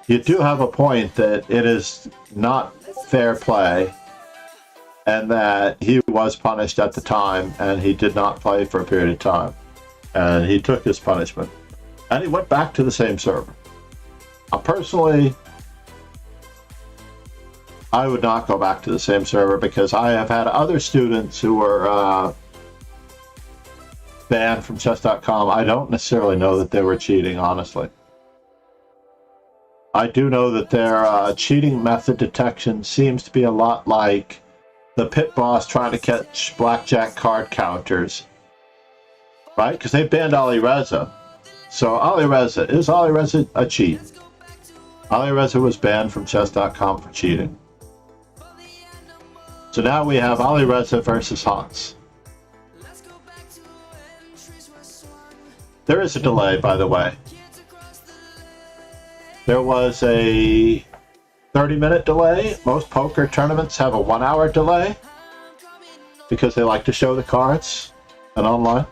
a point that it is not fair play, and that he was punished at the time, and he did not play for a period of time, and he took his punishment, and he went back to the same server. Personally, I would not go back to the same server because I have had other students who were banned from chess.com. I don't necessarily know that they were cheating, honestly. I do know that their cheating method detection seems to be a lot like the pit boss trying to catch blackjack card counters, right? Because they banned Ali Reza. So is Ali Reza a cheat? Ali Reza was banned from chess.com for cheating. So now we have Ali Reza versus Hans. There is a delay, by the way. There was a 30-minute delay. Most poker tournaments have a 1-hour delay because they like to show the cards and online.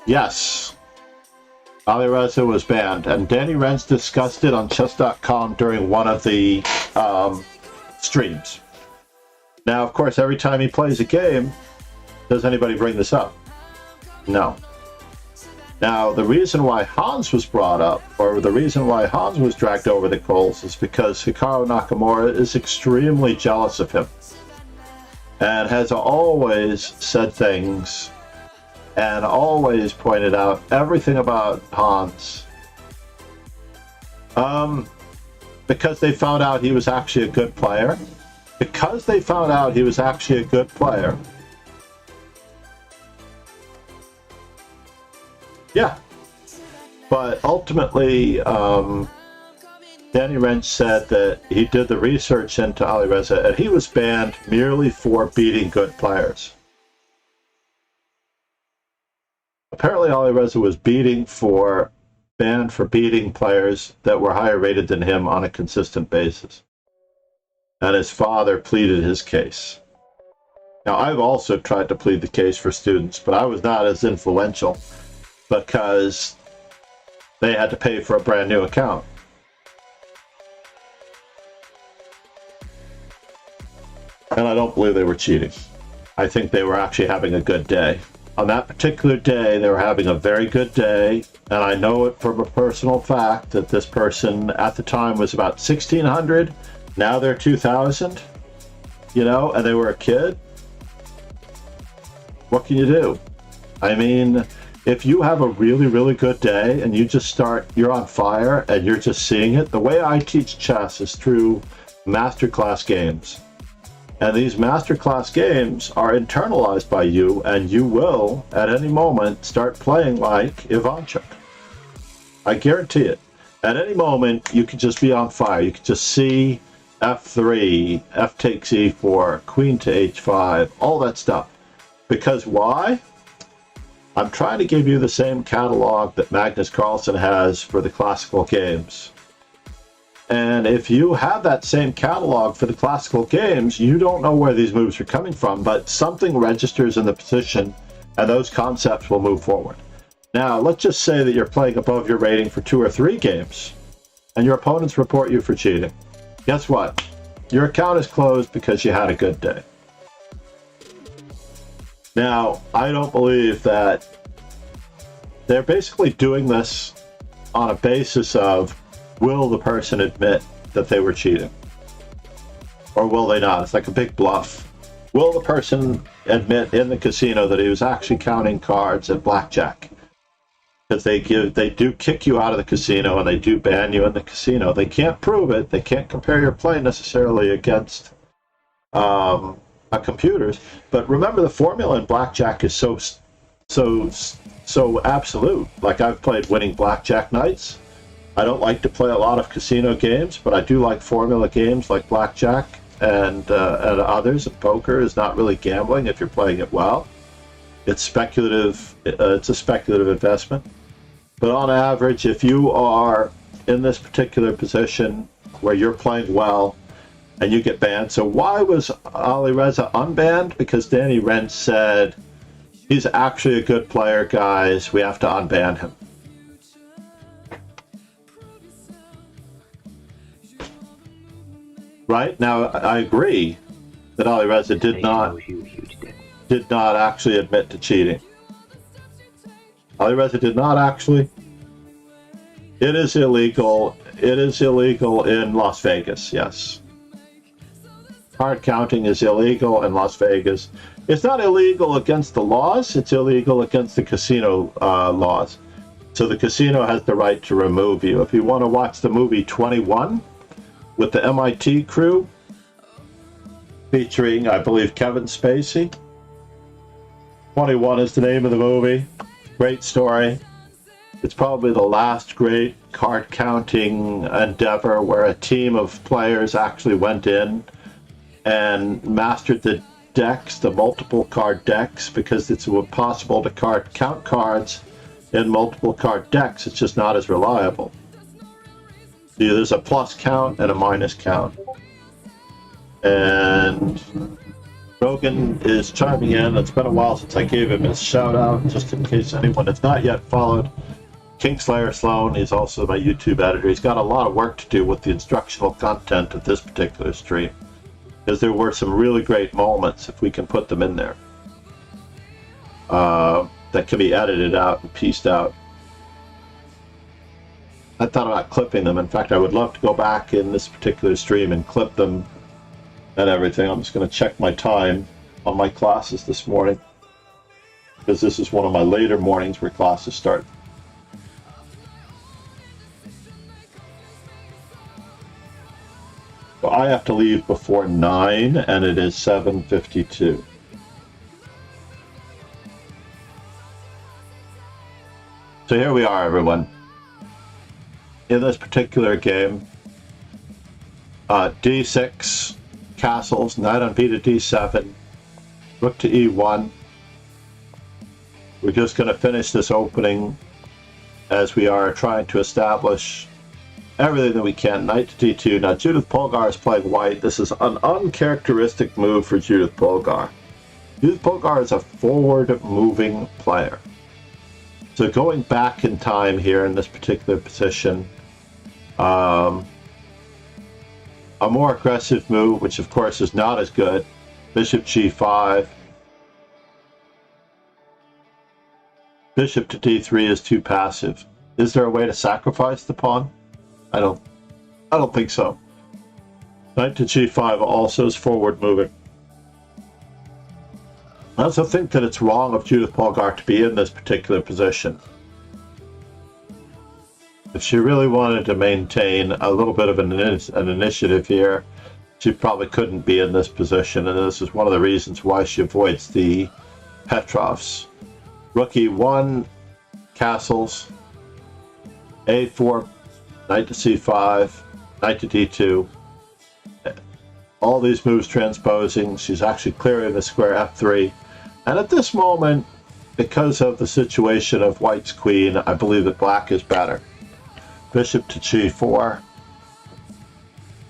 Yes, Ali Reza was banned, and Danny Renz discussed it on chess.com during one of the streams. Now, of course, every time he plays a game, does anybody bring this up? No. Now, the reason why Hans was brought up, or the reason why Hans was dragged over the coals, is because Hikaru Nakamura is extremely jealous of him and has always said things and always pointed out everything about Hans because they found out he was actually a good player. Because they found out he was actually a good player. Yeah. But ultimately, Danny Renz said that he did the research into Ali Reza and he was banned merely for beating good players. Apparently, Ali Reza was banned for beating players that were higher rated than him on a consistent basis. And his father pleaded his case. Now, I've also tried to plead the case for students, but I was not as influential because they had to pay for a brand new account. And I don't believe they were cheating. I think they were actually having a good day. On that particular day, they were having a very good day, and I know it from a personal fact that this person at the time was about 1,600, now they're 2,000, you know, and they were a kid. What can you do? I mean, if you have a really, really good day and you just you're on fire and you're just seeing it, the way I teach chess is through masterclass games. And these masterclass games are internalized by you, and you will, at any moment, start playing like Ivanchuk. I guarantee it. At any moment, you could just be on fire. You could just see f3, f takes e4, queen to h5, all that stuff. Because why? I'm trying to give you the same catalog that Magnus Carlsen has for the classical games. And if you have that same catalog for the classical games, you don't know where these moves are coming from, but something registers in the position and those concepts will move forward. Now, let's just say that you're playing above your rating for 2 or 3 games and your opponents report you for cheating. Guess what? Your account is closed because you had a good day. Now, I don't believe that they're basically doing this on a basis of, will the person admit that they were cheating? Or will they not? It's like a big bluff. will the person admit in the casino that he was actually counting cards at blackjack? Because they do kick you out of the casino and they do ban you in the casino. They can't prove it. They can't compare your play necessarily against computers. But remember, the formula in blackjack is so absolute. Like, I've played winning blackjack nights. I don't like to play a lot of casino games, but I do like formula games like blackjack and others. And poker is not really gambling if you're playing it well. It's speculative. It's a speculative investment. But on average, if you are in this particular position where you're playing well and you get banned. So why was Ali Reza unbanned? Because Danny Rent said, he's actually a good player, guys. We have to unban him. Right? Now, I agree that Ali Reza did not actually admit to cheating. Ali Reza did not actually. It is illegal. It is illegal in Las Vegas, yes. Card counting is illegal in Las Vegas. It's not illegal against the laws. It's illegal against the casino laws. So the casino has the right to remove you. If you want to watch the movie 21 with the MIT crew, featuring, I believe, Kevin Spacey. 21 is the name of the movie. Great story. It's probably the last great card counting endeavor where a team of players actually went in and mastered the decks, the multiple card decks, because it's possible to count cards in multiple card decks. It's just not as reliable. See, there's a plus count and a minus count. And Rogan is chiming in. It's been a while since I gave him his shout out, just in case anyone has not yet followed Kingslayer Sloan. He's also my YouTube editor. He's got a lot of work to do with the instructional content of this particular stream, because there were some really great moments, if we can put them in there, that can be edited out and pieced out. I thought about clipping them. In fact, I would love to go back in this particular stream and clip them and everything. I'm just going to check my time on my classes this morning, because this is one of my later mornings where classes start. So I have to leave before 9, and it is 7:52. So here we are, everyone. In this particular game, d6, castles, knight on b to d7, rook to e1. We're just going to finish this opening as we are trying to establish everything that we can. Knight to d2. Now, Judith Polgar is playing white. This is an uncharacteristic move for Judith Polgar. Judith Polgar is a forward-moving player. So going back in time here in this particular position, a more aggressive move, which of course is not as good, bishop g5. Bishop to d3 is too passive. Is there a way to sacrifice the pawn? I don't think so. Knight to g5 also is forward moving. I also think that it's wrong of Judith Polgar to be in this particular position. If she really wanted to maintain a little bit of an initiative here, she probably couldn't be in this position, and this is one of the reasons why she avoids the Petrovs. Rook e1, castles, a4, knight to c5, knight to d2. All these moves transposing. She's actually clearing the square f3. And at this moment, because of the situation of white's queen, I believe that black is better. Bishop to g4,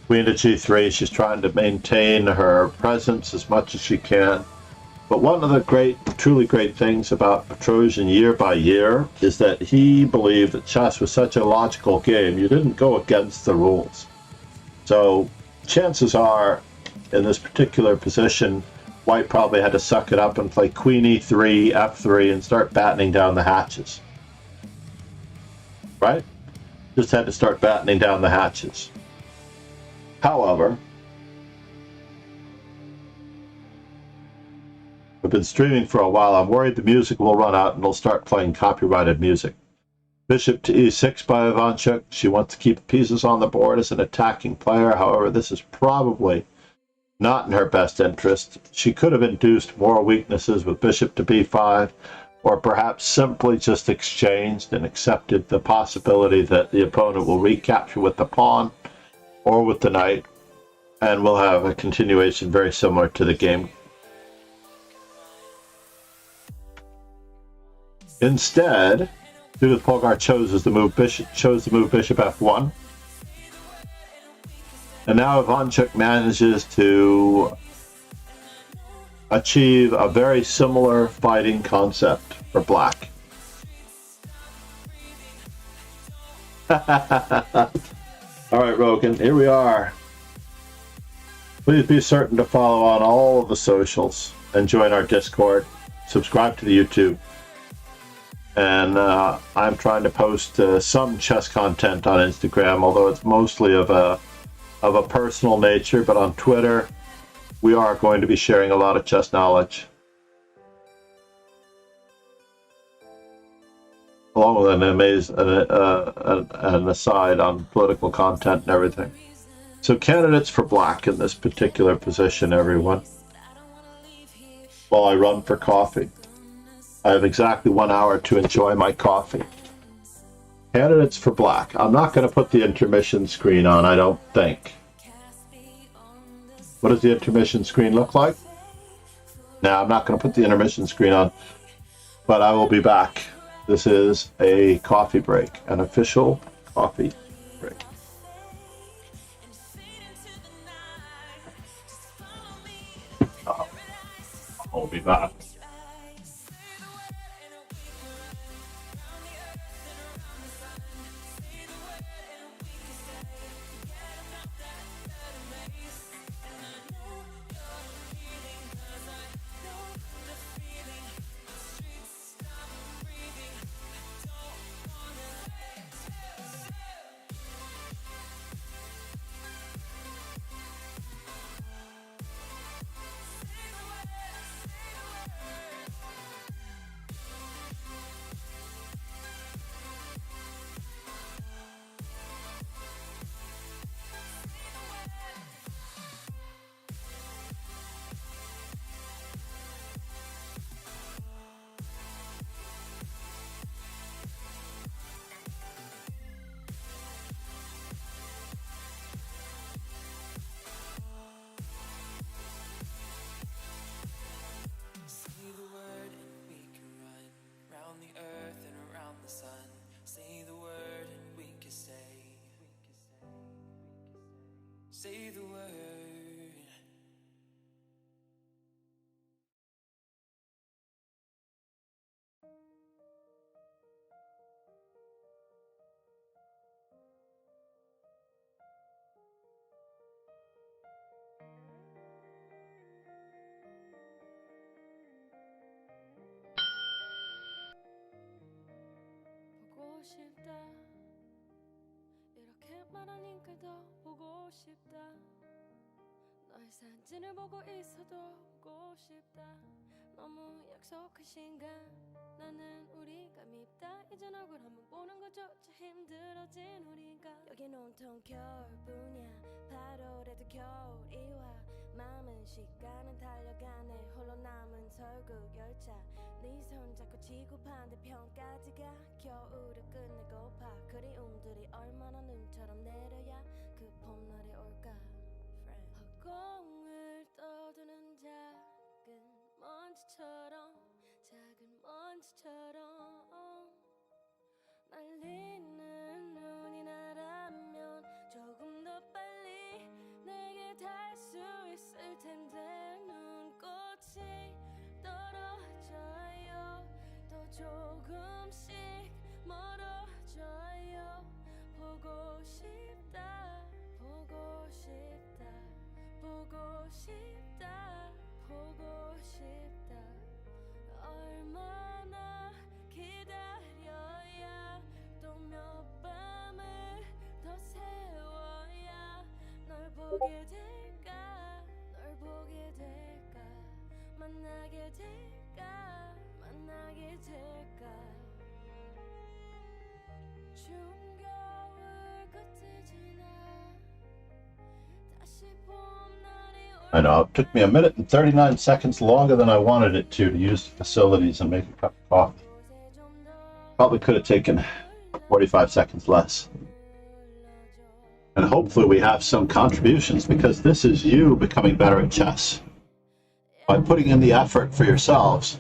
queen to g3. She's trying to maintain her presence as much as she can. But one of the truly great things about Petrosian year by year is that he believed that chess was such a logical game. You didn't go against the rules. So chances are, in this particular position, white probably had to suck it up and play queen e3, f3, and start battening down the hatches. Right? Just had to start battening down the hatches. However, I've been streaming for a while. I'm worried the music will run out and it'll start playing copyrighted music. Bishop to e6 by Ivanchuk. She wants to keep pieces on the board as an attacking player. However, this is probably not in her best interest. She could have induced more weaknesses with bishop to b5, or perhaps simply just exchanged and accepted the possibility that the opponent will recapture with the pawn or with the knight, and we'll have a continuation very similar to the game. Instead, Judith Polgar chose the move bishop f1. And now Ivanchuk manages to achieve a very similar fighting concept for black. All right, Rogan, here we are. Please be certain to follow on all of the socials and join our Discord. Subscribe to the YouTube. And I'm trying to post some chess content on Instagram, although it's mostly of a personal nature. But on Twitter, we are going to be sharing a lot of chess knowledge, along with an aside on political content and everything. So candidates for black in this particular position, everyone. While I run for coffee. I have exactly 1 hour to enjoy my coffee. Candidates for black. I'm not going to put the intermission screen on, I don't think. What does the intermission screen look like? Now, I'm not going to put the intermission screen on, but I will be back. This is a coffee break, an official coffee break. I'll be back. Say the word. 보고 싶다. 이렇게 말하니까 더 보고 싶다. 너의 사진을 보고 있어도 보고 싶다. 너무 약속한 시간. 나는 우리가 밉다. 이젠 얼굴 한번 보는 것조차 힘들어진 우리가. 여긴 온통 겨울뿐이야. 8월에도 겨울이 와. 마음은 시간은 달려가네. 홀로 남은 설국 열차. 네 손 잡고 지구 반대편까지 가. 겨울을 끝내고파. 그리움들이 얼마나 눈처럼 내려야 그 봄날이 올까. 허공을 떠도는 작은 먼지처럼 작은 먼지처럼 날리는 눈이 나라면 조금 더 빨리 내게 닿을 수 있을 텐데 눈꽃이 떨어져요 또 조금씩 멀어져요 보고 싶다 보고 싶다 보고 싶다 보고 싶다 얼마나 기다려야 또 몇 밤을 더 세워야 널 보게 될까 널 보게 될까 I know, it took me 1 minute and 39 seconds longer than I wanted it to use the facilities and make a cup of coffee. Probably could have taken 45 seconds less. And hopefully we have some contributions, because this is you becoming better at chess. By putting in the effort for yourselves.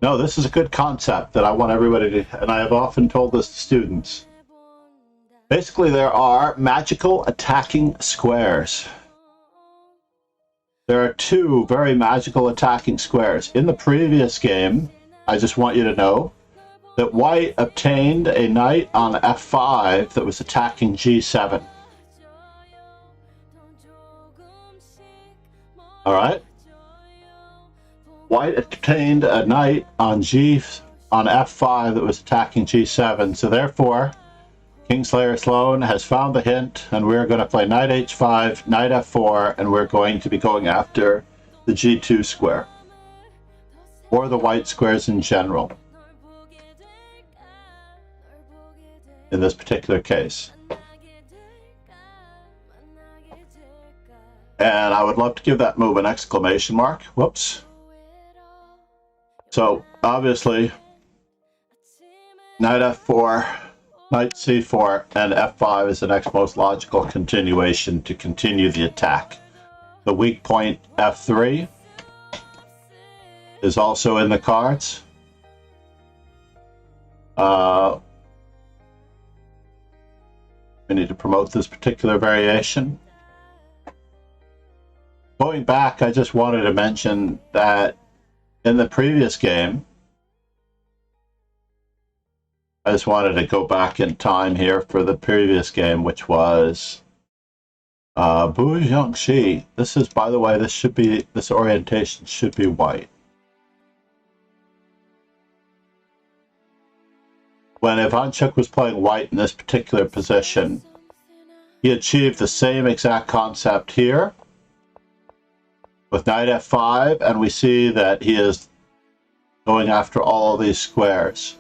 No, this is a good concept that I want everybody to, and I have often told this to students. Basically, there are magical attacking squares. There are 2 very magical attacking squares. In the previous game, I just want you to know that white obtained a knight on f5 that was attacking g7. All right? White obtained a knight on f5 that was attacking g7. So therefore, Kingslayer Sloan has found the hint, and we're going to play knight h5, knight f4, and we're going to be going after the g2 square, or the white squares in general, in this particular case. And I would love to give that move an exclamation mark. Whoops. So, obviously, knight f4, knight c4, and f5 is the next most logical continuation to continue the attack. The weak point f3 is also in the cards. We need to promote this particular variation. Going back, I just wanted to mention that in the previous game, I just wanted to go back in time here for the previous game, which was Xiangzhi. This is, by the way, this orientation should be white. When Ivanchuk was playing white in this particular position, he achieved the same exact concept here with knight f5, and we see that he is going after all of these squares.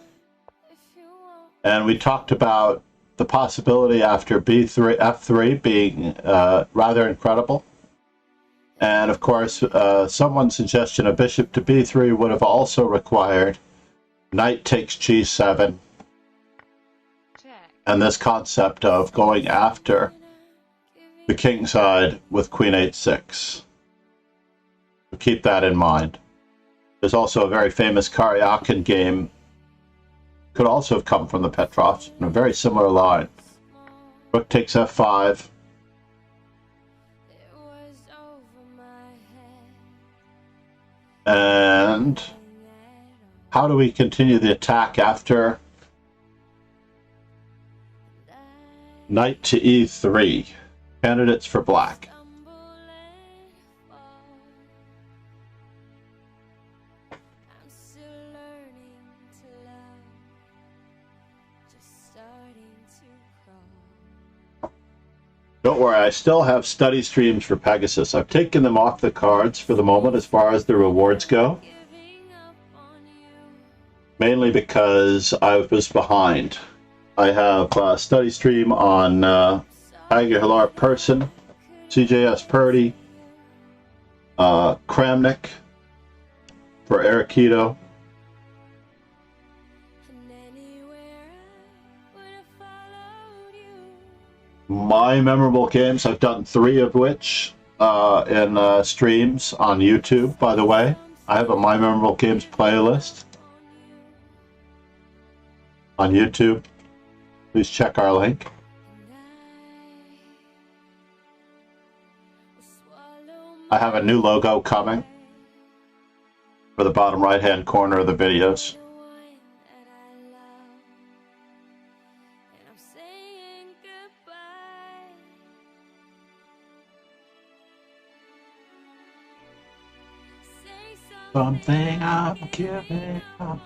And we talked about the possibility after f3 being rather incredible. And of course, someone's suggestion of bishop to b3 would have also required knight takes g7. And this concept of going after the king side with queen h6. So keep that in mind. There's also a very famous Karyakin game, could also have come from the Petrovs, in a very similar line. Rook takes f5. And how do we continue the attack after knight to e3? Candidates for black. Don't worry, I still have study streams for Pegasus. I've taken them off the cards for the moment as far as the rewards go. Mainly because I was behind. I have a study stream on Aguilar Person, CJS Purdy, Kramnik for Aikido. My memorable games, I've done 3 of which in streams on YouTube, by the way. I have a My Memorable Games playlist on YouTube. Please check our link. I have a new logo coming for the bottom right-hand corner of the videos. Something I'm giving up.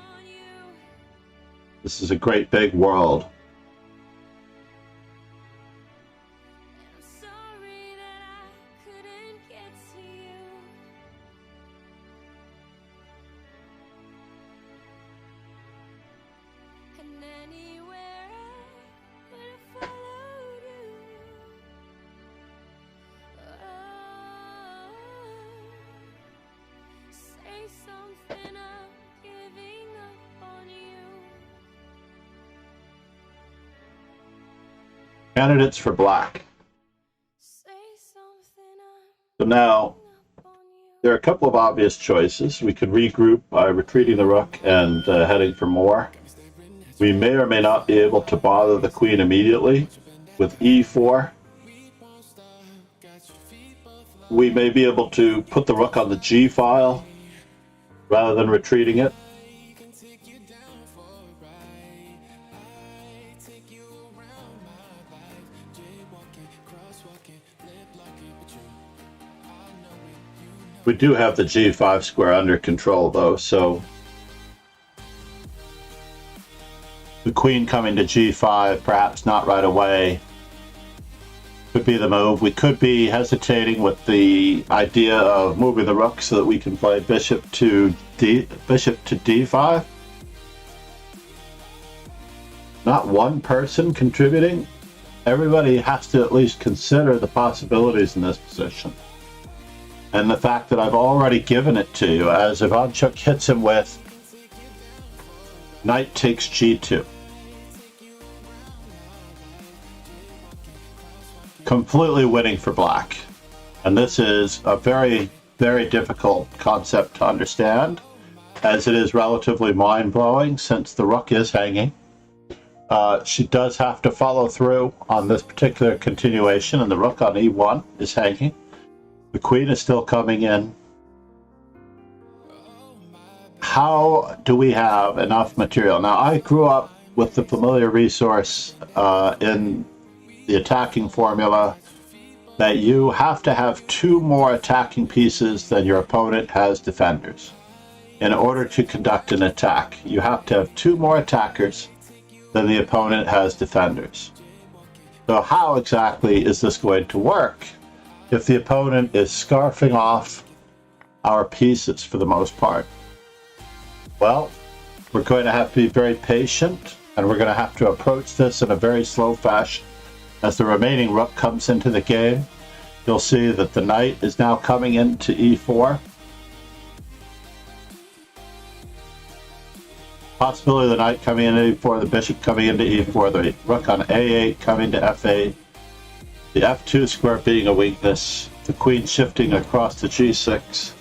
This is a great big world. Candidates for black. Say something, So now, I'm up on you. there are a couple of obvious choices. We could regroup by retreating the rook and heading for more. We may or may not be able to bother the queen immediately with e4. We may be able to put the rook on the g file rather than retreating it. We do have the g5 square under control though, so the queen coming to g5, perhaps not right away, could be the move. We could be hesitating with the idea of moving the rook so that we can play bishop to d5. Not one person contributing. Everybody has to at least consider the possibilities in this position. And the fact that I've already given it to you, as Ivanchuk hits him with knight takes g2. Completely winning for black. And this is a very, very difficult concept to understand, as it is relatively mind-blowing since the rook is hanging. She does have to follow through on this particular continuation, and the rook on e1 is hanging. The queen is still coming in. How do we have enough material? Now, I grew up with the familiar resource in the attacking formula that you have to have 2 more attacking pieces than your opponent has defenders. In order to conduct an attack, you have to have 2 more attackers than the opponent has defenders. So how exactly is this going to work if the opponent is scarfing off our pieces for the most part? Well, we're going to have to be very patient, and we're going to have to approach this in a very slow fashion. As the remaining rook comes into the game, you'll see that the knight is now coming into e4. Possibility of the knight coming into e4, the bishop coming into e4, the rook on a8 coming to f8, the f2 square being a weakness, the queen shifting across to g6,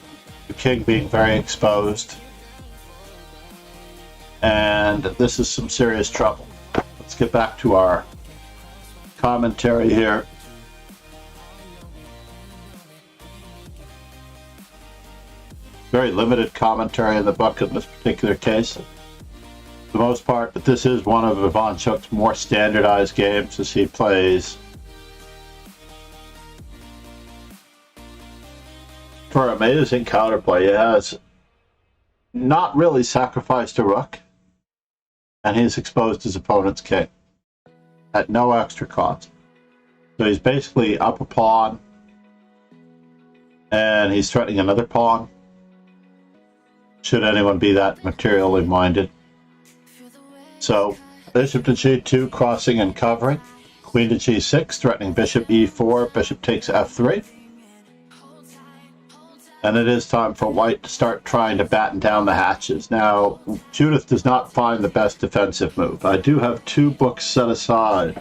the king being very exposed, and this is some serious trouble. Let's get back to our commentary here. Very limited commentary in the book in this particular case. For the most part, but this is one of Ivanchuk's more standardized games as he plays for amazing counterplay. He has not really sacrificed a rook, and he's exposed his opponent's king at no extra cost. So he's basically up a pawn, and he's threatening another pawn, should anyone be that materially minded. So bishop to g2, crossing and covering, queen to g6, threatening bishop e4, bishop takes f3. And it is time for white to start trying to batten down the hatches. Now, Judith does not find the best defensive move. I do have 2 books set aside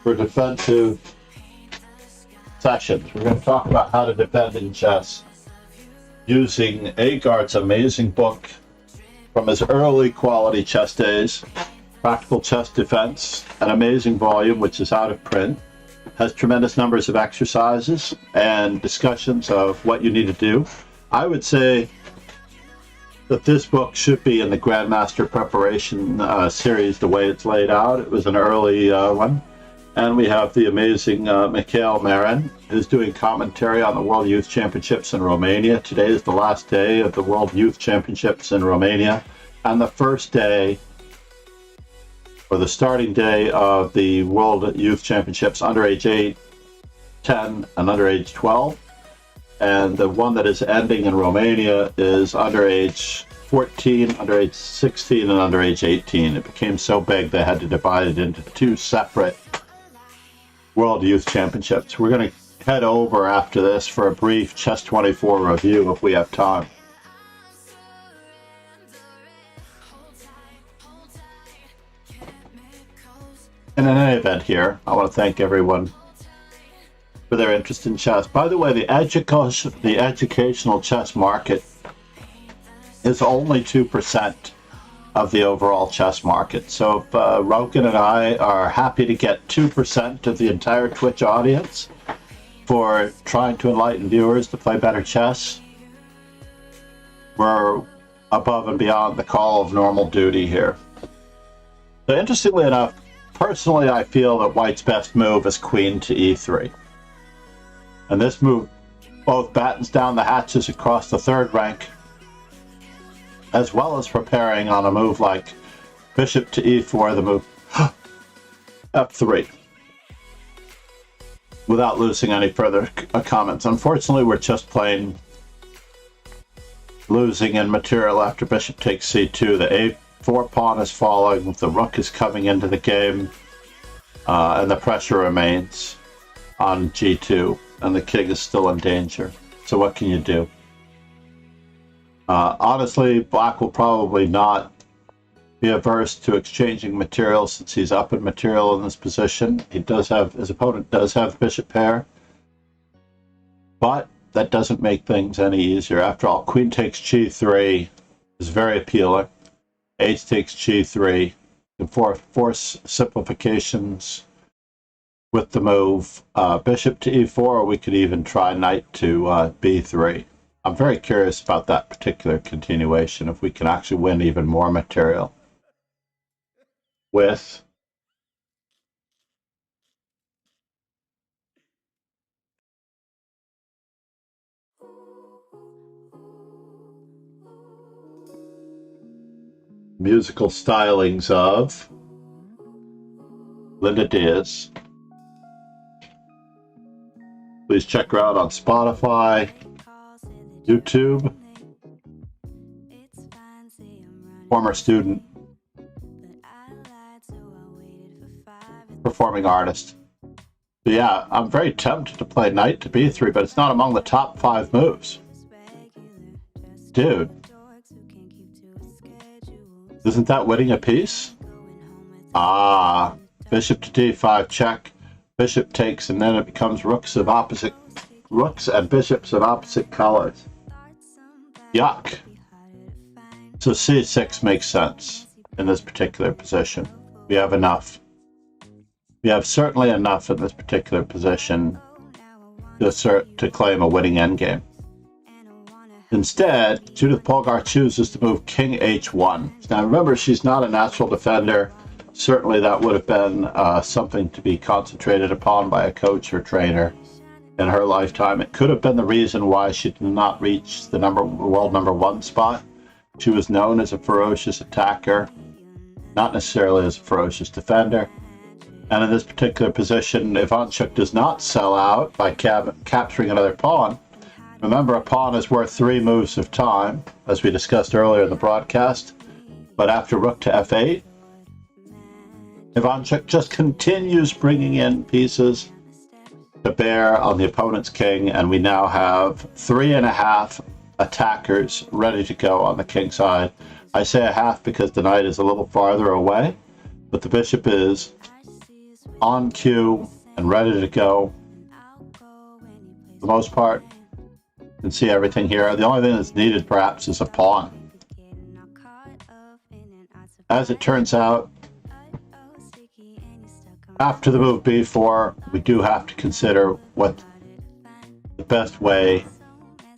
for defensive sessions. We're going to talk about how to defend in chess using Agard's amazing book from his early quality chess days, Practical Chess Defense, an amazing volume which is out of print. Has tremendous numbers of exercises and discussions of what you need to do. I would say that this book should be in the Grandmaster Preparation series the way it's laid out. It was an early one. And we have the amazing Mikhail Marin, who's doing commentary on the World Youth Championships in Romania. Today is the last day of the World Youth Championships in Romania, and the first day, or the starting day, of the World Youth Championships under age 8, 10, and under age 12. And the one that is ending in Romania is under age 14, under age 16, and under age 18. It became so big they had to divide it into 2 separate World Youth Championships. We're going to head over after this for a brief Chess 24 review if we have time. And in any event here. I want to thank everyone for their interest in chess. By the way, the educational chess market is only 2% of the overall chess market. So if Rogan and I are happy to get 2% of the entire Twitch audience for trying to enlighten viewers to play better chess, we're above and beyond the call of normal duty here. So interestingly enough, personally I feel that White's best move is queen to e3. And this move both battens down the hatches across the third rank, as well as preparing on a move like bishop to e4, the move f3, without losing any further comments. Unfortunately, we're just plain losing in material after bishop takes c2. The a4 pawn is falling, the rook is coming into the game, and the pressure remains on g2, and the king is still in danger. So what can you do? Honestly, Black will probably not be averse to exchanging material since he's up in material in this position. He does have, his opponent does have bishop pair, but that doesn't make things any easier. After all, queen takes g3 is very appealing. Ace takes g3, and force simplifications with the move bishop to e4, or we could even try knight to b3. I'm very curious about that particular continuation, if we can actually win even more material with musical stylings of Linda Diaz. Please check her out on Spotify, YouTube. Former student, performing artist. But yeah, I'm very tempted to play knight to b3, but it's not among the top 5 moves. Dude, isn't that winning a piece? Ah, bishop to d5 check, bishop takes, and then it becomes rooks and bishops of opposite colors. Yuck. So c6 makes sense in this particular position. We have enough. We have certainly enough in this particular position to claim a winning endgame. Instead, Judith Polgar chooses to move king h1. Now remember, she's not a natural defender. Certainly that would have been something to be concentrated upon by a coach or trainer in her lifetime. It could have been the reason why she did not reach the world number 1 spot. She was known as a ferocious attacker, not necessarily as a ferocious defender. And in this particular position, Ivanchuk does not sell out by capturing another pawn. Remember, a pawn is worth 3 moves of time, as we discussed earlier in the broadcast. But after rook to f8, Ivanchuk just continues bringing in pieces to bear on the opponent's king, and we now have 3.5 attackers ready to go on the king side. I say a half because the knight is a little farther away, but the bishop is on cue and ready to go. For the most part, you can see everything here. The only thing that's needed perhaps is a pawn. As it turns out, after the move b4, we do have to consider what the best way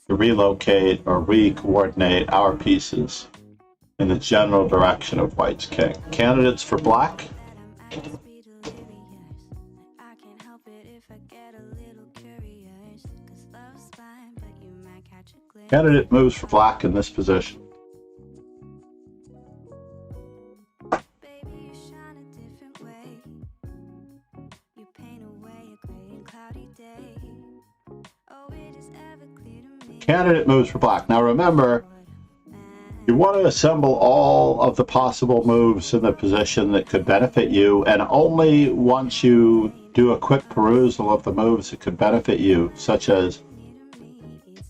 to relocate or re-coordinate our pieces in the general direction of White's king. Candidates for Black? Candidate moves for Black in this position. Candidate moves for Black. Now remember, you want to assemble all of the possible moves in the position that could benefit you, and only once you do a quick perusal of the moves that could benefit you, such as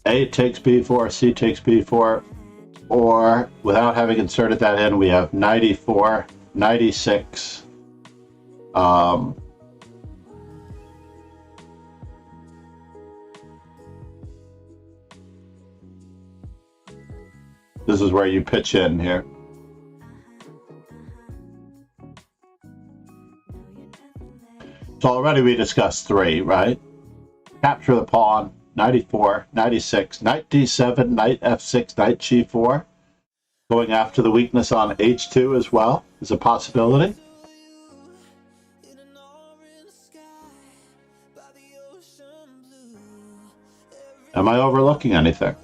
A takes b4, C takes b4, or without having inserted that in, we have knight e4, knight e6, This is where you pitch in here. So already we discussed 3, right? Capture the pawn, 94, 96, knight d7, knight f6, knight g4. Going after the weakness on h2 as well is a possibility. Am I overlooking anything?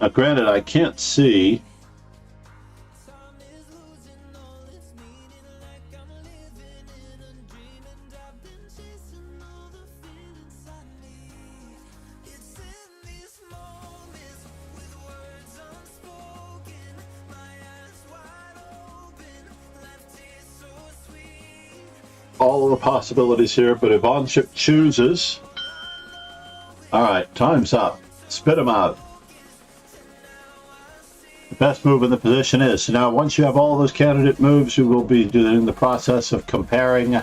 Now, granted, I can't see. All of the possibilities here, but Ivanchuk chooses. All right, time's up. Spit him out. The best move in the position is. So now once you have all those candidate moves, you will be doing the process of comparing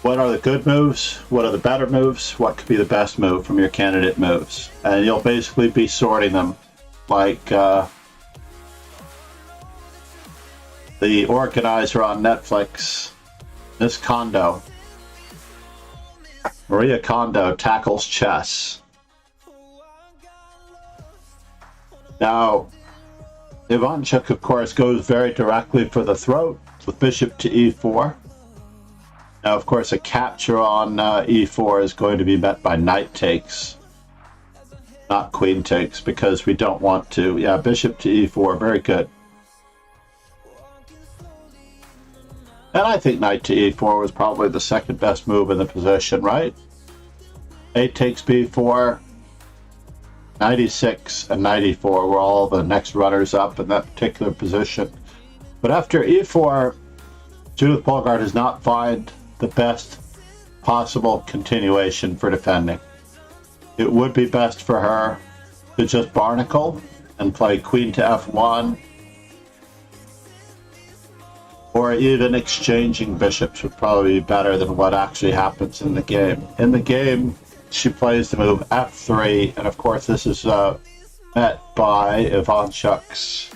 what are the good moves, what are the better moves, what could be the best move from your candidate moves. And you'll basically be sorting them like the organizer on Netflix, Miss Kondo. Maria Kondo tackles chess. Now, Ivanchuk, of course, goes very directly for the throat with bishop to e4. Now, of course, a capture on e4 is going to be met by knight takes, not queen takes, because we don't want to. Yeah, bishop to e4, very good. And I think knight to e4 was probably the second best move in the position, right? A takes b4. 96 and 94 were all the next runners up in that particular position. But after e4, Judith Polgard does not find the best possible continuation for defending. It would be best for her to just barnacle and play queen to f1, or even exchanging bishops would probably be better than what actually happens in the game. In the game, she plays the move f3, and of course this is met by Ivanchuk's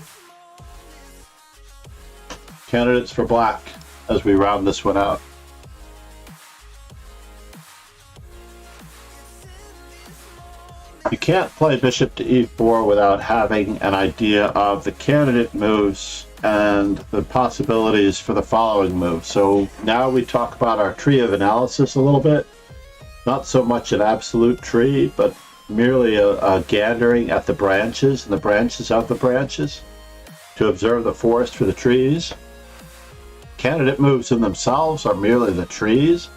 candidates for black as we round this one out. You can't play bishop to e4 without having an idea of the candidate moves and the possibilities for the following move. So now we talk about our tree of analysis a little bit. Not so much an absolute tree, but merely a gandering at the branches and the branches of the branches to observe the forest for the trees. Candidate moves in themselves are merely the trees,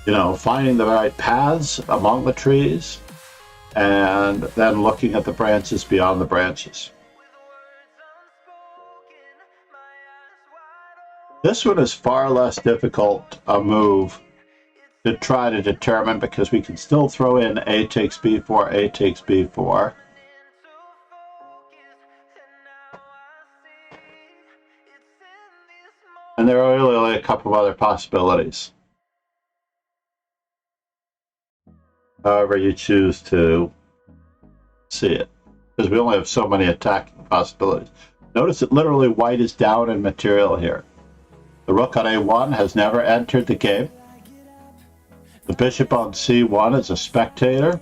you know, finding the right paths among the trees and then looking at the branches beyond the branches. This one is far less difficult a move to try to determine, because we can still throw in a takes b4, a takes b4. And there are really only a couple of other possibilities. However you choose to see it, because we only have so many attacking possibilities. Notice that literally white is down in material here. The rook on a1 has never entered the game. The bishop on c1 is a spectator,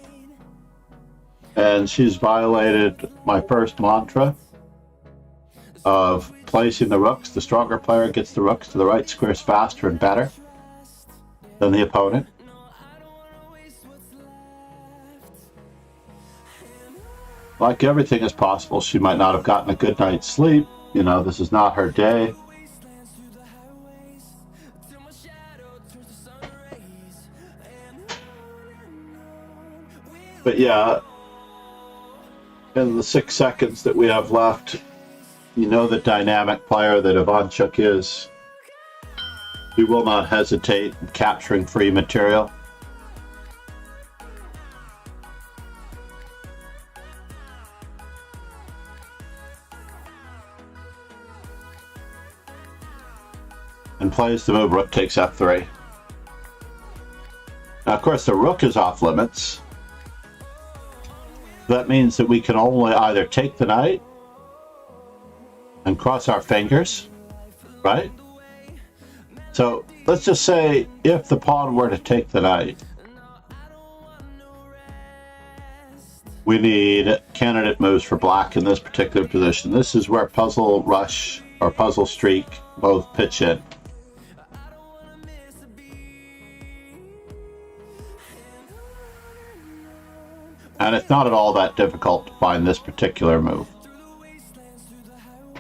and she's violated my first mantra of placing the rooks. The stronger player gets the rooks to the right squares faster and better than the opponent. Like everything is possible, she might not have gotten a good night's sleep. You know, this is not her day. But yeah, in the 6 seconds that we have left, you know the dynamic player that Ivanchuk is. We will not hesitate in capturing free material. And plays the move rook takes f3. Now, of course, the rook is off limits. That means that we can only either take the knight and cross our fingers, right? So let's just say if the pawn were to take the knight, we need candidate moves for black in this particular position. This is where puzzle rush or puzzle streak both pitch in. And it's not at all that difficult to find this particular move.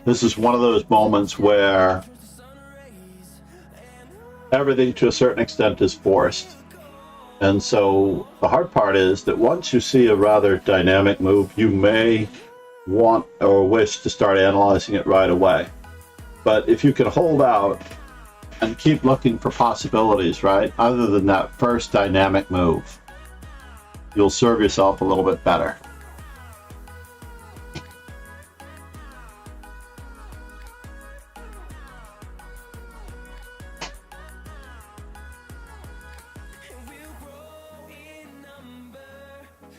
This is one of those moments where everything to a certain extent is forced. And so the hard part is that once you see a rather dynamic move, you may want or wish to start analyzing it right away. But if you can hold out and keep looking for possibilities, right, other than that first dynamic move, you'll serve yourself a little bit better.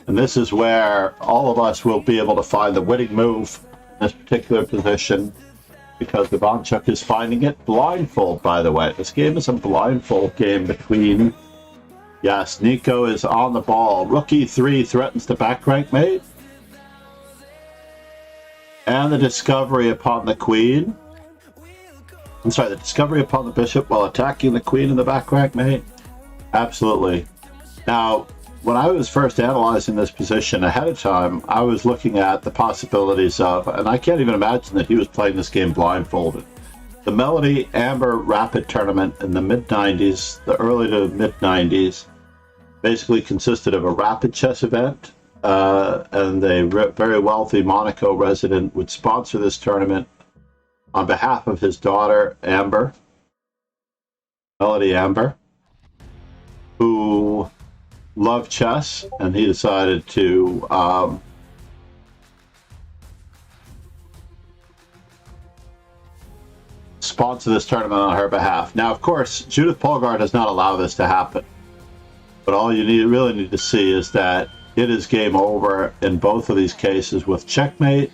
And this is where all of us will be able to find the winning move in this particular position, because Ivanchuk is finding it blindfold, by the way. This game is a blindfold game between... Yes, Nico is on the ball. Rook e3 threatens the back rank mate. And the discovery upon the queen. I'm sorry, the discovery upon the bishop while attacking the queen in the back rank mate. Absolutely. Now, when I was first analyzing this position ahead of time, I was looking at the possibilities of, and I can't even imagine that he was playing this game blindfolded. The Melody Amber Rapid Tournament in the mid-90s, the early to mid-90s, basically consisted of a rapid chess event, and a very wealthy Monaco resident would sponsor this tournament on behalf of his daughter, Amber, Melody Amber, who loved chess, and he decided to sponsor this tournament on her behalf. Now, of course, Judith Polgar does not allow this to happen. But all you really need to see is that it is game over in both of these cases with checkmate,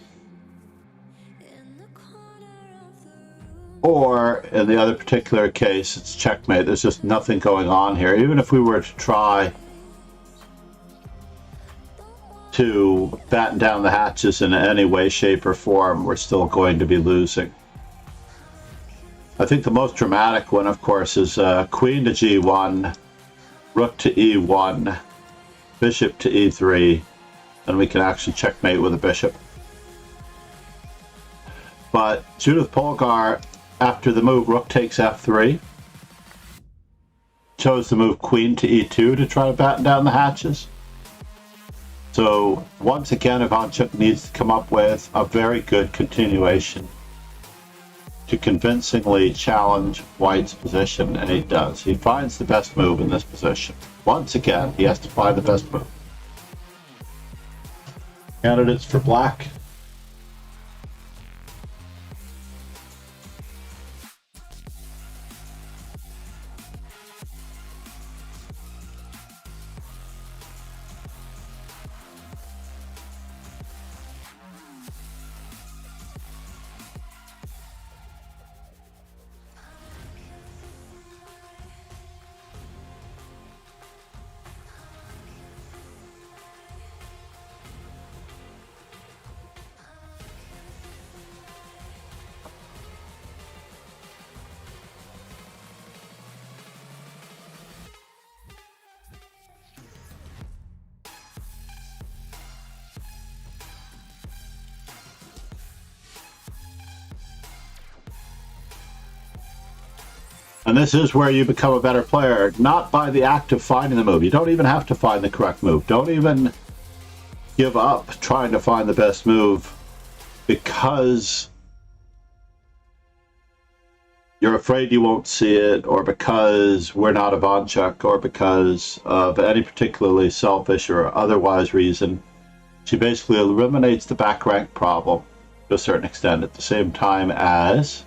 or in the other particular case, it's checkmate. There's just nothing going on here. Even if we were to try to batten down the hatches in any way, shape, or form, we're still going to be losing. I think the most dramatic one, of course, is queen to g1, rook to e1, bishop to e3, and we can actually checkmate with a bishop. But Judith Polgar, after the move rook takes f3, chose the move queen to e2 to try to batten down the hatches. So once again, Ivanchuk needs to come up with a very good continuation to convincingly challenge White's position, and he does. He finds the best move in this position. Once again, he has to find the best move. Candidates for Black. And this is where you become a better player, not by the act of finding the move. You don't even have to find the correct move. Don't even give up trying to find the best move, because you're afraid you won't see it, or because we're not Ivanchuk, or because of any particularly selfish or otherwise reason, she basically eliminates the back rank problem to a certain extent at the same time as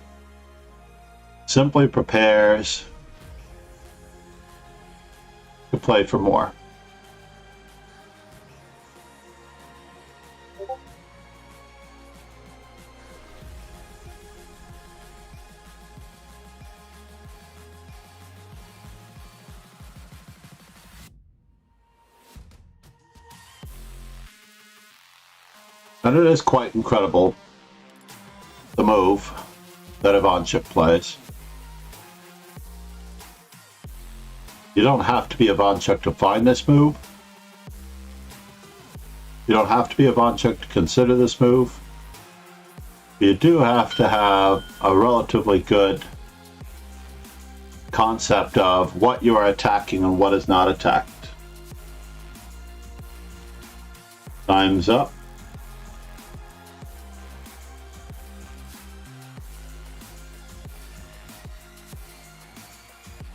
simply prepares to play for more. And it is quite incredible, the move that Ivanchuk plays. You don't have to be Ivanchuk to find this move. You don't have to be Ivanchuk to consider this move. You do have to have a relatively good concept of what you are attacking and what is not attacked. Time's up.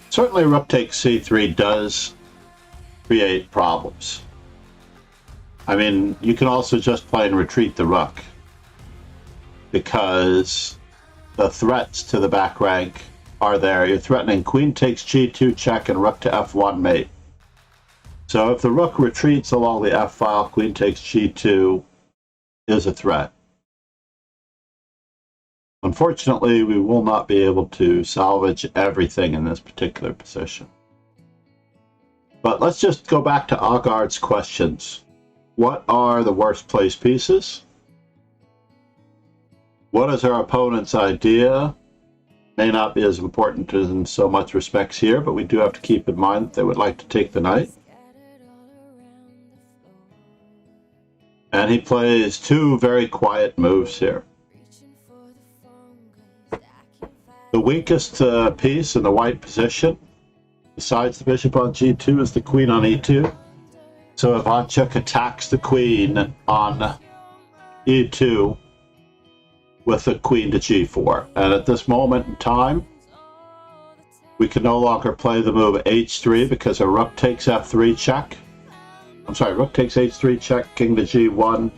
Certainly rook takes c3 does create problems. I mean, you can also just play and retreat the rook, because the threats to the back rank are there. You're threatening queen takes g2 check and rook to f1 mate. So if the rook retreats along the f file, queen takes g2 is a threat. Unfortunately, we will not be able to salvage everything in this particular position. But let's just go back to Agard's questions. What are the worst placed pieces? What is our opponent's idea? May not be as important in so much respects here, but we do have to keep in mind that they would like to take the knight. And he plays two very quiet moves here. The weakest piece in the white position, besides the bishop on g2, is the queen on e2. So Ivanchuk attacks the queen on e2 with the queen to g4. And at this moment in time, we can no longer play the move h3 because a rook takes f3 check. I'm sorry, rook takes h3 check, king to g1.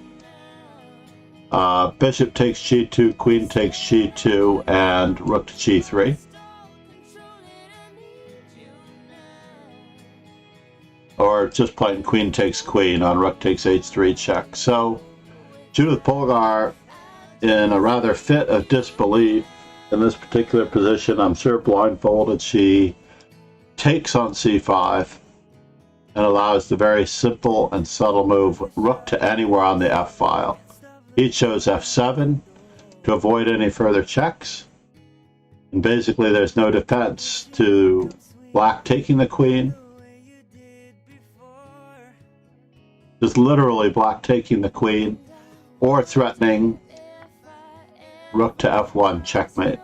Bishop takes g2, queen takes g2, and rook to g3. Or just playing queen takes queen on rook takes h3 check. So Judith Polgar, in a rather fit of disbelief in this particular position, I'm sure blindfolded, she takes on c5 and allows the very simple and subtle move rook to anywhere on the f file. He chose f7 to avoid any further checks. And basically there's no defense to black taking the queen. Just literally black taking the queen or threatening rook to f1 checkmate.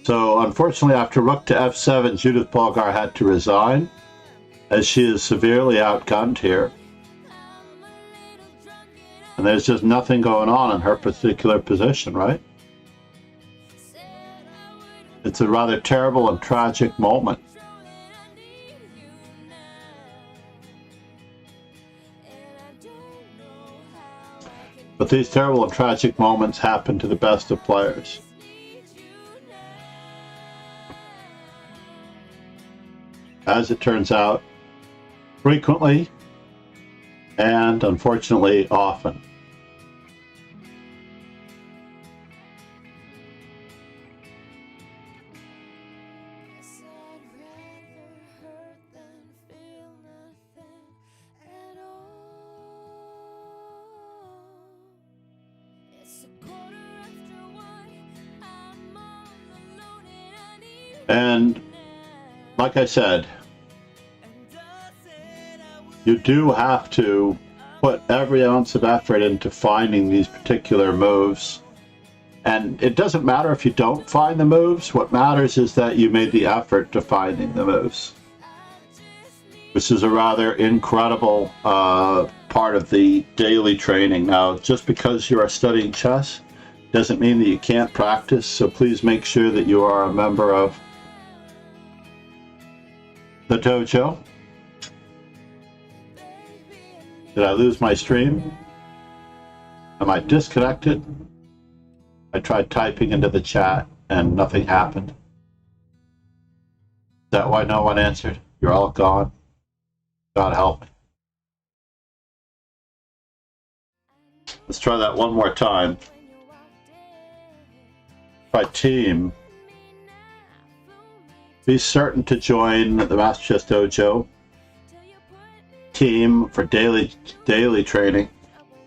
So unfortunately after rook to f7, Judith Polgar had to resign as she is severely outgunned here. And there's just nothing going on in her particular position, right? It's a rather terrible and tragic moment. But these terrible and tragic moments happen to the best of players. As it turns out, frequently and unfortunately often. And like I said, you do have to put every ounce of effort into finding these particular moves. And it doesn't matter if you don't find the moves. What matters is that you made the effort to finding the moves, which is a rather incredible part of the daily training. Now, just because you are studying chess Doesn't mean that you can't practice, so please make sure that you are a member of the dojo. Did I lose my stream? Am I disconnected? I tried typing into the chat and nothing happened. Is that why no one answered? You're all gone. God help me. Let's try that one more time. By team, be certain to join the Master Chess Dojo team for daily training.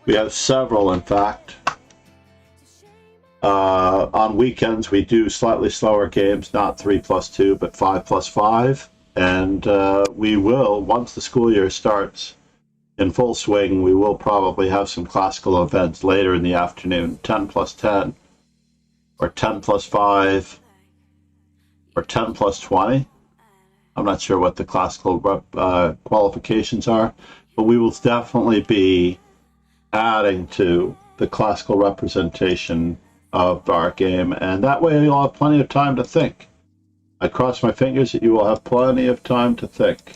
We have several, in fact. On weekends, we do slightly slower games, not 3+2, but 5+5. And we will, once the school year starts in full swing, we will probably have some classical events later in the afternoon, 10+10, or 10+5, or 10+20. I'm not sure what the classical qualifications are, but we will definitely be adding to the classical representation of our game, and that way you'll have plenty of time to think. I cross my fingers that you will have plenty of time to think.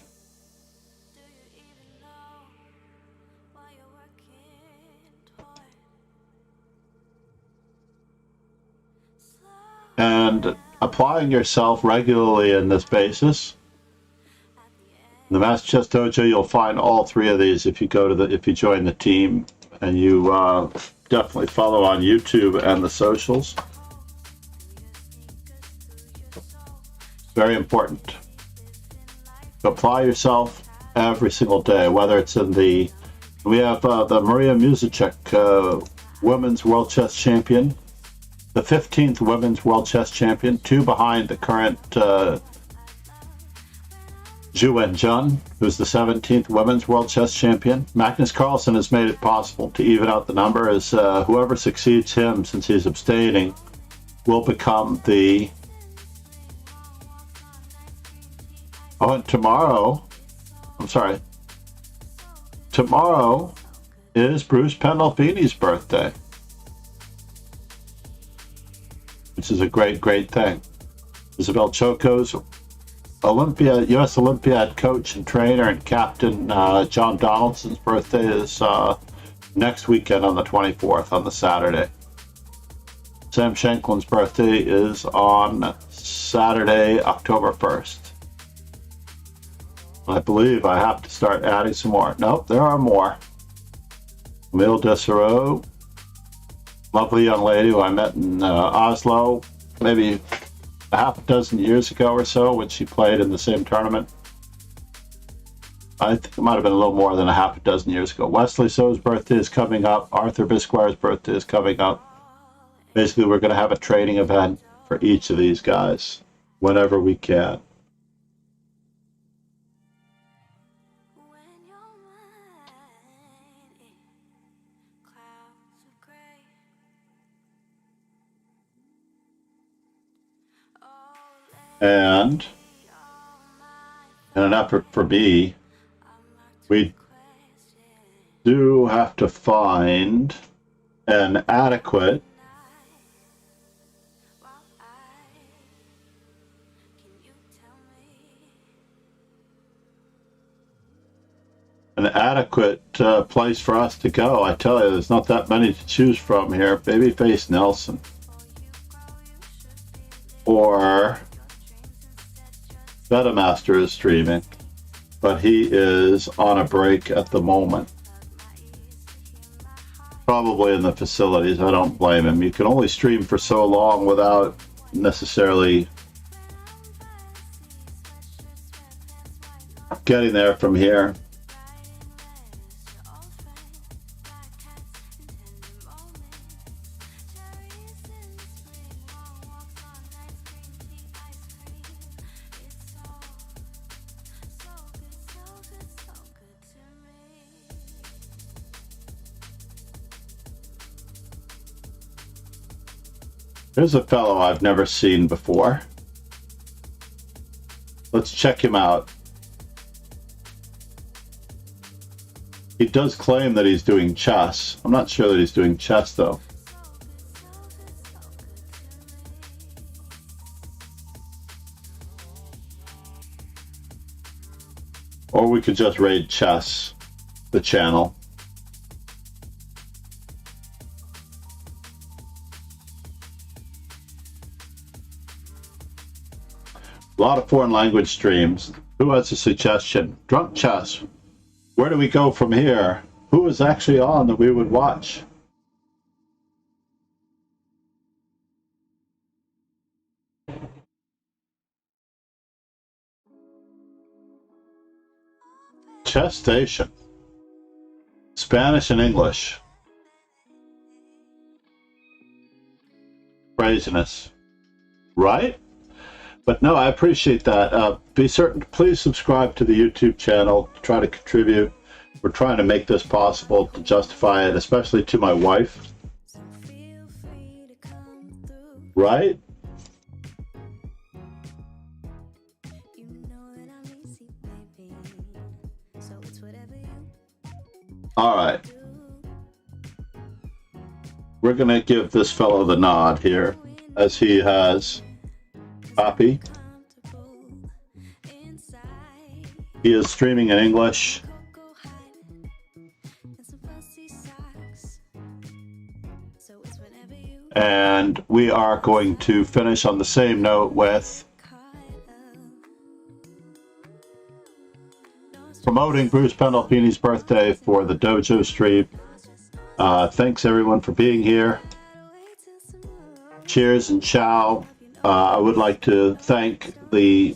And applying yourself regularly in this basis. In the Master Chess Dojo, you'll find all three of these if you join the team, and you definitely follow on YouTube and the socials. Very important to apply yourself every single day, whether it's in we have the Maria Musicek Women's World Chess Champion, the 15th Women's World Chess Champion, 2 behind the current Zhu Wenjun, who's the 17th Women's World Chess Champion. Magnus Carlsen has made it possible to even out the number, as whoever succeeds him, since he's abstaining, will become the... Oh, and tomorrow is Bruce Pandolfini's birthday, which is a great, great thing. Isabel Choco's U.S. Olympiad coach and trainer and captain John Donaldson's birthday is next weekend on the 24th, on the Saturday. Sam Shanklin's birthday is on Saturday, October 1st. I believe I have to start adding some more. Nope, there are more. Camille Dessereau, lovely young lady who I met in Oslo, maybe a half a dozen years ago or so, when she played in the same tournament. I think it might have been a little more than a half a dozen years ago. Wesley So's birthday is coming up. Arthur Bisquire's birthday is coming up. Basically, we're going to have a training event for each of these guys whenever we can. And in an effort for B, we do have to find an adequate place for us to go. I tell you, there's not that many to choose from here. Babyface Nelson or Betamaster is streaming, but he is on a break at the moment. Probably in the facilities. I don't blame him. You can only stream for so long without necessarily getting there from here. Here's a fellow I've never seen before. Let's check him out. He does claim that he's doing chess. I'm not sure that he's doing chess, though. Or we could just raid chess, the channel. A lot of foreign language streams. Who has a suggestion? Drunk chess. Where do we go from here? Who is actually on that we would watch? Chess Station. Spanish and English. Craziness. Right? But no, I appreciate that. Be certain to please subscribe to the YouTube channel. Try to contribute. We're trying to make this possible to justify it, especially to my wife. Right? All right. We're going to give this fellow the nod here, as he has. Copy. He is streaming in English. And we are going to finish on the same note with promoting Bruce Pandolfini's birthday for the dojo stream. Thanks everyone for being here. Cheers and ciao. I would like to thank the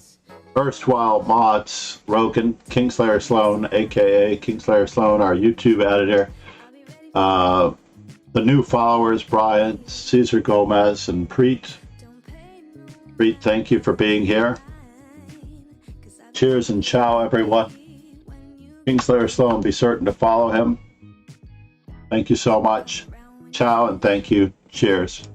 erstwhile mods, Rogan, Kingslayer Sloan, aka Kingslayer Sloan, our YouTube editor, the new followers, Brian, Cesar Gomez, and Preet. Preet, thank you for being here. Cheers and ciao, everyone. Kingslayer Sloan, be certain to follow him. Thank you so much. Ciao and thank you. Cheers.